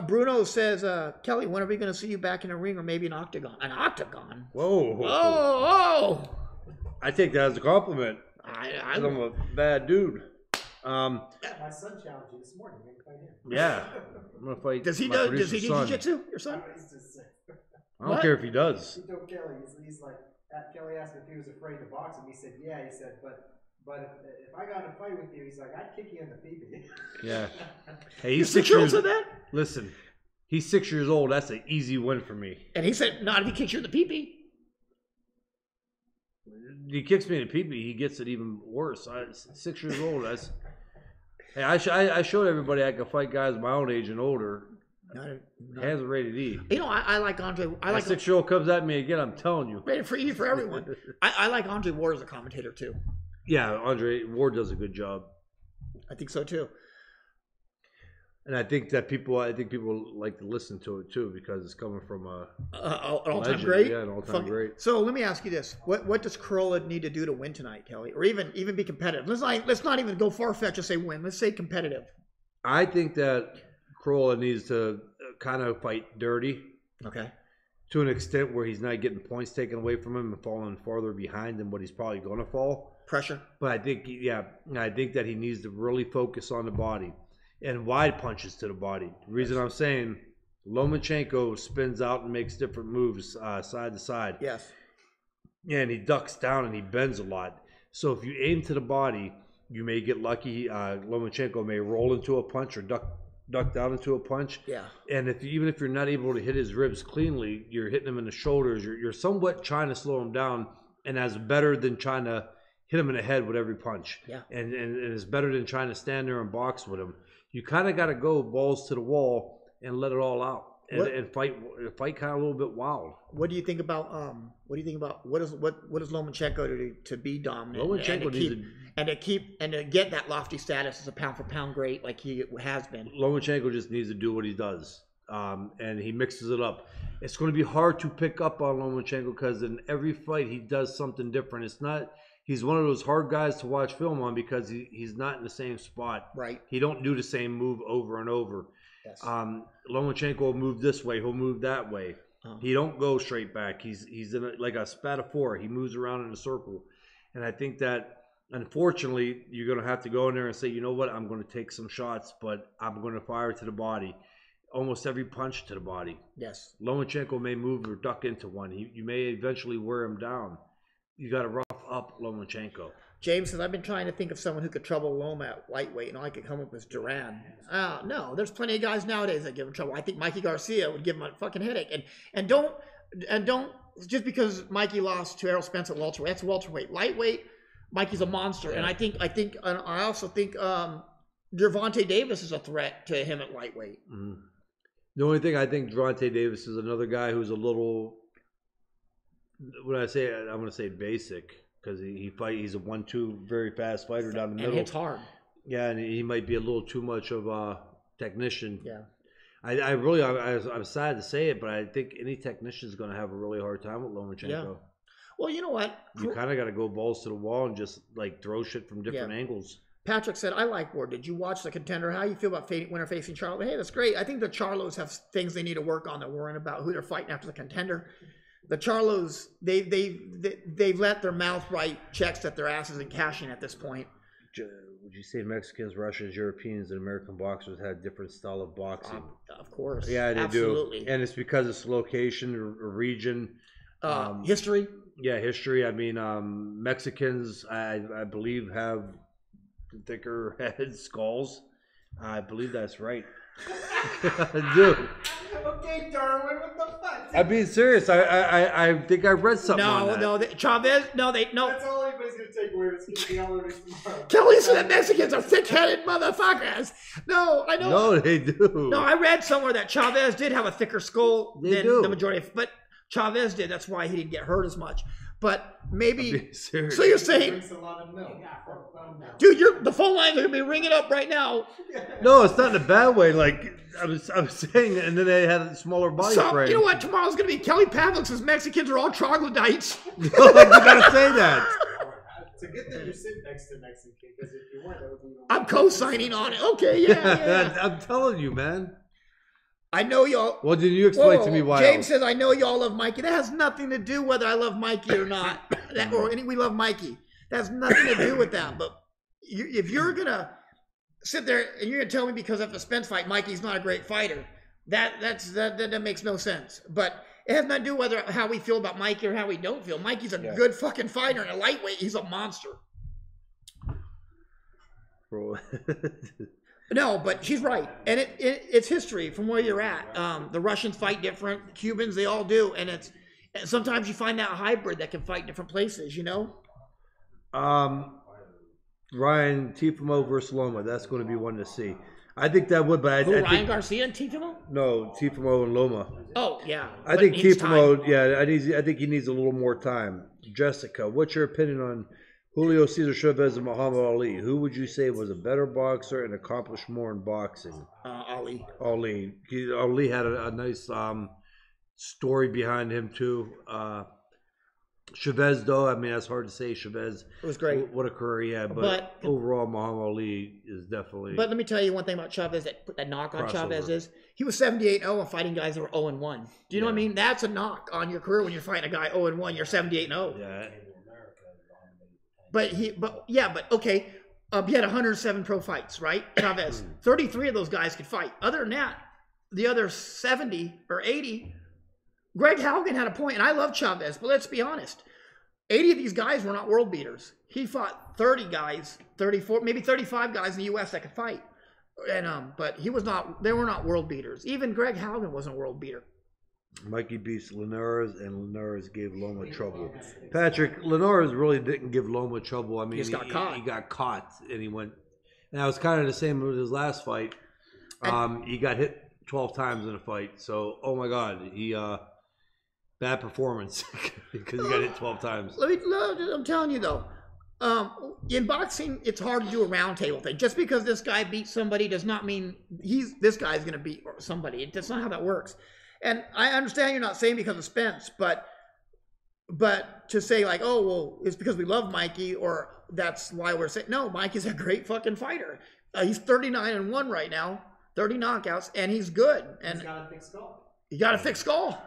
Bruno says, Kelly, when are we going to see you back in a ring or maybe an octagon? An octagon? Whoa. Oh. I take that as a compliment. I'm a bad dude. My son challenged you this morning. You can fight him. Yeah. I'm going to fight. Does he do jiu-jitsu, your son? He's just sick. I don't care if he does. He told Kelly, he's like, Kelly asked him if he was afraid to box him. He said, yeah. He said, but if I got in a fight with you, he's like, I'd kick you in the pee-pee. Yeah. Hey, he's Your 6 years said that? Listen, he's 6 years old. That's an easy win for me. And he said, not if he kicks you in the pee-pee. He kicks me in the pee-pee, he gets it even worse. 6 years old. Hey, I showed everybody I could fight guys my own age and older. Hands are rated E. You know, I like Andre. I like 6-year-old comes at me again. I'm telling you. Rated for E for everyone. I like Andre Ward as a commentator too. Yeah, Andre Ward does a good job. I think so too. And I think people like to listen to it too because it's coming from an all-time great. Yeah, an all-time great. So let me ask you this: What does Crolla need to do to win tonight, Kelly, or even be competitive? Let's not even go far-fetched to say win. Let's say competitive. I think that Crolla needs to kind of fight dirty. Okay. To an extent where he's not getting points taken away from him and falling farther behind than what he's probably going to fall. Pressure. But I think that he needs to really focus on the body and wide punches to the body. The reason I'm saying Lomachenko spins out and makes different moves side to side. Yes. Yeah, and he ducks down and he bends a lot. So if you aim to the body, you may get lucky. Lomachenko may roll into a punch or duck down into a punch. Yeah. And even if you're not able to hit his ribs cleanly, you're hitting him in the shoulders. You're somewhat trying to slow him down, and that's better than trying to hit him in the head with every punch. Yeah. And it's better than trying to stand there and box with him. You kind of got to go balls to the wall and let it all out and fight kind of a little bit wild. What do you think about what does Lomachenko do to be dominant? Lomachenko to get that lofty status as a pound for pound great like he has been. Lomachenko just needs to do what he does, and he mixes it up. It's going to be hard to pick up on Lomachenko because in every fight he does something different. It's not. He's one of those hard guys to watch film on because he's not in the same spot. Right. He don't do the same move over and over. Yes. Lomachenko will move this way. He'll move that way. He don't go straight back. He's in like a spat of four. He moves around in a circle. And I think that, unfortunately, you're going to have to go in there and say, you know what, I'm going to take some shots, but I'm going to fire to the body. Almost every punch to the body. Yes. Lomachenko may move or duck into one. You may eventually wear him down. You got to rough up Lomachenko. James says, I've been trying to think of someone who could trouble Loma at lightweight, and all I could come up with is Duran. No, there's plenty of guys nowadays that give him trouble. I think Mikey Garcia would give him a fucking headache. And don't just because Mikey lost to Errol Spence at welterweight, that's welterweight. Lightweight, Mikey's a monster. Yeah. And I also think Gervonta Davis is a threat to him at lightweight. Mm-hmm. The only thing I think Gervonta Davis is another guy who's a little, I'm going to say basic. Because he's a 1-2 very fast fighter down the middle. And hits hard. Yeah, and he might be a little too much of a technician. Yeah. I'm sad to say it, but I think any technician is going to have a really hard time with Lomachenko. Yeah. Well, you know what? You kind of got to go balls to the wall and just like throw shit from different angles. Patrick said, I like Ward. Did you watch The Contender? How do you feel about winner facing Charlo? Hey, that's great. I think the Charlos have things they need to work on. They're worrying about who they're fighting after The Contender. The Charlos, they've let their mouth write checks at their asses and cashing at this point. Would you say Mexicans, Russians, Europeans, and American boxers had different style of boxing? Of course. Yeah, they Absolutely. do. And it's because it's location or region. History. Yeah, history. I mean, Mexicans, I believe, have thicker heads, skulls. I believe that's right. Dude. Okay, Darwin, what the fuck? I'm being serious. I think I read something on that. Chavez, no. That's all anybody's going to take away. It's going to be all over tomorrow. Kelly said that Mexicans are thick-headed motherfuckers. No, I know. No, they do. No, I read somewhere that Chavez did have a thicker skull than the majority. But Chavez did. That's why he didn't get hurt as much. But maybe. So you're saying, dude, the phone lines are gonna be ringing up right now. No, it's not in a bad way. Like I was saying, and then they had a smaller body frame. You know what? Tomorrow's gonna be Kelly Pavlik says Mexicans are all troglodytes. No, you gotta say that. It's a good thing you sit next to Mexican because if you weren't, that would be. I'm co-signing on it. Okay, yeah. I'm telling you, man. I know y'all. Well, did you explain to me why? James says, I know y'all love Mikey. That has nothing to do whether I love Mikey or not. We love Mikey. That has nothing to do with that. But if you're going to sit there and you're going to tell me because of a Spence fight, Mikey's not a great fighter, that makes no sense. But it has nothing to do whether how we feel about Mikey or how we don't feel. Mikey's a good fucking fighter, and a lightweight, he's a monster. Bro. No, but she's right. And it's history from where you're at. The Russians fight different. The Cubans, they all do. And sometimes you find that hybrid that can fight different places, you know? Ryan, Tifimo versus Loma. That's going to be one to see. I think that would, but I Ryan think, Garcia and Tifimo? No, Tifimo and Loma. Oh, yeah. I think Tifimo, I think he needs a little more time. Jessica, what's your opinion on Julio Cesar Chavez and Muhammad Ali? Who would you say was a better boxer and accomplished more in boxing? Ali. Ali had a nice story behind him too. Chavez, though, I mean, that's hard to say. Chavez, It was great. What a career, yeah. But overall, Muhammad Ali is definitely. But let me tell you one thing about Chavez that knock on Chavez is he was 78-0 and fighting guys that were 0-1. Do you know what I mean? That's a knock on your career when you're fighting a guy 0-1. You're 78-0. Yeah. But okay. He had 107 pro fights, right? Chavez. 33 of those guys could fight. Other than that, the other 70 or 80. Greg Haugen had a point, and I love Chavez, but let's be honest. 80 of these guys were not world beaters. He fought 30 guys, 34, maybe 35 guys in the U.S. that could fight. And but he was not. They were not world beaters. Even Greg Haugen wasn't a world beater. Mikey beats Linares, and Linares gave Loma trouble. Patrick, Linares really didn't give Loma trouble. I mean, he got caught. He got caught, and he went. And that was kind of the same with his last fight. He got hit 12 times in a fight. So, oh my God, he bad performance because he got hit 12 times. I'm telling you though, in boxing, it's hard to do a round table thing. Just because this guy beat somebody does not mean this guy's going to beat somebody. That's not how that works. And I understand you're not saying because of Spence, but to say like, oh well, it's because we love Mikey, or that's why we're saying no. Mikey's a great fucking fighter. He's 39-1 right now, 30 knockouts, and he's good. And he's got a thick skull. You got a thick skull.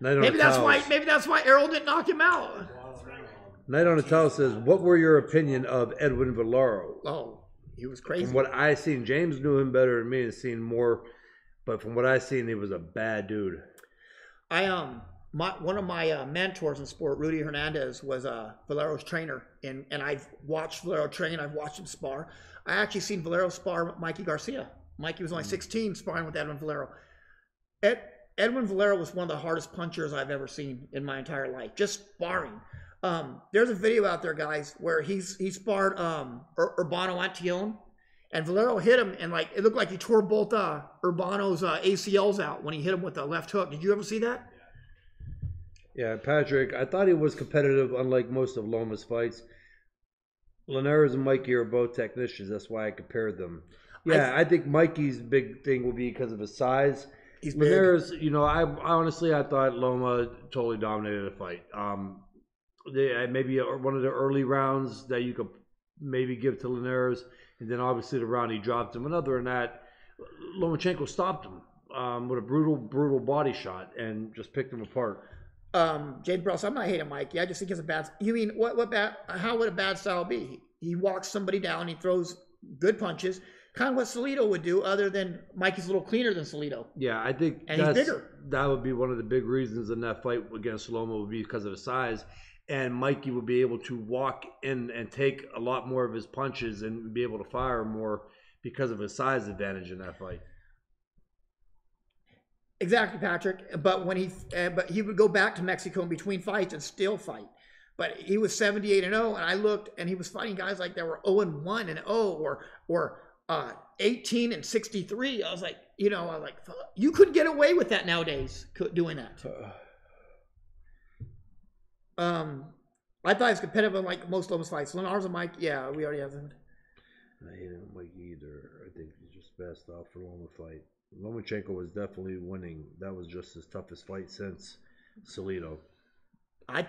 Maybe that's why Errol didn't knock him out. Night on the Towel says, what were your opinion of Edwin Valero? Oh, he was crazy. From what I seen, James knew him better than me and seen more. But from what I seen, he was a bad dude. One of my mentors in sport, Rudy Hernandez, was Valero's trainer, and I've watched Valero train. I've watched him spar. I actually seen Valero spar Mikey Garcia. Mikey was only 16 sparring with Edwin Valero. Edwin Valero was one of the hardest punchers I've ever seen in my entire life. Just sparring. There's a video out there, guys, where he sparred Urbano Antillon. And Valero hit him, and like it looked like he tore both Urbano's ACLs out when he hit him with the left hook. Did you ever see that? Yeah, Patrick, I thought he was competitive, unlike most of Loma's fights. Linares and Mikey are both technicians. That's why I compared them. Yeah, I think Mikey's big thing will be because of his size. He's Linares, you know, I honestly thought Loma totally dominated the fight. Maybe one of the early rounds that you could maybe give to Linares. And then obviously the round he dropped him. And other than that, Lomachenko stopped him with a brutal body shot and just picked him apart. James Brose, I'm not hating Mikey. I just think it's a bad. You mean what bad? How would a bad style be? He walks somebody down. He throws good punches, kind of what Salido would do. Other than Mikey's a little cleaner than Salido. Yeah, I think and he's bigger. That would be one of the big reasons in that fight against Loma would be because of his size. And Mikey would be able to walk in and take a lot more of his punches and be able to fire more because of his size advantage in that fight. Exactly, Patrick. But when he would go back to Mexico in between fights and still fight. But he was 78-0, and I looked, and he was fighting guys like that were 0-1 and 0 or 18-63. I was like, you couldn't get away with that nowadays, doing that. I thought he was competitive like most Loma's fights. Linares and Mike, yeah, we already have them. I hate Mike either. I think he's just best off for Loma fight. Lomachenko was definitely winning. That was just his toughest fight since Salido.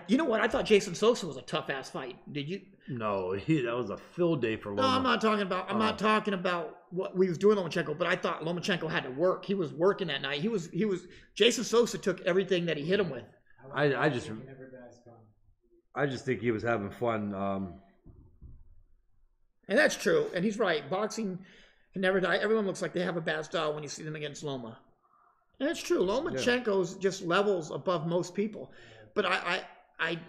You know what? I thought Jason Sosa was a tough ass fight. Did you? No, that was a fill day for Loma. No, I'm not talking about what we was doing Lomachenko, but I thought Lomachenko had to work. He was working that night. He was Jason Sosa took everything that he hit him with. I just think he was having fun. And that's true. And he's right. Boxing can never die. Everyone looks like they have a bad style when you see them against Loma. And it's true. Lomachenko's just levels above most people. But there's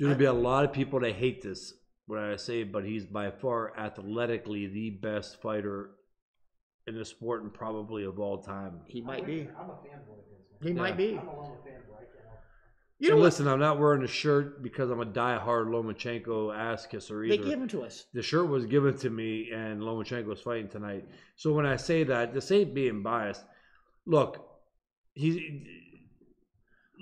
going to be a lot of people that hate this when I say, but he's by far athletically the best fighter in the sport and probably of all time. He might be. I'm a fanboy of his. He might be. I'm a Loma fanboy. Listen, I'm not wearing a shirt because I'm a diehard Lomachenko ass kisser either. They give them to us. The shirt was given to me, and Lomachenko's fighting tonight. So when I say that, this ain't being biased. Look,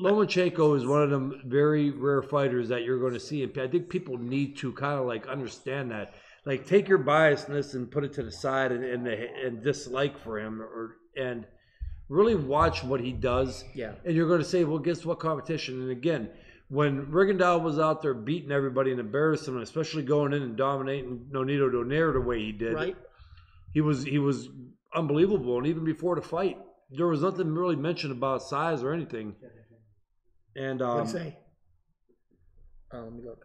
Lomachenko is one of them very rare fighters that you're going to see. And I think people need to kind of like understand that. Like, take your biasness and put it to the side and dislike for him, and really watch what he does. Yeah. And you're going to say, well, guess what competition? And again, when Rigondeaux was out there beating everybody and embarrassing them, especially going in and dominating Nonito Donaire the way he did, Right. he was unbelievable. And even before the fight, there was nothing really mentioned about size or anything. And What did he say? Let me look.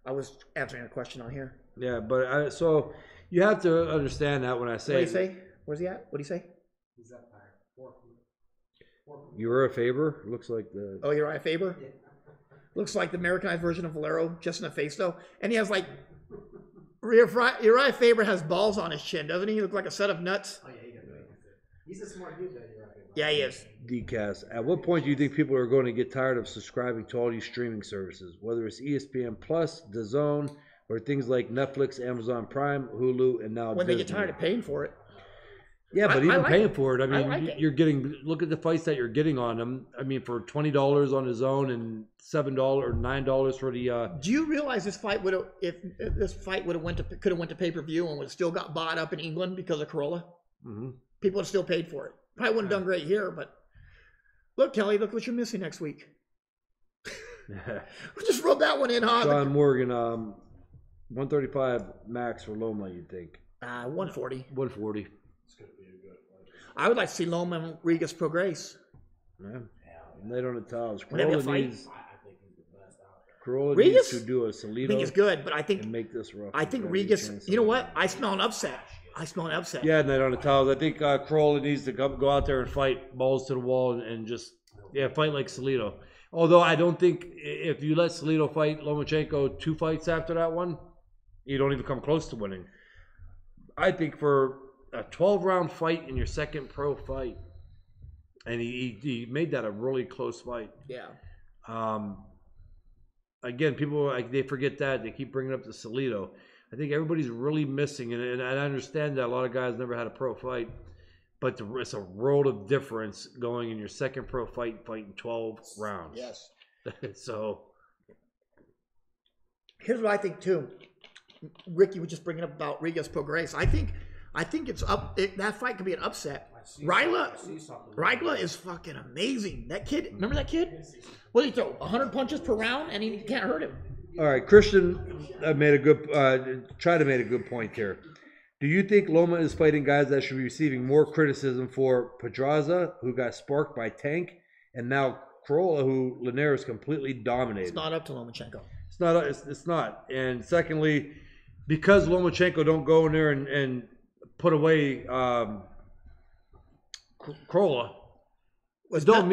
I was answering a question on here. yeah, but so you have to understand that when I say, What did he say? Where's he at? What did he say? He's up there. Uriah Faber looks like the Oh, Uriah Faber? Looks like the Americanized version of Valero, just in the face though. And he has like, Uriah Faber has balls on his chin, doesn't he? He looks like a set of nuts. Oh yeah, he does. He's a smart dude, though. You're right. Yeah, he is. DCAS. At what point do you think people are going to get tired of subscribing to all these streaming services, whether it's ESPN Plus, DAZN, or things like Netflix, Amazon Prime, Hulu, and now When they Disney? get tired of paying for it. Yeah, but I even like paying it. for it, I mean, like it. you're getting, look at the fights that you're getting on them. I mean, for $20 on DAZN and $7 or $9 for the. Do you realize this fight would have, if this fight would have could have went to pay-per-view and would have still got bought up in England because of Crolla? Mhm. People would have still paid for it. Probably wouldn't have done great here, but look, Kelly, look what you're missing next week. Just rub that one in, huh? John Morgan, 135 max for Loma, you'd think. 140. 140. It's gonna be a good fight. I would like to see Loma and Rodriguez progress. Yeah. Late on the towels. Would that be a Crolla fight? needs, I think he's the best out there. Crolla Regis? needs to do a I Salido think it's good, but I and think make this rough. Rodriguez, you know what? I smell an upset. I smell an upset. Yeah, night on the towels. I think Crolla needs to go out there and fight balls to the wall and just fight like Salido. Although I don't think if you let Salido fight Lomachenko 2 fights after that one, you don't even come close to winning. I think for a 12-round fight in your second pro fight, and he made that a really close fight. Yeah. Again, people they forget that. They keep bringing up the Salido. I think everybody's really missing, and I understand that a lot of guys never had a pro fight, but it's a world of difference going in your second pro fight, fighting 12 rounds. Yes. So Here's what I think too. Ricky was just bringing up about Rodriguez progress. I think it's up. That fight could be an upset. Rygla is fucking amazing. That kid, remember that kid? What did he throw? 100 punches per round, and he can't hurt him. all right, Christian made a good tried to make a good point here. Do you think Loma is fighting guys that should be receiving more criticism for Pedraza, who got sparked by Tank, and now Crolla, who Linares completely dominated? It's not up to Lomachenko. It's not. And secondly, because Lomachenko don't go in there and put away Crolla, it don't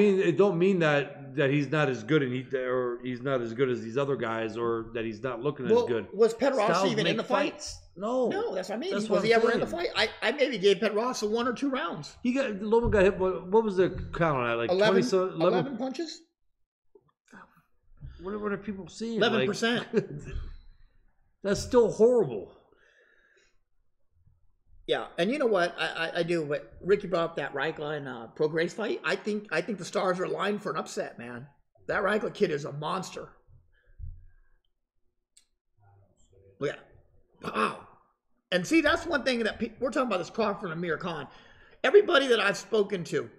mean that he's not as good or he's not as good as these other guys, or that he's not looking as good. Was Pedraza Styles even in make the fight? fights. No, That's what I mean. That's Was what he I'm ever in the saying. fight? I maybe gave Pedraza 1 or 2 rounds. Loma got hit. What was the count on that? Like 11, 11? 11 punches? What are people seeing? 11%. Like, that's still horrible. Yeah, and you know what? I do. But Ricky brought up that Rygla and Pro Grace fight. I think the stars are aligned for an upset, man. That Rygla kid is a monster. Yeah. Wow. And see, that's one thing that we're talking about, this Crawford and Amir Khan. Everybody that I've spoken to,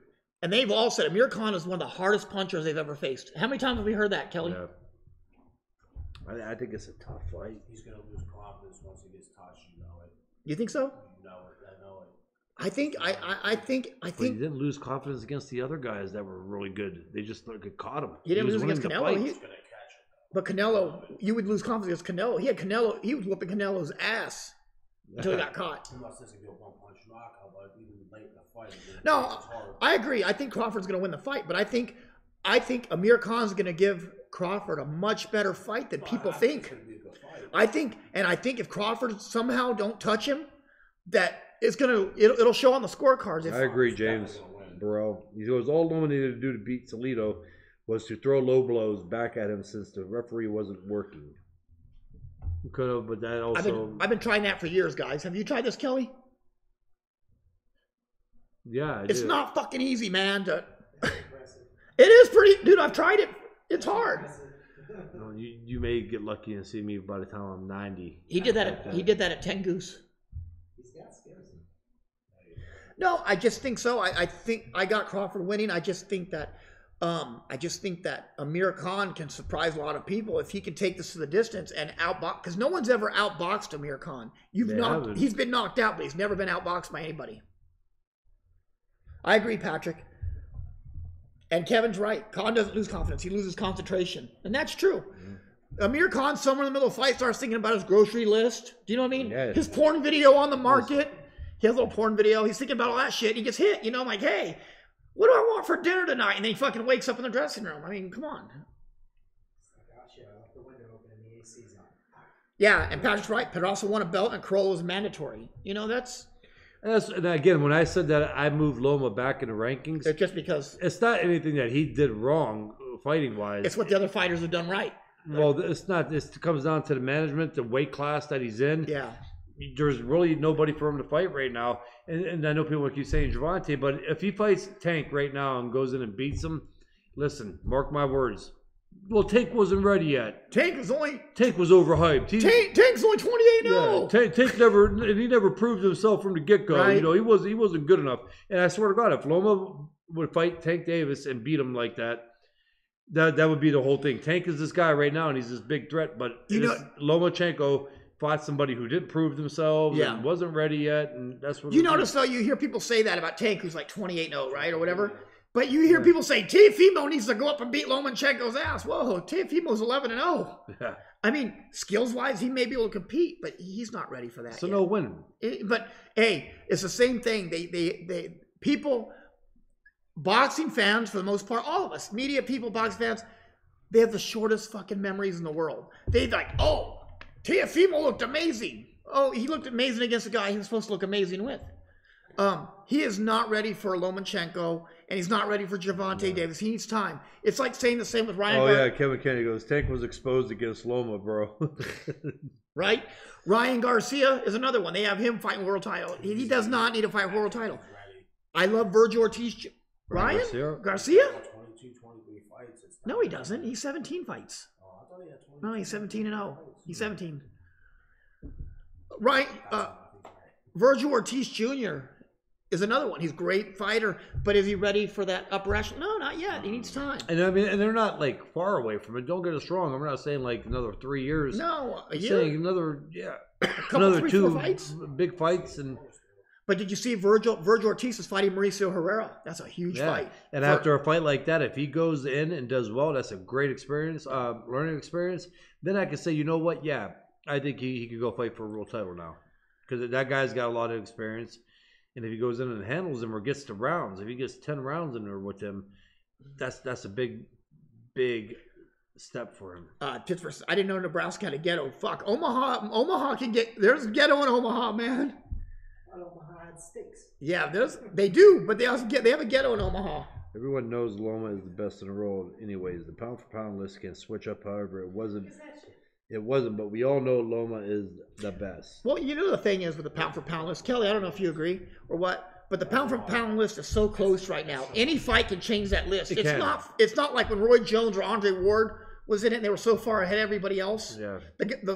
and they've all said Amir Khan is one of the hardest punchers they've ever faced. How many times have we heard that, Kelly? Yeah. I think it's a tough fight. He's gonna lose confidence once he gets touched. You know it. You think so? You know it. I know it. I think. But he didn't lose confidence against the other guys that were really good. They just caught him. He didn't was lose against winning the Canelo. fight. He's gonna catch it. But Canelo, you would lose confidence against Canelo. He was whooping Canelo's ass until he got caught. Unless this could be a one-punch knockout, but even late in the fight, No, it's hard. I agree. I think Crawford's going to win the fight, but I think Amir Khan's going to give Crawford a much better fight than people think. It's gonna be a good fight. I think if Crawford somehow don't touch him, that it'll show on the scorecards. I agree, James Burrell. He goes, all Loma needed to do to beat Salido was to throw low blows back at him since the referee wasn't working. Could have, but that also. I've been trying that for years, guys. Have you tried this, Kelly? Yeah, It's not fucking easy, man. It is pretty, dude. I've tried it. It's hard. No, you may get lucky and see me by the time I'm 90. He did that. He did that at 10 Goose. He's got skills. No, I just think so. I think I got Crawford winning. I just think that I just think that Amir Khan can surprise a lot of people if he can take this to the distance and outbox. Because no one's ever outboxed Amir Khan. He's been knocked out, but he's never been outboxed by anybody. I agree, Patrick. And Kevin's right. Khan doesn't lose confidence. He loses concentration. And that's true. Amir Khan, somewhere in the middle of the fight, starts thinking about his grocery list. Do you know what I mean? Yeah. His porn video on the market. He has a little porn video. He's thinking about all that shit. He gets hit. You know, I'm like, hey, what do I want for dinner tonight? And then he fucking wakes up in the dressing room. I mean, come on. Gosh, yeah, I left the window open and the AC's on. Yeah, and Patrick's right. Pedrosa won a belt and Crolla was mandatory. You know, and again, when I said that I moved Loma back in the rankings, it's just because it's not anything that he did wrong fighting wise. It's what the other fighters have done right. Well, it's not. This comes down to the management, the weight class that he's in. Yeah. There's really nobody for him to fight right now. And I know people keep saying Gervonta, but if he fights Tank right now and goes in and beats him, listen, mark my words. Well, Tank wasn't ready yet. Tank was overhyped. Tank's only 28-0. Yeah, Tank he never proved himself from the get-go. Right. You know, he wasn't good enough. And I swear to God, if Loma would fight Tank Davis and beat him like that, that would be the whole thing. Tank is this guy right now, and he's this big threat. But Lomachenko fought somebody who didn't prove themselves and wasn't ready yet, and that's what. You notice though, you hear people say that about Tank, who's like 28-0, right, or whatever. But you hear people say Teofimo needs to go up and beat Lomachenko's ass. Whoa, Teofimo's 11-0. Yeah. I mean, skills-wise, he may be able to compete, but he's not ready for that. So yet. no win. But hey, it's the same thing. They people, boxing fans for the most part, all of us, media people, boxing fans, they have the shortest fucking memories in the world. They like, oh, Teofimo looked amazing. Oh, he looked amazing against a guy he was supposed to look amazing with. He is not ready for Lomachenko, and he's not ready for Gervonta Davis. He needs time. It's like saying the same with Ryan. Oh yeah, Kevin Kennedy goes, Tank was exposed against Loma, bro. Right? Ryan Garcia is another one. They have him fighting world title. He does not need to fight world title. I love Virgil Ortiz. Ryan Garcia? 22, 23 fights. No, he doesn't. He's 17 fights. Oh, I thought he had 20. No, he's 17-0. He's 17. Right. Virgil Ortiz Jr. is another one. He's a great fighter, but is he ready for that upper echelon? No, not yet. He needs time. And I mean, and they're not like far away from it. Don't get us wrong. I'm not saying like another 3 years. No, a I'm year. saying another, Another 2 fights? big fights. And But did you see Virgil Ortiz is fighting Mauricio Herrera? That's a huge fight. And after a fight like that, if he goes in and does well, that's a great experience, learning experience. Then I can say, you know what? Yeah, I think he could go fight for a world title now, because that guy's got a lot of experience. And if he goes in and handles him or gets to rounds, if he gets 10 rounds in there with him, that's a big step for him. Pittsburgh. I didn't know Nebraska had a ghetto. Fuck, Omaha can get. There's a ghetto in Omaha, man. Omaha had steaks. Yeah, they do, but they have a ghetto in Omaha. Everyone knows Loma is the best in the world. Anyways, the pound for pound list can switch up. However, it wasn't, but we all know Loma is the best. Well, you know the thing is with the pound for pound list, Kelly. I don't know if you agree or what, but the pound for pound list is so close right now. Any fight can change that list. It's not like when Roy Jones or Andre Ward was in it and they were so far ahead of everybody else. Yeah.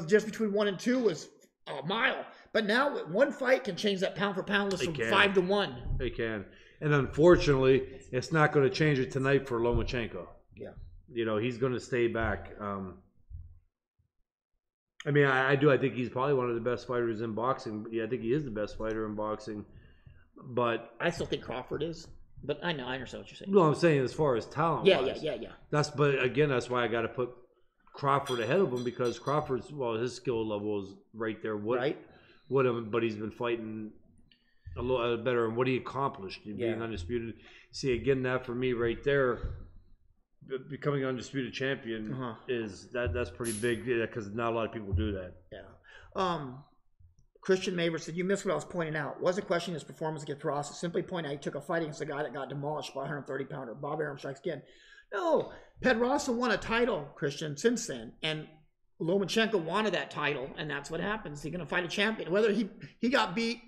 Just between 1 and 2 was a mile. But now one fight can change that pound for pound list from 5 to 1. They can. And unfortunately, it's not going to change it tonight for Lomachenko. Yeah. You know, he's going to stay back. I mean, I do. I think he's probably one of the best fighters in boxing. Yeah, I think he is the best fighter in boxing. But I still think Crawford is. But I understand what you're saying. No, I'm saying as far as talent. Yeah. But again, that's why I got to put Crawford ahead of him, because Crawford's, his skill level is right there. But he's been fighting a little better, and what he accomplished being undisputed. See, again, that for me right there, becoming undisputed champion is that's pretty big, because not a lot of people do that. Yeah. Christian Maver said, you missed what I was pointing out. Wasn't questioning his performance against Ross. Simply pointing out he took a fight against a guy that got demolished by a 130-pounder. Bob Arum strikes again. No, Pedrosa won a title, Christian, since then. And Lomachenko wanted that title, and that's what happens. He's going to fight a champion. Whether he got beat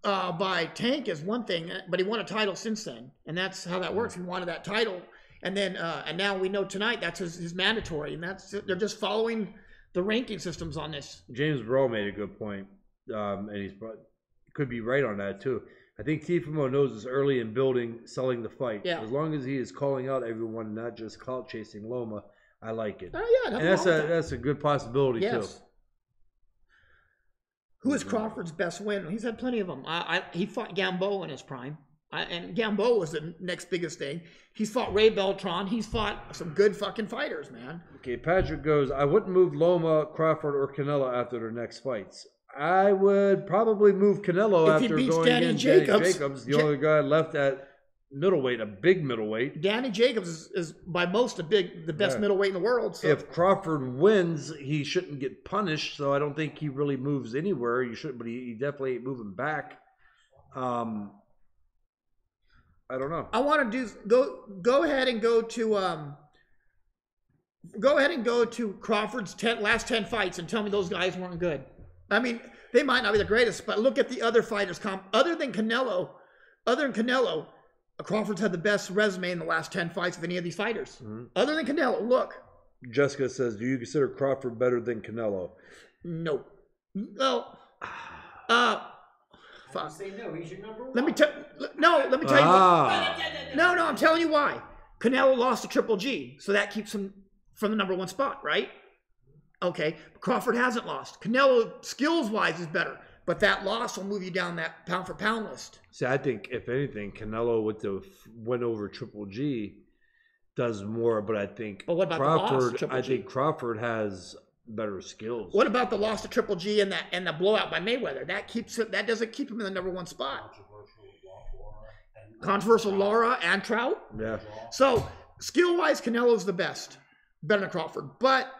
by Tank is one thing, but he won a title since then. And that's how that works. He wanted that title. And then, and now we know tonight that's his mandatory. And they're just following the ranking systems on this. James Burrell made a good point. And could be right on that too. I think Tifimo knows this early in selling the fight. Yeah. As long as he is calling out everyone, not just clout chasing Loma, I like it. Oh yeah, and that's a good possibility too. Who is Crawford's best win? He's had plenty of them. He fought Gamboa in his prime. And Gamboa was the next biggest thing. He's fought Ray Beltran. He's fought some good fucking fighters, man. Okay, Patrick goes, I wouldn't move Loma, Crawford, or Canelo after their next fights. I would probably move Canelo after going Danny against Jacobs. Danny Jacobs, the only guy left at middleweight, a big middleweight. Danny Jacobs is by most the best middleweight in the world. So. If Crawford wins, he shouldn't get punished, so I don't think he really moves anywhere. You should, but he definitely ain't moving back. I don't know. I want to go ahead and go to Crawford's last 10 fights and tell me those guys weren't good. I mean, they might not be the greatest, but look at the other fighters. Other than Canelo, Crawford's had the best resume in the last 10 fights of any of these fighters. Mm-hmm. Other than Canelo, look. Jessica says, do you consider Crawford better than Canelo? No. Well, say no, he's your number one. Let me tell you why. No, I'm telling you why. Canelo lost to Triple G, so that keeps him from the number one spot, right? Okay, Crawford hasn't lost. Canelo, skills-wise, is better, but that loss will move you down that pound-for-pound list. See, I think, if anything, Canelo with the win over Triple G does more, but I think what about Crawford, I think Crawford has better skills. What about the loss to Triple G and the blowout by Mayweather? That doesn't keep him in the number one spot. Controversial Laura and Trout. Yeah. So skill-wise, Canelo's the best, better than Crawford. But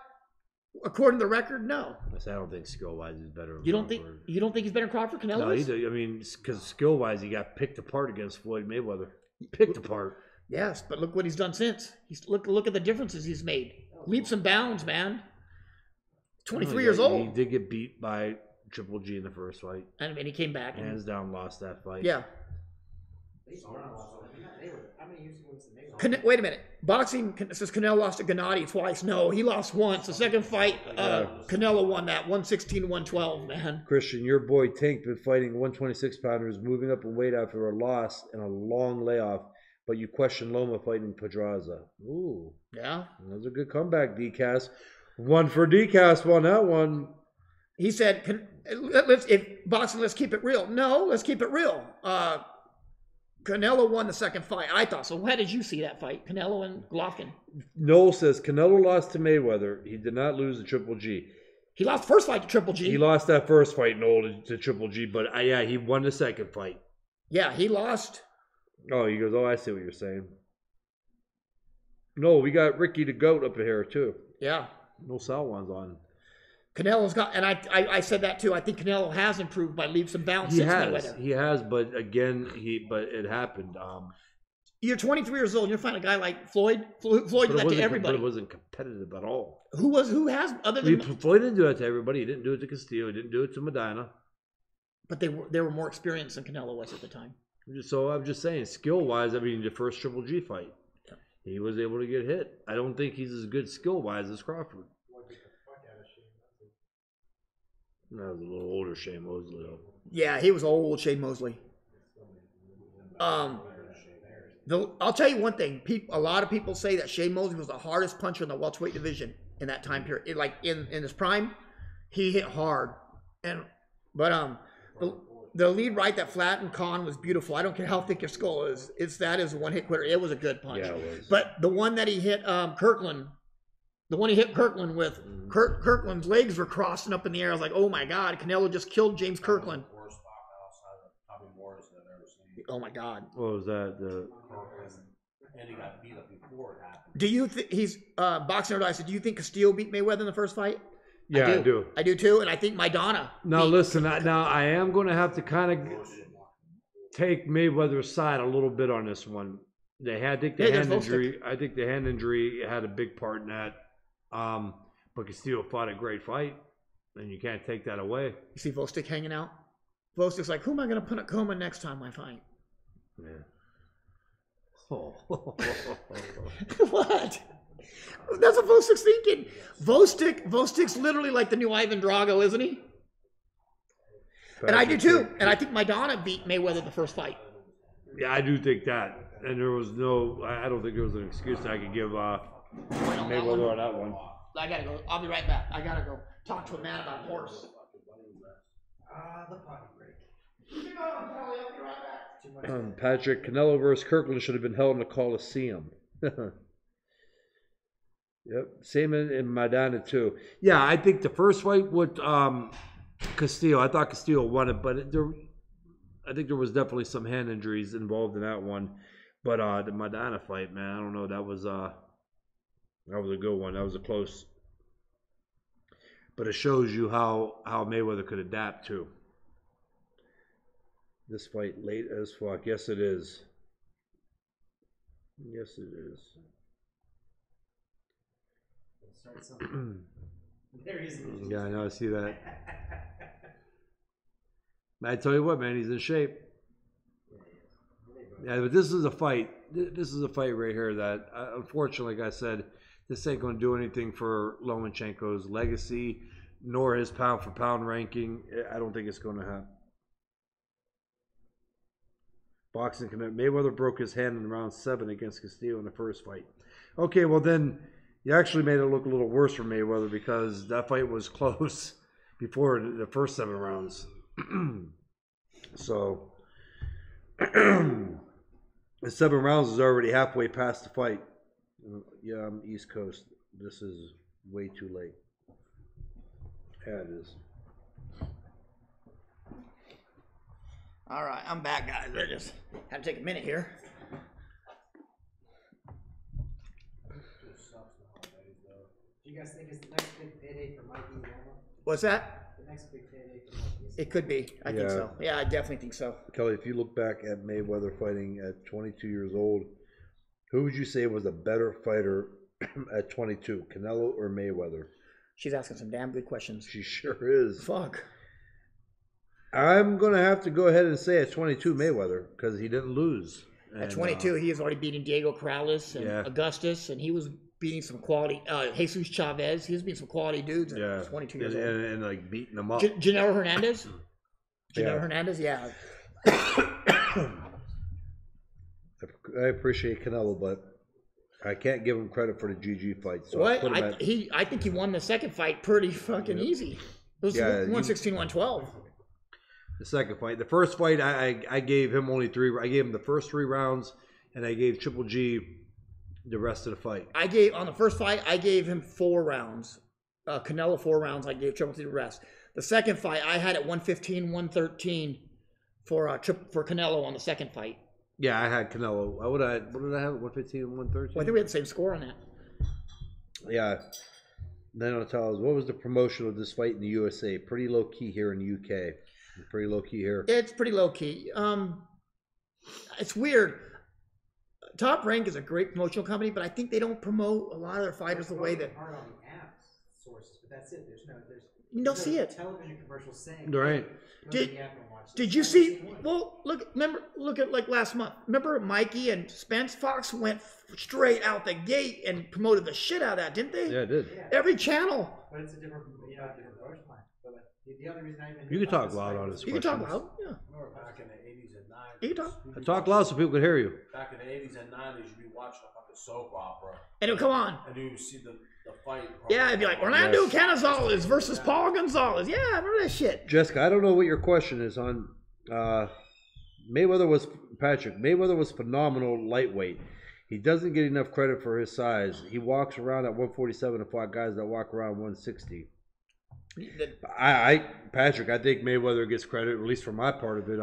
according to the record, no. I don't think skill-wise he's better. You don't think he's better than Crawford? Canelo? No, he does. I mean, because skill-wise, he got picked apart against Floyd Mayweather. Picked apart. Yes, but look what he's done since. Look at the differences he's made. Leaps and bounds, man. 23 years old. He did get beat by Triple G in the first fight. And he came back. Hands down, lost that fight. Yeah. How many years ago was the Mayweather? Wait a minute. Boxing says Canelo lost to Gennady twice. No, he lost once. The second fight, Canelo won that 116-112, man. Christian, your boy Tank been fighting 126-pounders, moving up in weight after a loss and a long layoff. But you question Loma fighting Pedraza. Ooh. Yeah. That was a good comeback, DCAS. One for DCAS on that one. He said, let's keep it real. No, let's keep it real. Canelo won the second fight. I thought so. How did you see that fight? Canelo and Golovkin. Noel says Canelo lost to Mayweather. He did not lose to Triple G. He lost the first fight to Triple G. He lost that first fight, Noel, to Triple G. But yeah, he won the second fight. Yeah, he lost. Oh, he goes, oh, I see what you're saying. No, we got Ricky the Goat up here, too. Yeah. No Salwan's on. Canelo's got, and I said that too. I think Canelo has improved by leaps and bounds since Mayweather. He has, but again, but it happened. You're 23 years old, and you're finding a guy like Floyd. Floyd did that to everybody. But it wasn't competitive at all. Who has, other than... Floyd didn't do that to everybody. He didn't do it to Castillo. He didn't do it to Medina. But they were more experienced than Canelo was at the time. So I'm just saying, skill-wise, I mean, the first Triple G fight, he was able to get hit. I don't think he's as good skill-wise as Crawford. That was a little older Shane Mosley, though. Yeah, he was old Shane Mosley. I'll tell you one thing. A lot of people say that Shane Mosley was the hardest puncher in the welterweight division in that time period. Like in his prime, he hit hard. But the lead right that flattened Khan was beautiful. I don't care how thick your skull is. That is a one-hit quitter. It was a good punch. Yeah, it was. But the one that he hit Kirkland, the one he hit Kirkland with, Kirkland's legs were crossing up in the air. I was like, oh my God, Canelo just killed James Kirkland. Oh my God. What was that? And he got beat up before it happened. Do you think he's Boxing Nerd? I said, do you think Castillo beat Mayweather in the first fight? Yeah, I do. I do too, and I think Maidana. Now listen, now I am going to have to kind of take Mayweather's side a little bit on this one. I think the hand injury had a big part in that. But Castillo fought a great fight, and you can't take that away. You see Vostik hanging out? Vostik's like, who am I going to put at coma next time I fight? Yeah. Oh. What? That's what Vostik's thinking. Vostik's literally like the new Ivan Drago, isn't he? And I do too. And I think Maidana beat Mayweather the first fight. Yeah, I do think that. And there was no, I don't think there was an excuse I could give Mayweather on that one. I gotta go. I'll be right back. I gotta go talk to a man about a horse. The potty break. Keep going, Kelly. I'll be right back. Patrick, Canelo versus Kirkland should have been held in the Coliseum. Yep, same in Maidana too. Yeah, I think the first fight with Castillo, I thought Castillo won it, but I think there was definitely some hand injuries involved in that one. But the Maidana fight, man, I don't know. That was a good one. That was a close. But it shows you how Mayweather could adapt too. This fight late as fuck. Yes, it is. Yes, it is. Start something. There he is. Yeah, I know. I see that. I tell you what, man, he's in shape. Yeah, but this is a fight. This is a fight right here that, unfortunately, like I said, this ain't going to do anything for Lomachenko's legacy, nor his pound-for-pound ranking. I don't think it's going to happen. Boxing commit. Mayweather broke his hand in round 7 against Castillo in the first fight. Okay, well then, you actually made it look a little worse for Mayweather because that fight was close before the first 7 rounds. So, the 7 rounds is already halfway past the fight. Yeah, I'm East Coast. This is way too late. Yeah, it is. All right, I'm back, guys. I just had to take a minute here. Do you guys think it's the next big payday for Mikey and Loma? What's that? The next big payday for Mikey. It could be. I think so. Yeah, I definitely think so. Kelly, if you look back at Mayweather fighting at 22 years old, who would you say was a better fighter at 22, Canelo or Mayweather? She's asking some damn good questions. She sure is. Fuck. I'm going to have to go ahead and say at 22, Mayweather, because he didn't lose. At 22, he was already beating Diego Corrales and Augustus, and he was beating some quality, Jesus Chavez. He was beating some quality dudes at 22 years old. And like beating them up. Genaro Hernandez? Genaro Hernandez, yeah. I appreciate Canelo, but I can't give him credit for the GG fight. So what? I think he won the second fight pretty fucking easy. It was 116, 112. The second fight. The first fight, I gave him only 3. I gave him the first 3 rounds, and I gave Triple G the rest of the fight. On the first fight, I gave him 4 rounds. Canelo 4 rounds. I gave Triple G the rest. The second fight, I had it 115, 113 for Canelo on the second fight. Yeah, I had Canelo. What did I have? 115 and 113? Well, I think we had the same score on that. Yeah. Then I'll tell us, what was the promotion of this fight in the USA? Pretty low key here in the UK. Pretty low key here. It's pretty low key. It's weird. Top Rank is a great promotional company, but I think they don't promote a lot of their fighters the way that. Hard on the app sources, but that's it. You don't see it. Television commercials saying. Right. Did you see? Well, look at like last month. Remember Mikey and Spence Fox went straight out the gate and promoted the shit out of that, didn't they? Yeah, it did. Yeah. Every channel. But it's a different approach line. But the other reason I even You can talk loud on this. You can talk loud. Yeah. Remember back in the 80s and 90s. You can talk. Talk loud so people can hear you. Back in the 80s and 90s, you'd be watching a fucking soap opera. And it would come on. And you would see the fight. Yeah, it'd be like Orlando Canizales versus Paul Gonzalez. Yeah, I remember that shit. Jessica, I don't know what your question is on. Mayweather was phenomenal lightweight. He doesn't get enough credit for his size. He walks around at 147 and fought guys that walk around 160. Patrick, I think Mayweather gets credit, at least for my part of it.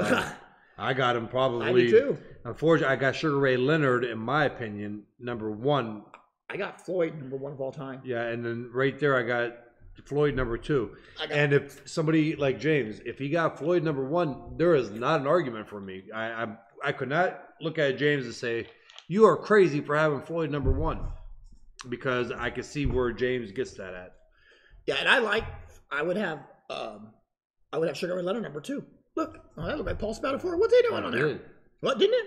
I got him probably. I do too. Unfortunately, I got Sugar Ray Leonard, in my opinion, number 1. I got Floyd number 1 of all time. Yeah, and then right there I got Floyd number 2. And if somebody like James, if he got Floyd number 1, there is not an argument for me. I could not look at James and say, you are crazy for having Floyd number 1, because I could see where James gets that at. Yeah, and I would have Sugar Ray Leonard number 2. Look, that looked like Paul Spadafore. What's he doing on there? What, didn't it?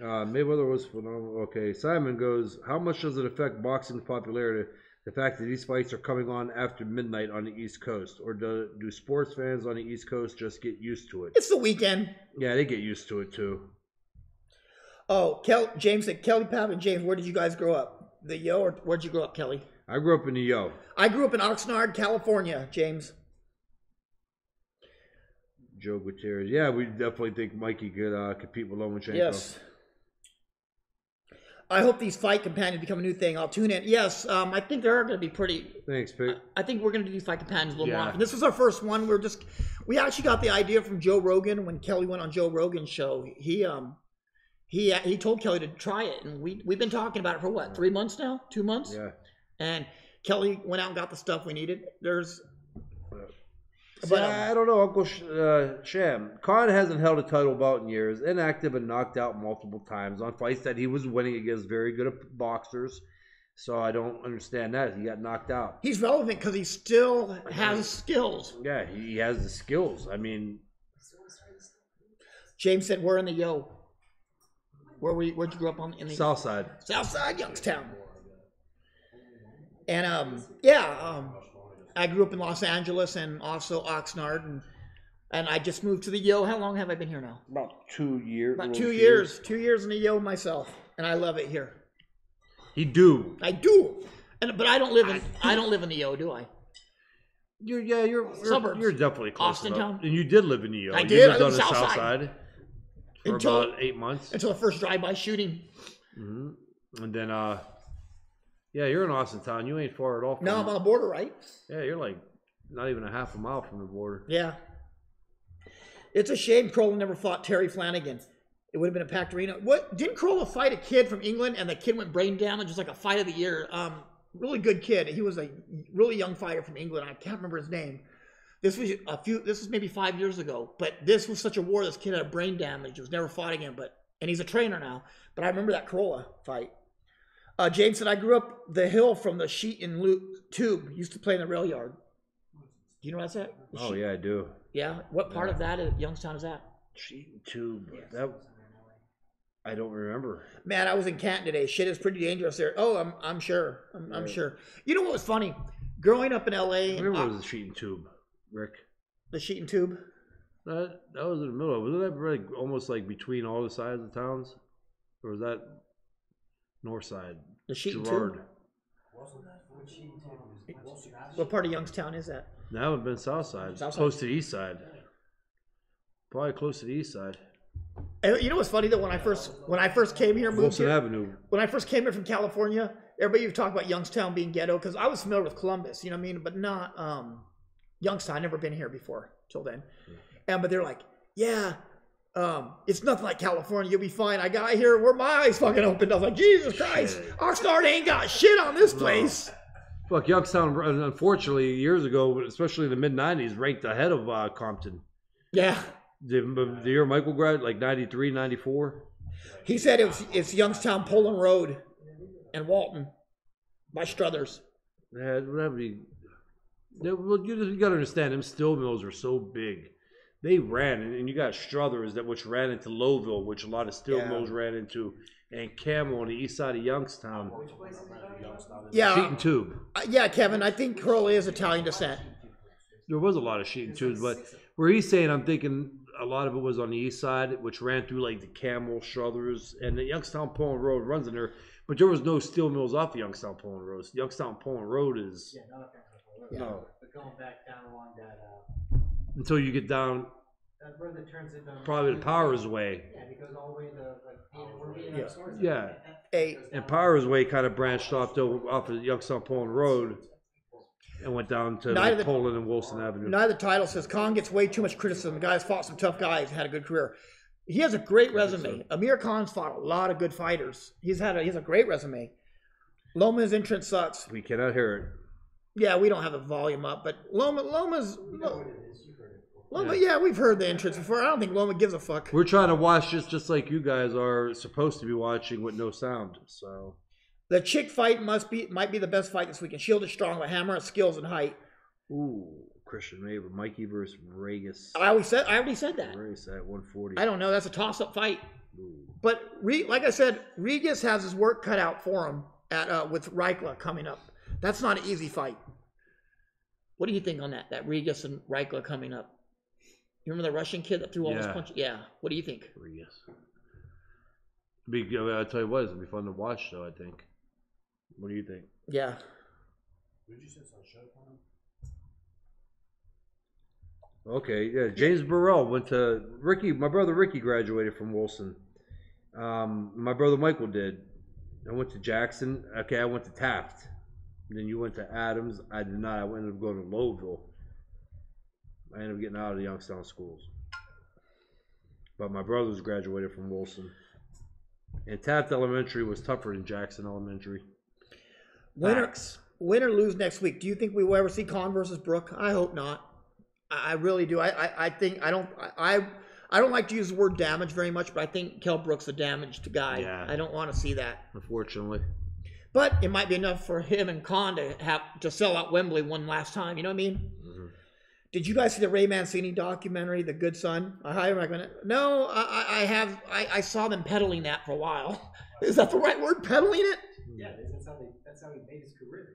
Mayweather was phenomenal. Okay, Simon goes, how much does it affect boxing's popularity the fact that these fights are coming on after midnight on the East Coast, or do sports fans on the East Coast just get used to it? It's the weekend. Yeah, they get used to it too. Oh, James said, Kelly, Pap, and James, where did you guys grow up? The Yo, or where'd you grow up, Kelly? I grew up in the Yo. I grew up in Oxnard, California, James. Joe Gutierrez. Yeah, we definitely think Mikey could compete with Lomachenko. Yes. I hope these fight companions become a new thing. I'll tune in. Yes, I think they are going to be pretty. Thanks, Pete. I think we're going to do these fight companions a little more often. This was our first one. We actually got the idea from Joe Rogan when Kelly went on Joe Rogan's show. He told Kelly to try it, and we've been talking about it for what, 3 months now, 2 months. Yeah. And Kelly went out and got the stuff we needed. But I don't know, Uncle Sham. Khan hasn't held a title bout in years, inactive and knocked out multiple times on fights that he was winning against very good boxers. So I don't understand that. He got knocked out. He's relevant because he still has skills. Yeah, he has the skills. I mean, James said we're in the Yo. Where'd you grow up on? In the South Side. South Side, Youngstown. And I grew up in Los Angeles and also Oxnard, and I just moved to the Yo. How long have I been here now? About 2 years. About 2 years. 2 years in the Yo myself, and I love it here. I do. But I don't live in the Yo, do I? You're Suburbs. You're definitely close Austin enough. town. And you did live in the Yo. I You did. lived I on lived the South South Side. Side for about 8 months. Until the first drive-by shooting. Mm-hmm. And then, yeah, you're in Austin town. You ain't far at all. No, I'm on the border, right? Yeah, you're like not even a half a mile from the border. Yeah. It's a shame Crolla never fought Terry Flanagan. It would have been a packed arena. What, didn't Crolla fight a kid from England and the kid went brain damage? It was like a fight of the year. Really good kid. He was a really young fighter from England. I can't remember his name. This was maybe 5 years ago, but this was such a war. This kid had a brain damage. He was never fought again, and he's a trainer now. But I remember that Crolla fight. James said, I grew up the hill from the sheet and tube. Used to play in the rail yard. Do you know what that's at? Oh, yeah, I do. Yeah? What part of that Youngstown is that? Sheet and tube. That I don't remember. Man, I was in Canton today. Shit is pretty dangerous there. Oh, I'm sure. I'm sure. You know what was funny? Growing up in L.A. Where was the sheet and tube, Rick? The sheet and tube? That was in the middle. Wasn't that like almost like between all the sides of towns? Or was that north side? The sheet Gerard. and tube? What part of Youngstown is that? That would have been south side. Close to the east side. Probably close to the east side. You know what's funny though? When I first came here, Wilson Avenue. When I first came here from California, everybody would talk about Youngstown being ghetto because I was familiar with Columbus, you know what I mean, but not Youngstown. I'd never been here before till then, but they're like, yeah, it's nothing like California. You'll be fine. I got here where my eyes fucking opened. I was like, Jesus Christ, Oxnard ain't got shit on this place. Look, Youngstown, unfortunately, years ago, especially in the mid-'90s, ranked ahead of Compton. Yeah. The year Michael graduated, like 93, 94? He said it's Youngstown, Poland Road, and Walton by Struthers. Yeah, well, you got to understand, them steel mills are so big. They ran, and you got Struthers, which ran into Lowville, which a lot of steel mills ran into, and Camel on the east side of Youngstown. Yeah. Sheet and tube. Yeah, Kevin, I think Crolla is Italian descent. There was a lot of sheet and tubes, but where he's saying, I'm thinking a lot of it was on the east side, which ran through like the Camel, Struthers, and the Youngstown Poland Road runs in there. But there was no steel mills off the Youngstown Poland Road. Youngstown Poland Road is no. But going back down along that. Until you get down. That road that turns into. Probably the Powers Way. Yeah, it goes all the way to Yeah. And Powers Way kind of branched off off of Youngstown Poland Road. And went down to Poland and Wilson Avenue. Neither title says Khan gets way too much criticism. The guy's fought some tough guys, had a good career. He has a great resume. Amir Khan's fought a lot of good fighters. He has a great resume. Loma's entrance sucks. We cannot hear it. Yeah, we don't have the volume up, but Loma, yeah, we've heard the entrance before. I don't think Loma gives a fuck. We're trying to watch just like you guys are supposed to be watching with no sound. So the chick fight might be the best fight this weekend. Shield is strong with hammer, skills, and height. Ooh, Christian Mayweather, Mikey versus Regis. I already said that. Regis at 140. I don't know. That's a toss-up fight. Ooh. But like I said, Regis has his work cut out for him with Reichla coming up. That's not an easy fight. What do you think on that? That Regis and Reichler coming up. You remember the Russian kid that threw all those punches? Yeah. What do you think? Regis. I'll tell you what, it'll be fun to watch, though, I think. What do you think? Yeah. Did you say it's on Showtime? Okay, yeah. James Burrell went to Ricky. My brother Ricky graduated from Wilson. My brother Michael did. I went to Jackson. Okay, I went to Taft. And then you went to Adams. I did not. I ended up going to Lowville. I ended up getting out of the Youngstown schools. But my brothers graduated from Wilson. And Taft Elementary was tougher than Jackson Elementary. Win or lose next week. Do you think we will ever see Conn versus Brook? I hope not. I really do. I think I don't like to use the word damage very much, but I think Kell Brook's a damaged guy. Yeah. I don't want to see that. Unfortunately. But it might be enough for him and Conn to sell out Wembley one last time. You know what I mean? Mm-hmm. Did you guys see the Ray Mancini documentary, The Good Son? I highly recommend it. No, I saw them peddling that for a while. Is that the right word? Peddling it? Yeah, that's how he made his career.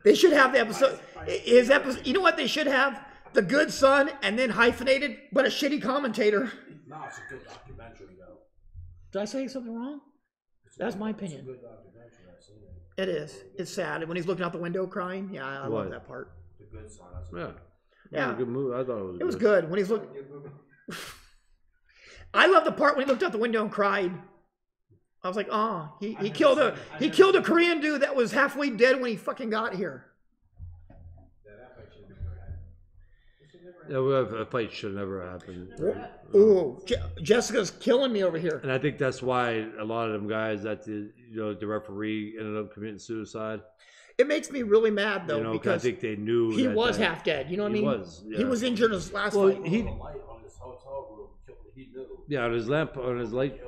They should have the episode. His episode. You know what they should have? The Good Son, and then hyphenated, but a shitty commentator. No, it's a good documentary, though. Did I say something wrong? That's my opinion. It's a good documentary. I've seen It it. is. It's sad when he's looking out the window crying. Yeah, I love that part. The Good Son. Yeah. It was a good movie. I thought it was. It was good when he's looking. I love the part when he looked out the window and cried. I was like, oh, he killed a Korean dude that was halfway dead when he fucking got here. Yeah, a fight should never happen. Ooh, Jessica's killing me over here. And I think that's why a lot of them guys that the referee ended up committing suicide. It makes me really mad though, because I think they knew he was half dead. You know what I mean? He was. Yeah. He was injured in his last fight. On his hotel room, he knew. Yeah, on his light.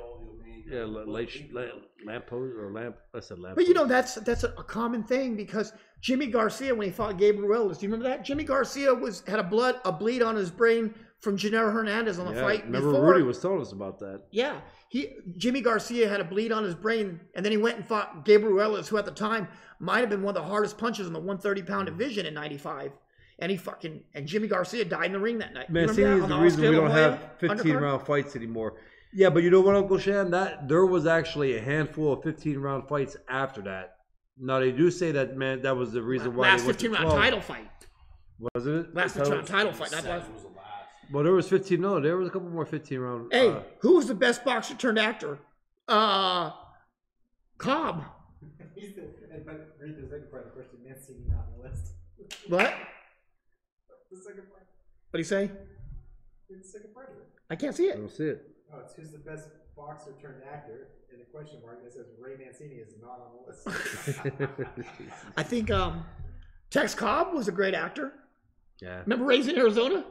Yeah, lamppost or lamp. I said lamp. But that's a common thing because Jimmy Garcia, when he fought Gabriel, do you remember that? Jimmy Garcia had a bleed on his brain from Genaro Hernandez on the fight. Remember before. Rudy was telling us about that. Yeah, Jimmy Garcia had a bleed on his brain, and then he went and fought Gabriel, who at the time might have been one of the hardest punches in the 130-pound division in '95. And Jimmy Garcia died in the ring that night. Mancini is the reason we don't have 15-round fights anymore. Yeah, but you know what, Uncle Shan? That there was actually a handful of 15-round fights after that. Now they do say that, man, that was the reason why. Last 15-round title fight. Wasn't it? Last 15-round title fight. Well, there was 15. No, there was a couple more 15-round. Hey, who was the best boxer turned actor? Cobb. But read the second part of the question. Mancini not on the list. What? The second part. What do you say? Read the second part of it. I can't see it. I don't see it. Oh, it's who's the best boxer turned actor? And the question mark that says Ray Mancini is not on the list. I think Tex Cobb was a great actor. Yeah. Remember Raising Arizona?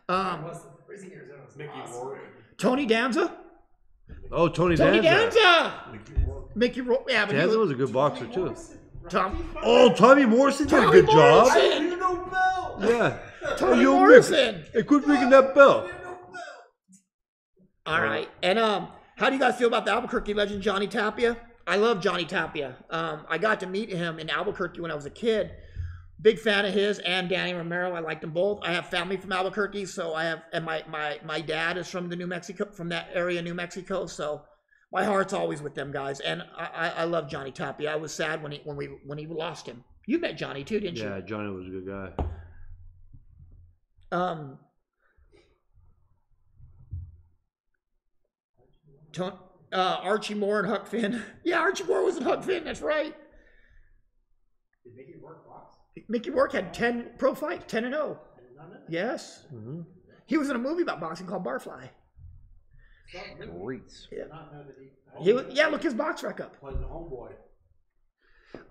Raising Arizona was Mickey Rourke. Tony Danza? Oh, Tony Danza! Mickey Rourke. Yeah, but Danza was a good boxer too. Tommy Morrison did a good job. You know Bell. Yeah. Tommy Morrison. Hey, quit ringing that bell. All right. And how do you guys feel about the Albuquerque legend Johnny Tapia? I love Johnny Tapia. I got to meet him in Albuquerque when I was a kid. Big fan of his and Danny Romero. I liked them both. I have family from Albuquerque, so and my dad is from that area, New Mexico. So my heart's always with them guys. And I love Johnny Tapia. I was sad when we lost him. You met Johnny too, didn't you? Yeah, Johnny was a good guy. Archie Moore and Huck Finn. Yeah, Archie Moore was in Huck Finn. That's right. Did Mickey Rourke box? Mickey Rourke had 10 pro fights, 10-0. I did not know that. Yes. Mm-hmm. He was in a movie about boxing called Barfly. Great. Yeah. Not know that Look his box rec up. Playing the homeboy.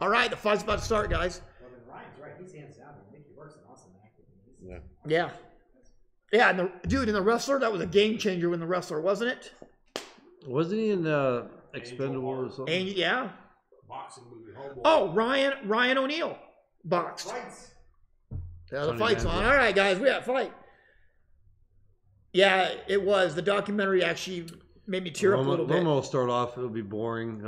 All right, the fight's about to start, guys. Well, then Ryan's right. He's hands down. Mickey Rourke's an awesome actor. Yeah. Yeah, and the wrestler, that was a game changer when the wrestler, wasn't it? Wasn't he in Expendable or something? And yeah. Boxing movie, homeboy. Oh, Ryan O'Neal boxed. Fights. Yeah, the fight's on. All right, guys, we got a fight. Yeah, it was. The documentary actually made me tear up a little bit. Loma will start off. It'll be boring.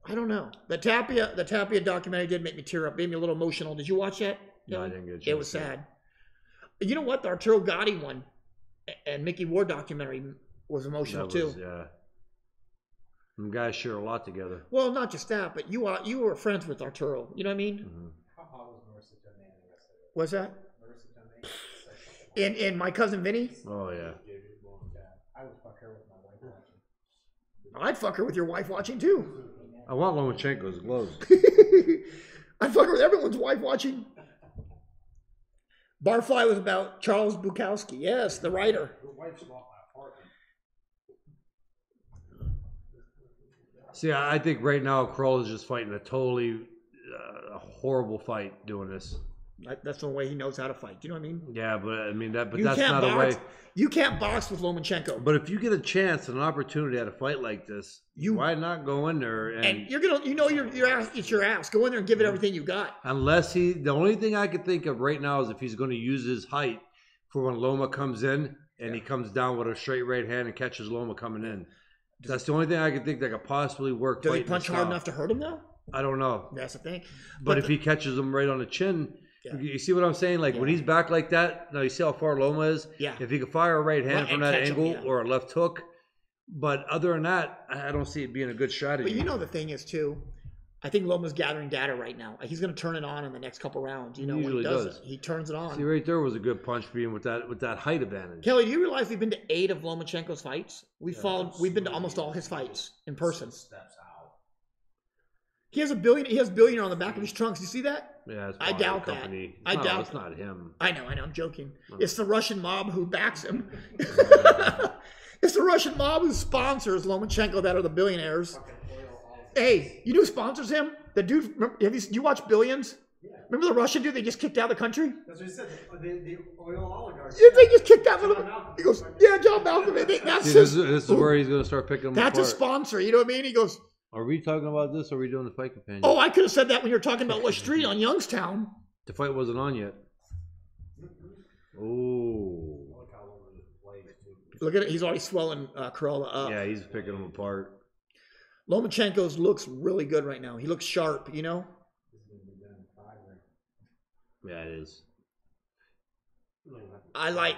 I don't know. The Tapia documentary did make me tear up, made me a little emotional. Did you watch that? No, I didn't get a chance. It was sad. You know what? The Arturo Gatti one and Mickey Ward documentary was emotional too. Yeah. Them guys share a lot together. Well, not just that, but you were friends with Arturo. You know what I mean? Mm-hmm. How hot was Marissa Tomei yesterday? What's that? Marissa Tomei? In My Cousin Vinny? Oh, yeah. I would fuck her with my wife watching. I'd fuck her with your wife watching too. I want Lomachenko's gloves. I'd fuck her with everyone's wife watching. Barfly was about Charles Bukowski. Yes, the writer. Your wife's not my partner. See, I think right now Crolla is just fighting a totally horrible fight doing this. That's the way he knows how to fight. Do you know what I mean? Yeah, but I mean that's You not can't a way. box. You can't box with Lomachenko. But if you get a chance and an opportunity at a fight like this, why not go in there And you're gonna, your ass. It's your ass. Go in there and give it everything you got. unless the only thing I could think of right now is if he's going to use his height for when Loma comes in and he comes down with a straight right hand and catches Loma coming in. That's the only thing I could think that could possibly work. Does he punch hard enough to hurt him though? I don't know. That's the thing. But if he catches him right on the chin, you see what I'm saying? Like when he's back like that, now you see how far Loma is? Yeah. If he could fire a right hand from that angle him, or a left hook. But other than that, I don't see it being a good strategy. But you know the thing is too, I think Loma's gathering data right now. He's going to turn it on in the next couple rounds. You know, He when he usually does it, he turns it on. See, right there was a good punch being with that height advantage. Kelly, do you realize we've been to 8 of Lomachenko's fights? We've been to almost all his fights in person. Steps out. He has billionaire on the back of his trunks. You see that? Yeah, it's I probably doubt the company. that. I doubt it's not him. I know, I'm joking. It's the Russian mob who backs him. It's the Russian mob who sponsors Lomachenko that are the billionaires. Hey, you know who sponsors him? The dude, you watch Billions? Yeah. Remember the Russian dude they just kicked out of the country? That's what he said. The oil oligarchs. Yeah, they just kicked out He goes, yeah, John Malcolm. That's this is where he's going to start picking them That's apart. a sponsor. You know what I mean? He goes, Are we talking about this or are we doing the fight companion? oh, I could have said that when you were talking about what street on Youngstown. The fight wasn't on yet. Oh. Look at it. He's already swelling Crolla up. Yeah, he's picking them apart. Lomachenko's looks really good right now. He looks sharp, you know? Yeah, it is. I like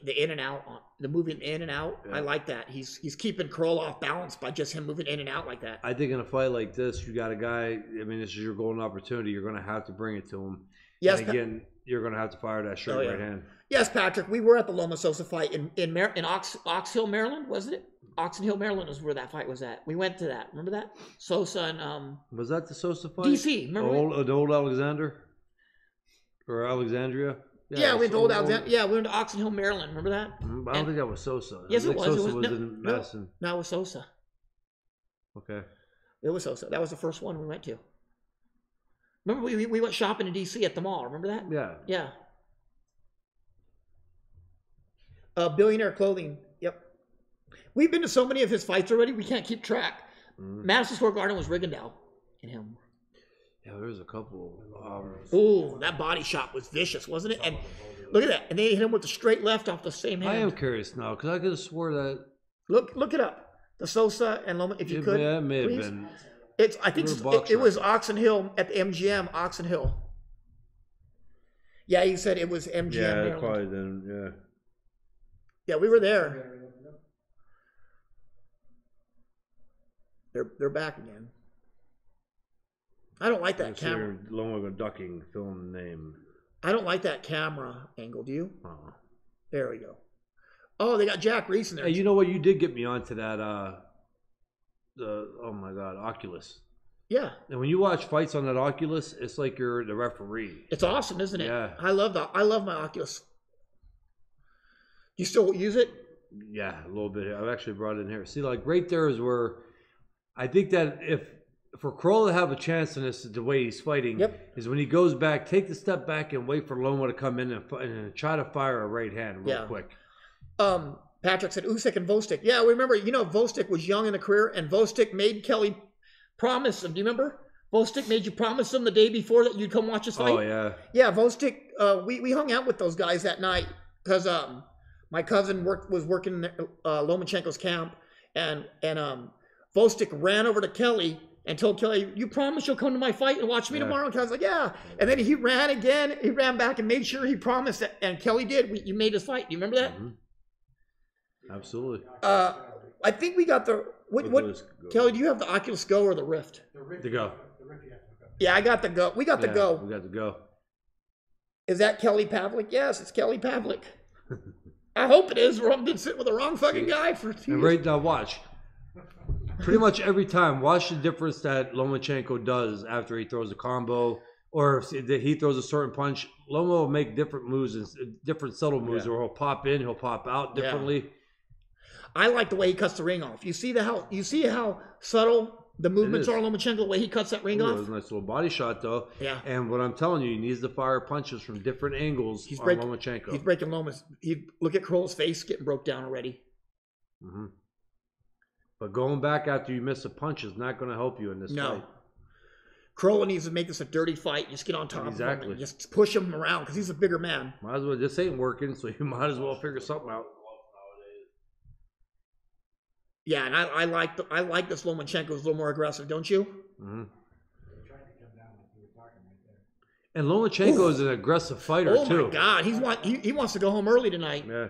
the in and out, the moving in and out. Yeah. I like that. He's keeping Crolla off balance by just him moving in and out like that. I think in a fight like this, you got a guy, I mean, this is your golden opportunity. You're going to have to bring it to him. Yes. And again, you're going to have to fire that straight right hand. Yes, Patrick, we were at the Loma Sosa fight in Ox Hill, Maryland, wasn't it? Oxon Hill, Maryland is where that fight was at. We went to that. Remember that? Sosa and was that the Sosa fight? DC. Remember? Old Alexander or Alexandria? Yeah, we went to Old Alexandria. Yeah, we went to Oxon Hill, Maryland. Remember that? I don't think that was Sosa. Yes, it was. Sosa was in Madison. No, it was Sosa. Okay. It was Sosa. That was the first one we went to. Remember we went shopping in DC at the mall. Remember that? Yeah. Yeah. Billionaire Clothing. Yep. We've been to so many of his fights already, we can't keep track. Madison Square Garden was Rigondeaux and him. Yeah, there was a couple. Ooh, that body shot was vicious, wasn't it? And look at that. And they hit him with the straight left off the same hand. I am curious now, because I could have swore that. Look it up. The Sosa and Loma, if you could. Yeah, it may please. have been. I think it was Oxon Hill at the MGM, Oxon Hill. Yeah, he said it was MGM. Yeah, Maryland. probably then, yeah. Yeah, we were there. They're back again. I don't like that camera. Loma ducking film name. I don't like that camera angle. Do you? Uh-huh. There we go. Oh, they got Jack Reese in there. Hey, you know what? You did get me onto that. Oh my God, Oculus. Yeah. And when you watch fights on that Oculus, it's like you're the referee. It's awesome, isn't it? Yeah. I love my Oculus. You still use it? Yeah, a little bit. I've actually brought it in here. See, like right there is where I think that for Crolla to have a chance in this, the way he's fighting, is when he goes back, take the step back and wait for Loma to come in and try to fire a right hand real quick. Patrick said Usyk and Vostik. Yeah, we remember. You know, Vostik was young in the career, and Vostik made Kelly promise him. Do you remember? Vostik made you promise him the day before that you'd come watch his fight. Oh yeah. Yeah, Vostik. We hung out with those guys that night because my cousin was working in Lomachenko's camp, and Vostik ran over to Kelly and told Kelly, "You promise you'll come to my fight and watch me tomorrow?" And Kelly's like, "Yeah." And then he ran again. He ran back and made sure he promised that. And Kelly did. You made his fight. Do you remember that? Mm-hmm. Absolutely. I think we got the what Kelly, do you have the Oculus Go or the Rift? The Go. Yeah, I got the Go. We got the Go. We got the Go. Is that Kelly Pavlik? Yes, it's Kelly Pavlik. I hope it is, or I'm been sitting with the wrong fucking guy for 2 years. And right now, watch. Pretty much every time, watch the difference that Lomachenko does after he throws a combo, or if he throws a certain punch. Loma will make different moves and different subtle moves, or he'll pop in, he'll pop out differently. Yeah. I like the way he cuts the ring off. You see how subtle the movements are on Lomachenko, the way he cuts that ring off? It was a nice little body shot, though. Yeah. And what I'm telling you, he needs to fire punches from different angles on Lomachenko. He's breaking Loma's. Look at Kroll's face getting broke down already. Mm-hmm. But going back after you miss a punch is not going to help you in this fight. Crolla needs to make this a dirty fight. Just get on top of him and just push him around because he's a bigger man. Might as well. This ain't working, so you might as well figure something out. Yeah, and I like this Lomachenko is a little more aggressive, don't you? Mm-hmm. And Lomachenko is an aggressive fighter too. Oh my God, he wants to go home early tonight. Yeah.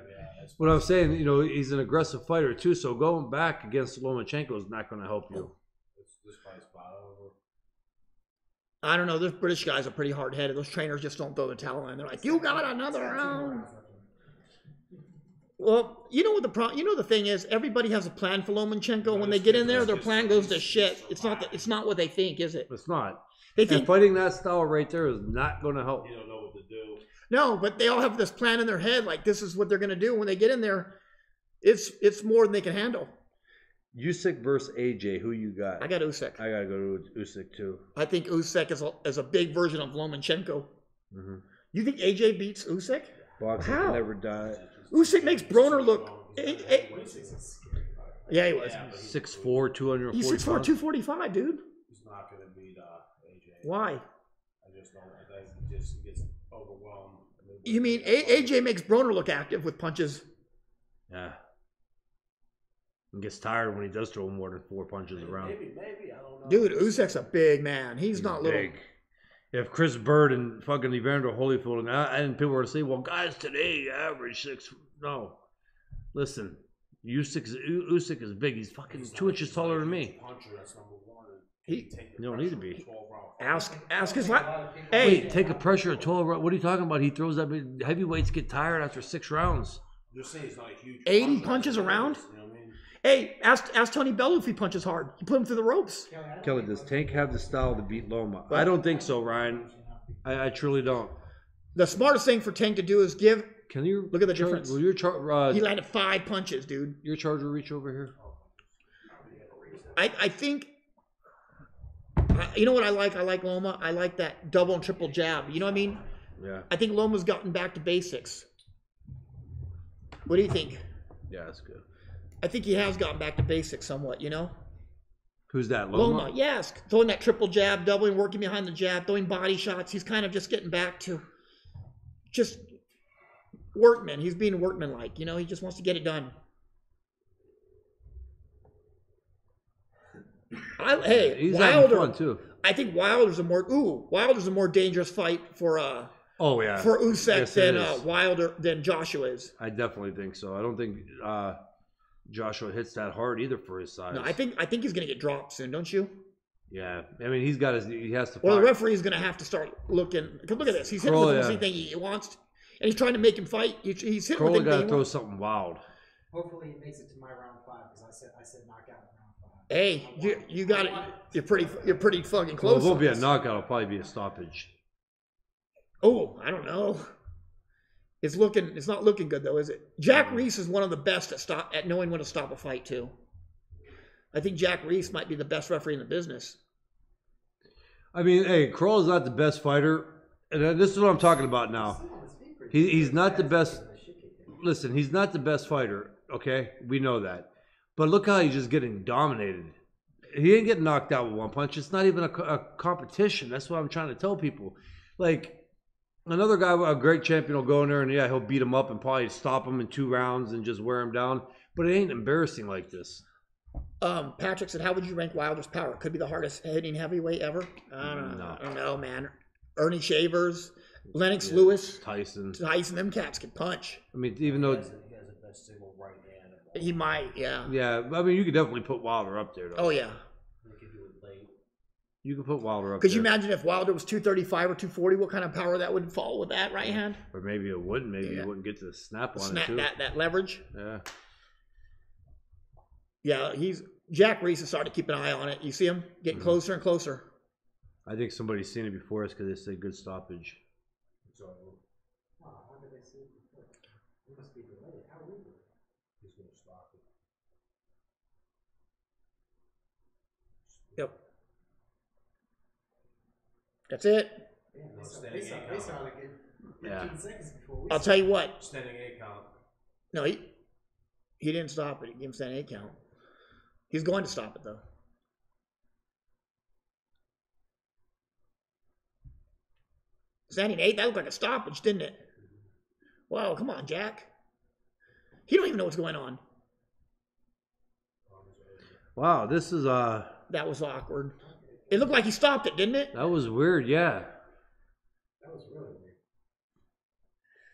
What I'm saying, he's an aggressive fighter too. So going back against Lomachenko is not going to help you. I don't know. Those British guys are pretty hard headed. Those trainers just don't throw the towel in. They're like, "You got another round." Well, you know what the thing is. Everybody has a plan for Lomachenko. When they get in there, their plan goes to shit. It's not what they think, is it? It's not. They think and fighting that style right there is not going to help. You don't know what to do. No, but they all have this plan in their head, like this is what they're going to do when they get in there. It's more than they can handle. Usyk versus AJ, who you got? I got Usyk. I got to go to Usyk too. I think Usyk is a big version of Lomachenko. Mm-hmm. You think AJ beats Usyk? Boxing can never die. Usyk makes Broner look. Yeah, he was. 6'4", 245. He's 6'4", 245, dude. He's not going to beat AJ. Why? I just don't. I think he just gets overwhelmed. You mean AJ makes Broner look active with punches? Yeah. And gets tired when he does throw more than 4 punches around. Maybe, I don't know. Dude, Usyk's a big man. He's not little. Big. If Chris Bird and fucking Evander Holyfield and people were to say, well, guys today average 6. No. Listen, Usyk is big. He's fucking 2 inches taller than me. You don't need to be. Ask his Hey, take a pressure at 12 rounds. What are you talking about? He throws that big. Heavyweights get tired after 6 rounds. You're saying he's not a huge 80 punches around? You know what I mean? Hey, ask Tony Bellew if he punches hard. You put him through the ropes. Kelly, does Tank have the style to beat Loma? I don't think so, Ryan. I truly don't. The smartest thing for Tank to do is give. Can you look at the difference? Will your he landed 5 punches, dude. Your charger reach over here? I think. You know what I like? I like Loma. I like that double and triple jab. You know what I mean? Yeah. I think Loma's gotten back to basics. What do you think? Yeah, that's good. I think he has gotten back to basics somewhat, you know? Who's that, Loma? Yes. Throwing that triple jab, doubling, working behind the jab, throwing body shots. He's kind of just getting back to just workman. He's being workman-like, you know? He just wants to get it done. He's having fun, too. I think Wilder's a more dangerous fight for for Usyk than Joshua is. I definitely think so. I don't think Joshua hits that hard either for his size. No, I think he's gonna get dropped soon, don't you? Yeah, I mean he has to. Well, the referee's gonna have to start looking. Cause look at this, he's hitting with anything he wants, and he's trying to make him fight. He's hitting with anything got to throw something wild. Hopefully, he makes it to my round 5 because I said knockout in round 5. Hey, you got it. You're pretty fucking close. Well, it won't be a knockout. It'll probably be a stoppage. Oh, I don't know. It's not looking good though, is it? Jack Reese is one of the best at knowing when to stop a fight too. I think Jack Reese might be the best referee in the business. I mean, hey, Krolla's not the best fighter, and this is what I'm talking about now. He's not the best. Listen, he's not the best fighter. Okay, we know that. But look how he's just getting dominated. He ain't getting knocked out with 1 punch. It's not even a competition. That's what I'm trying to tell people. Like. Another guy, a great champion, will go in there and he'll beat him up and probably stop him in 2 rounds and just wear him down. But it ain't embarrassing like this. Patrick said, "How would you rank Wilder's power? Could be the hardest hitting heavyweight ever." I don't know, man. Ernie Shavers, Lennox Lewis, Tyson. Them cats can punch. I mean, even though he has the best single right hand. He might, yeah. Yeah, I mean, you could definitely put Wilder up there, though. Oh yeah. They could do it late. You could put Wilder up Could there. you imagine if Wilder was 235 or 240? What kind of power that would fall with that right hand? Or maybe it wouldn't. Maybe you wouldn't get to the snap on it too. That leverage. Yeah. Yeah, Jack Reese is starting to keep an eye on it. You see him getting closer and closer. I think somebody's seen it before us because they say good stoppage. So Oh, how did they see it before? It must be delayed. How we do it? he's going to stop it. Yep. That's it. Yeah, No, they standing saw eight it count. like in 15 Yeah. seconds before we I'll saw tell you what. Standing 8 count. No, he didn't stop it. He gave him standing 8 count. He's going to stop it though. Standing 8, that looked like a stoppage, didn't it? Wow, come on, Jack. He don't even know what's going on. Wow, this is That was awkward. It looked like he stopped it, didn't it? that was weird. Yeah. That was really weird.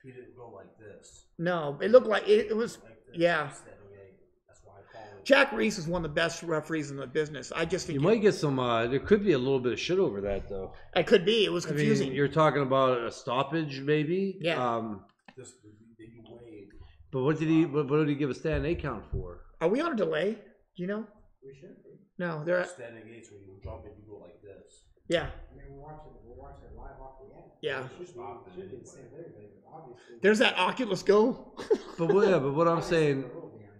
He didn't go like this. No, it looked like it was. Like this. Yeah. Standing 8. That's why I call it. Jack Reese is one of the best referees in the business. I just think You might get some. There could be a little bit of shit over that though. it could be. It was I mean, confusing. you're talking about a stoppage, maybe. Yeah. This did you wave? But what did he? What did he give a standing 8 count for? Are we on a delay? Do you know? We should be. No, they're. Standing 8's when you jump and you go like this. Yeah, I mean, we're watching it live off the end. yeah. It should be the same with everybody, but obviously. There's that Oculus Go. But what I'm saying, We're a little behind.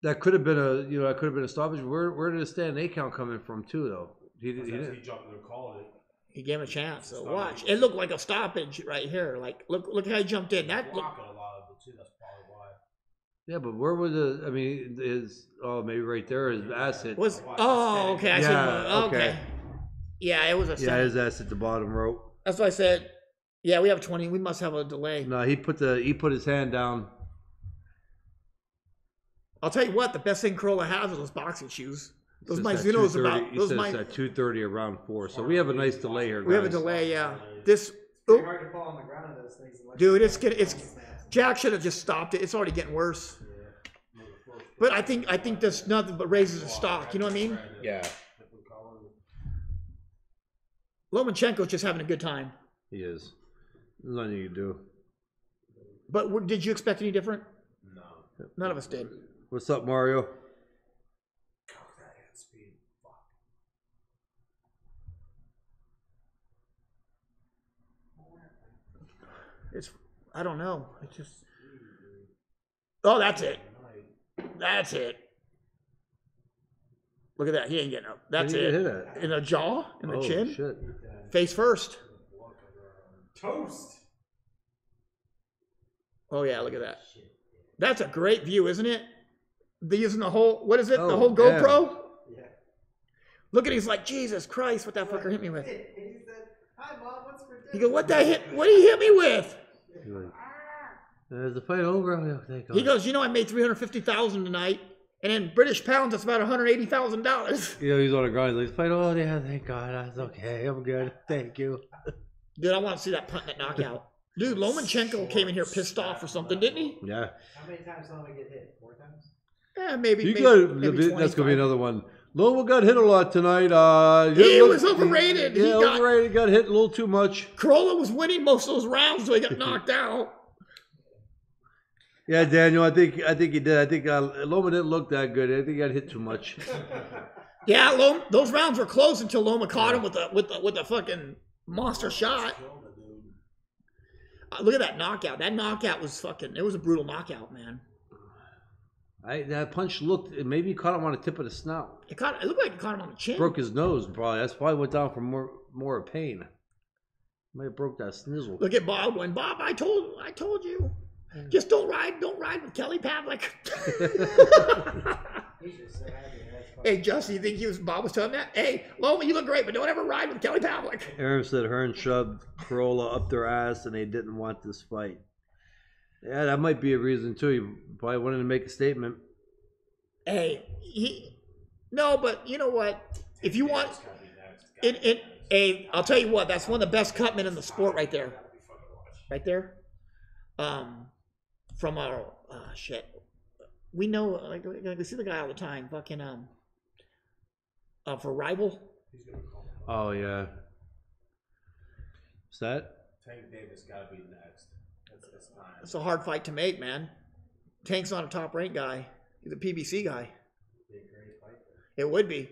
that could have been a stoppage. Where did the standing 8 count come in from too though? He didn't. He jumped and called it. He gave him a chance. So watch. It looked like a stoppage right here. Like look how he jumped in. That looked. Blocking a lot of it too. That's probably why. Yeah, but where was the? I mean, maybe right there his ass hit. Was okay. I see. Yeah, Okay. okay. Yeah, it was a. Yeah, his ass hit the bottom rope. That's why I said. Yeah, we have 20. We must have a delay. No, he put his hand down. I'll tell you what. The best thing Crolla has are those boxing shoes. Those He says at Mizuno's 2:30 about. He Those says my. it's at 2:30 around 4. So we have a nice delay here, guys. We have a delay. Yeah. This. It's Oh, hard to fall on the ground of those things. unless dude, you- it's. Jack should have just stopped it. It's already getting worse. But I think this nothing but raises the stock. You know what I mean? Yeah, Lomachenko's just having a good time. he is. There's nothing you can do. But did you expect any different? No. None of us did. What's up, Mario? God, that hand speed. Fuck. I don't know. It just. Oh, that's it. That's it. Look at that. He ain't getting up. That's Where it. did he hit it? In the jaw, in the Oh chin, shit! face first. Toast. Oh yeah, look at that. That's a great view, isn't it? They're using the whole. What is it? The Oh, whole GoPro. Yeah. Look at. He's like, Jesus Christ! What that fucker hit me with? And he said, "Hi, Mom. What's for dinner?" He goes, What that hit? What did he hit me with? He's like, is the fight over? Oh, thank God. He goes, I made $350,000 tonight, and in British pounds, that's about $180,000. You know, he's on the ground. He's like, fight. Oh, yeah, thank God. That's okay. I'm good. Thank you. Dude, I want to see that punt, that knockout. Dude, Lomachenko came in here pissed off or something, didn't he? Yeah. How many times Loma get hit? 4 times? Maybe. You maybe, got, maybe that's going to 25. be another one. Loma got hit a lot tonight. He was overrated. Yeah, He got- overrated. Got hit a little too much. Crolla was winning most of those rounds, so he got knocked out. Yeah, Daniel, I think he did. I think Loma didn't look that good. I think he got hit too much. Yeah, those rounds were close until Loma caught him with the fucking monster shot. Look at that knockout. That knockout was it was a brutal knockout, man. That punch looked, maybe he caught him on the tip of the snout. It looked like it caught him on the chin. Broke his nose, probably. That's probably went down for more pain. Might have broke that snizzle. Look at Bob going, Bob, I told you. Just don't ride with Kelly Pavlik. He's just so happy. Hey, Justin, you think Bob was telling that? Hey, Loma, you look great, but don't ever ride with Kelly Pavlik. Aaron said Hearn shoved Crolla up their ass and they didn't want this fight. Yeah, that might be a reason too. He probably wanted to make a statement. Hey, No, but you know what? If you want, I'll tell you what. That's one of the best cutmen in the sport, right there. Right there. From our shit. We know, like we see the guy all the time. Fucking for Rival. Oh yeah. What's that? Tank Davis got to be next. It's time. It's a hard fight to make, man. Tank's not a top ranked guy. He's a PBC guy. It would be. It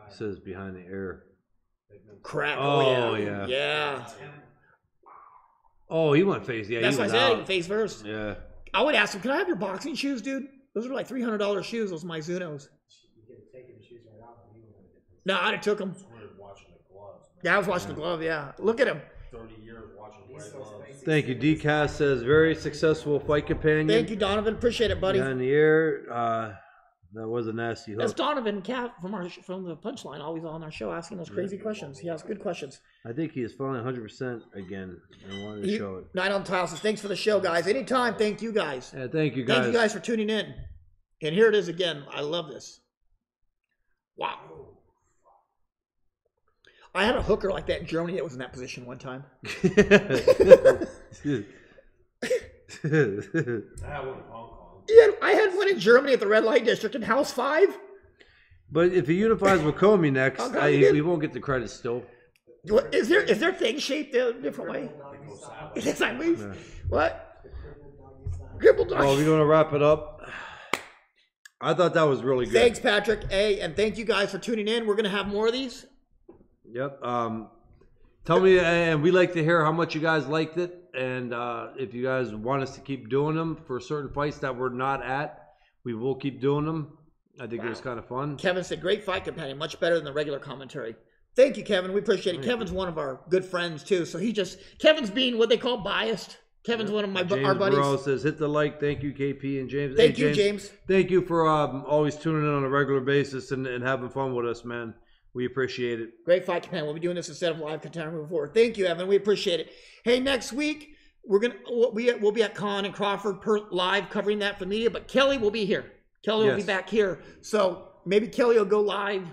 says behind the air. Crap. Oh yeah. Yeah. Oh, he went face. Yeah, that's he what was I said. out. He went face first. Yeah. I would ask him, can I have your boxing shoes, dude? Those are like $300 shoes. Those Mizunos. No, I'd have took them. Yeah, I was watching the glove. Yeah, look at him. 30 years watching gloves. Thank you. DCAS says very successful fight companion. Thank you, Donovan. Appreciate it, buddy. Behind the air. That was a nasty hook. That's Donovan Cat from the Punchline, always on our show, asking those crazy questions. He has good questions. I think he is finally 100% again. I wanted to show it. Night on Tile says, thanks for the show, guys. Anytime, thank you guys. Yeah, thank you guys. Thank you guys for tuning in. And here it is again. I love this. Wow. I had a hooker like that in Germany that was in that position one time. I had one in Hong Kong. Yeah, I had one in Germany at the red light district in House 5. But if he unifies with Comey next, we won't get the credit still. What, is there things shaped a different way? Is it sideways? Yeah. What? Crippled dog. Well, we're going to wrap it up. I thought that was really good. Thanks, Patrick. Hey, and thank you guys for tuning in. We're going to have more of these. Yep. Tell me, and we like to hear how much you guys liked it. And if you guys want us to keep doing them for certain fights that we're not at, we will keep doing them. I think it was kind of fun. Kevin said, great fight companion, much better than the regular commentary. Thank you, Kevin. We appreciate it. Kevin's one of our good friends, too. So Kevin's being what they call biased. Kevin's one of our buddies. James says, hit the like. Thank you, KP and James. Thank you, James. Thank you for always tuning in on a regular basis and having fun with us, man. We appreciate it. Great fight companion. We'll be doing this instead of live content moving forward. Thank you, Evan. We appreciate it. Hey, next week, we'll be at Con and Crawford live covering that for media, but Kelly will be here. Kelly will be back here. So maybe Kelly will go live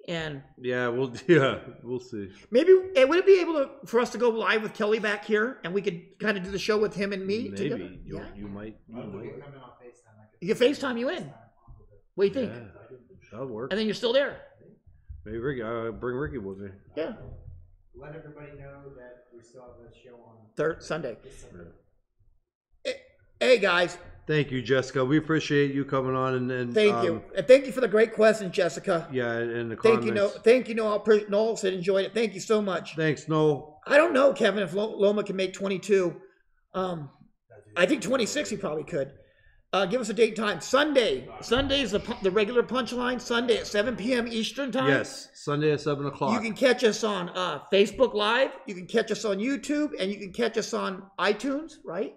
and we'll see. Maybe would it be able for us to go live with Kelly back here and we could kind of do the show with him and me together? Maybe. You might. You can FaceTime you in. What do you think? Yeah, that'll work. And then you're still there. Maybe Ricky, bring Ricky with me. Yeah. Let everybody know that we still have a show on Sunday. Yeah. Hey guys. Thank you, Jessica. We appreciate you coming on and thank you. And thank you for the great question, Jessica. Yeah, and the comments. Thank you, Noel. Noel said enjoyed it. Thank you so much. Thanks, Noel. I don't know, Kevin, if Loma can make 22. I think 26 he probably could. Give us a date and time. Sunday. Sunday is the regular Punchline. Sunday at 7 p.m. Eastern time. Yes, Sunday at 7 o'clock. You can catch us on Facebook Live. You can catch us on YouTube. And you can catch us on iTunes, right?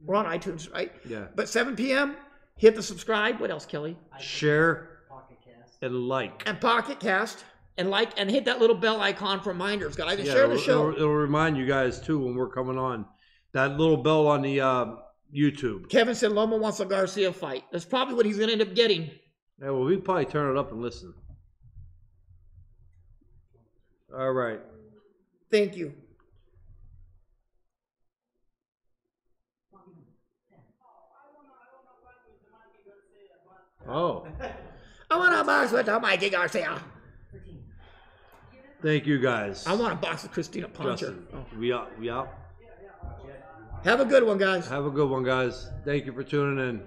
We're on iTunes, right? Yeah. But 7 p.m., hit the subscribe. What else, Kelly? Share and like. And Pocket Cast. And like and hit that little bell icon for reminders, guys. And share the show. It'll remind you guys, too, when we're coming on. That little bell on the YouTube. Kevin said Loma wants a Garcia fight. That's probably what he's going to end up getting. Yeah, well, we probably turn it up and listen. All right. Thank you. Oh. I want to box with Mikey Garcia. Thank you, guys. I want to box with Christina Poncher. We out. Have a good one, guys. Have a good one, guys. Thank you for tuning in.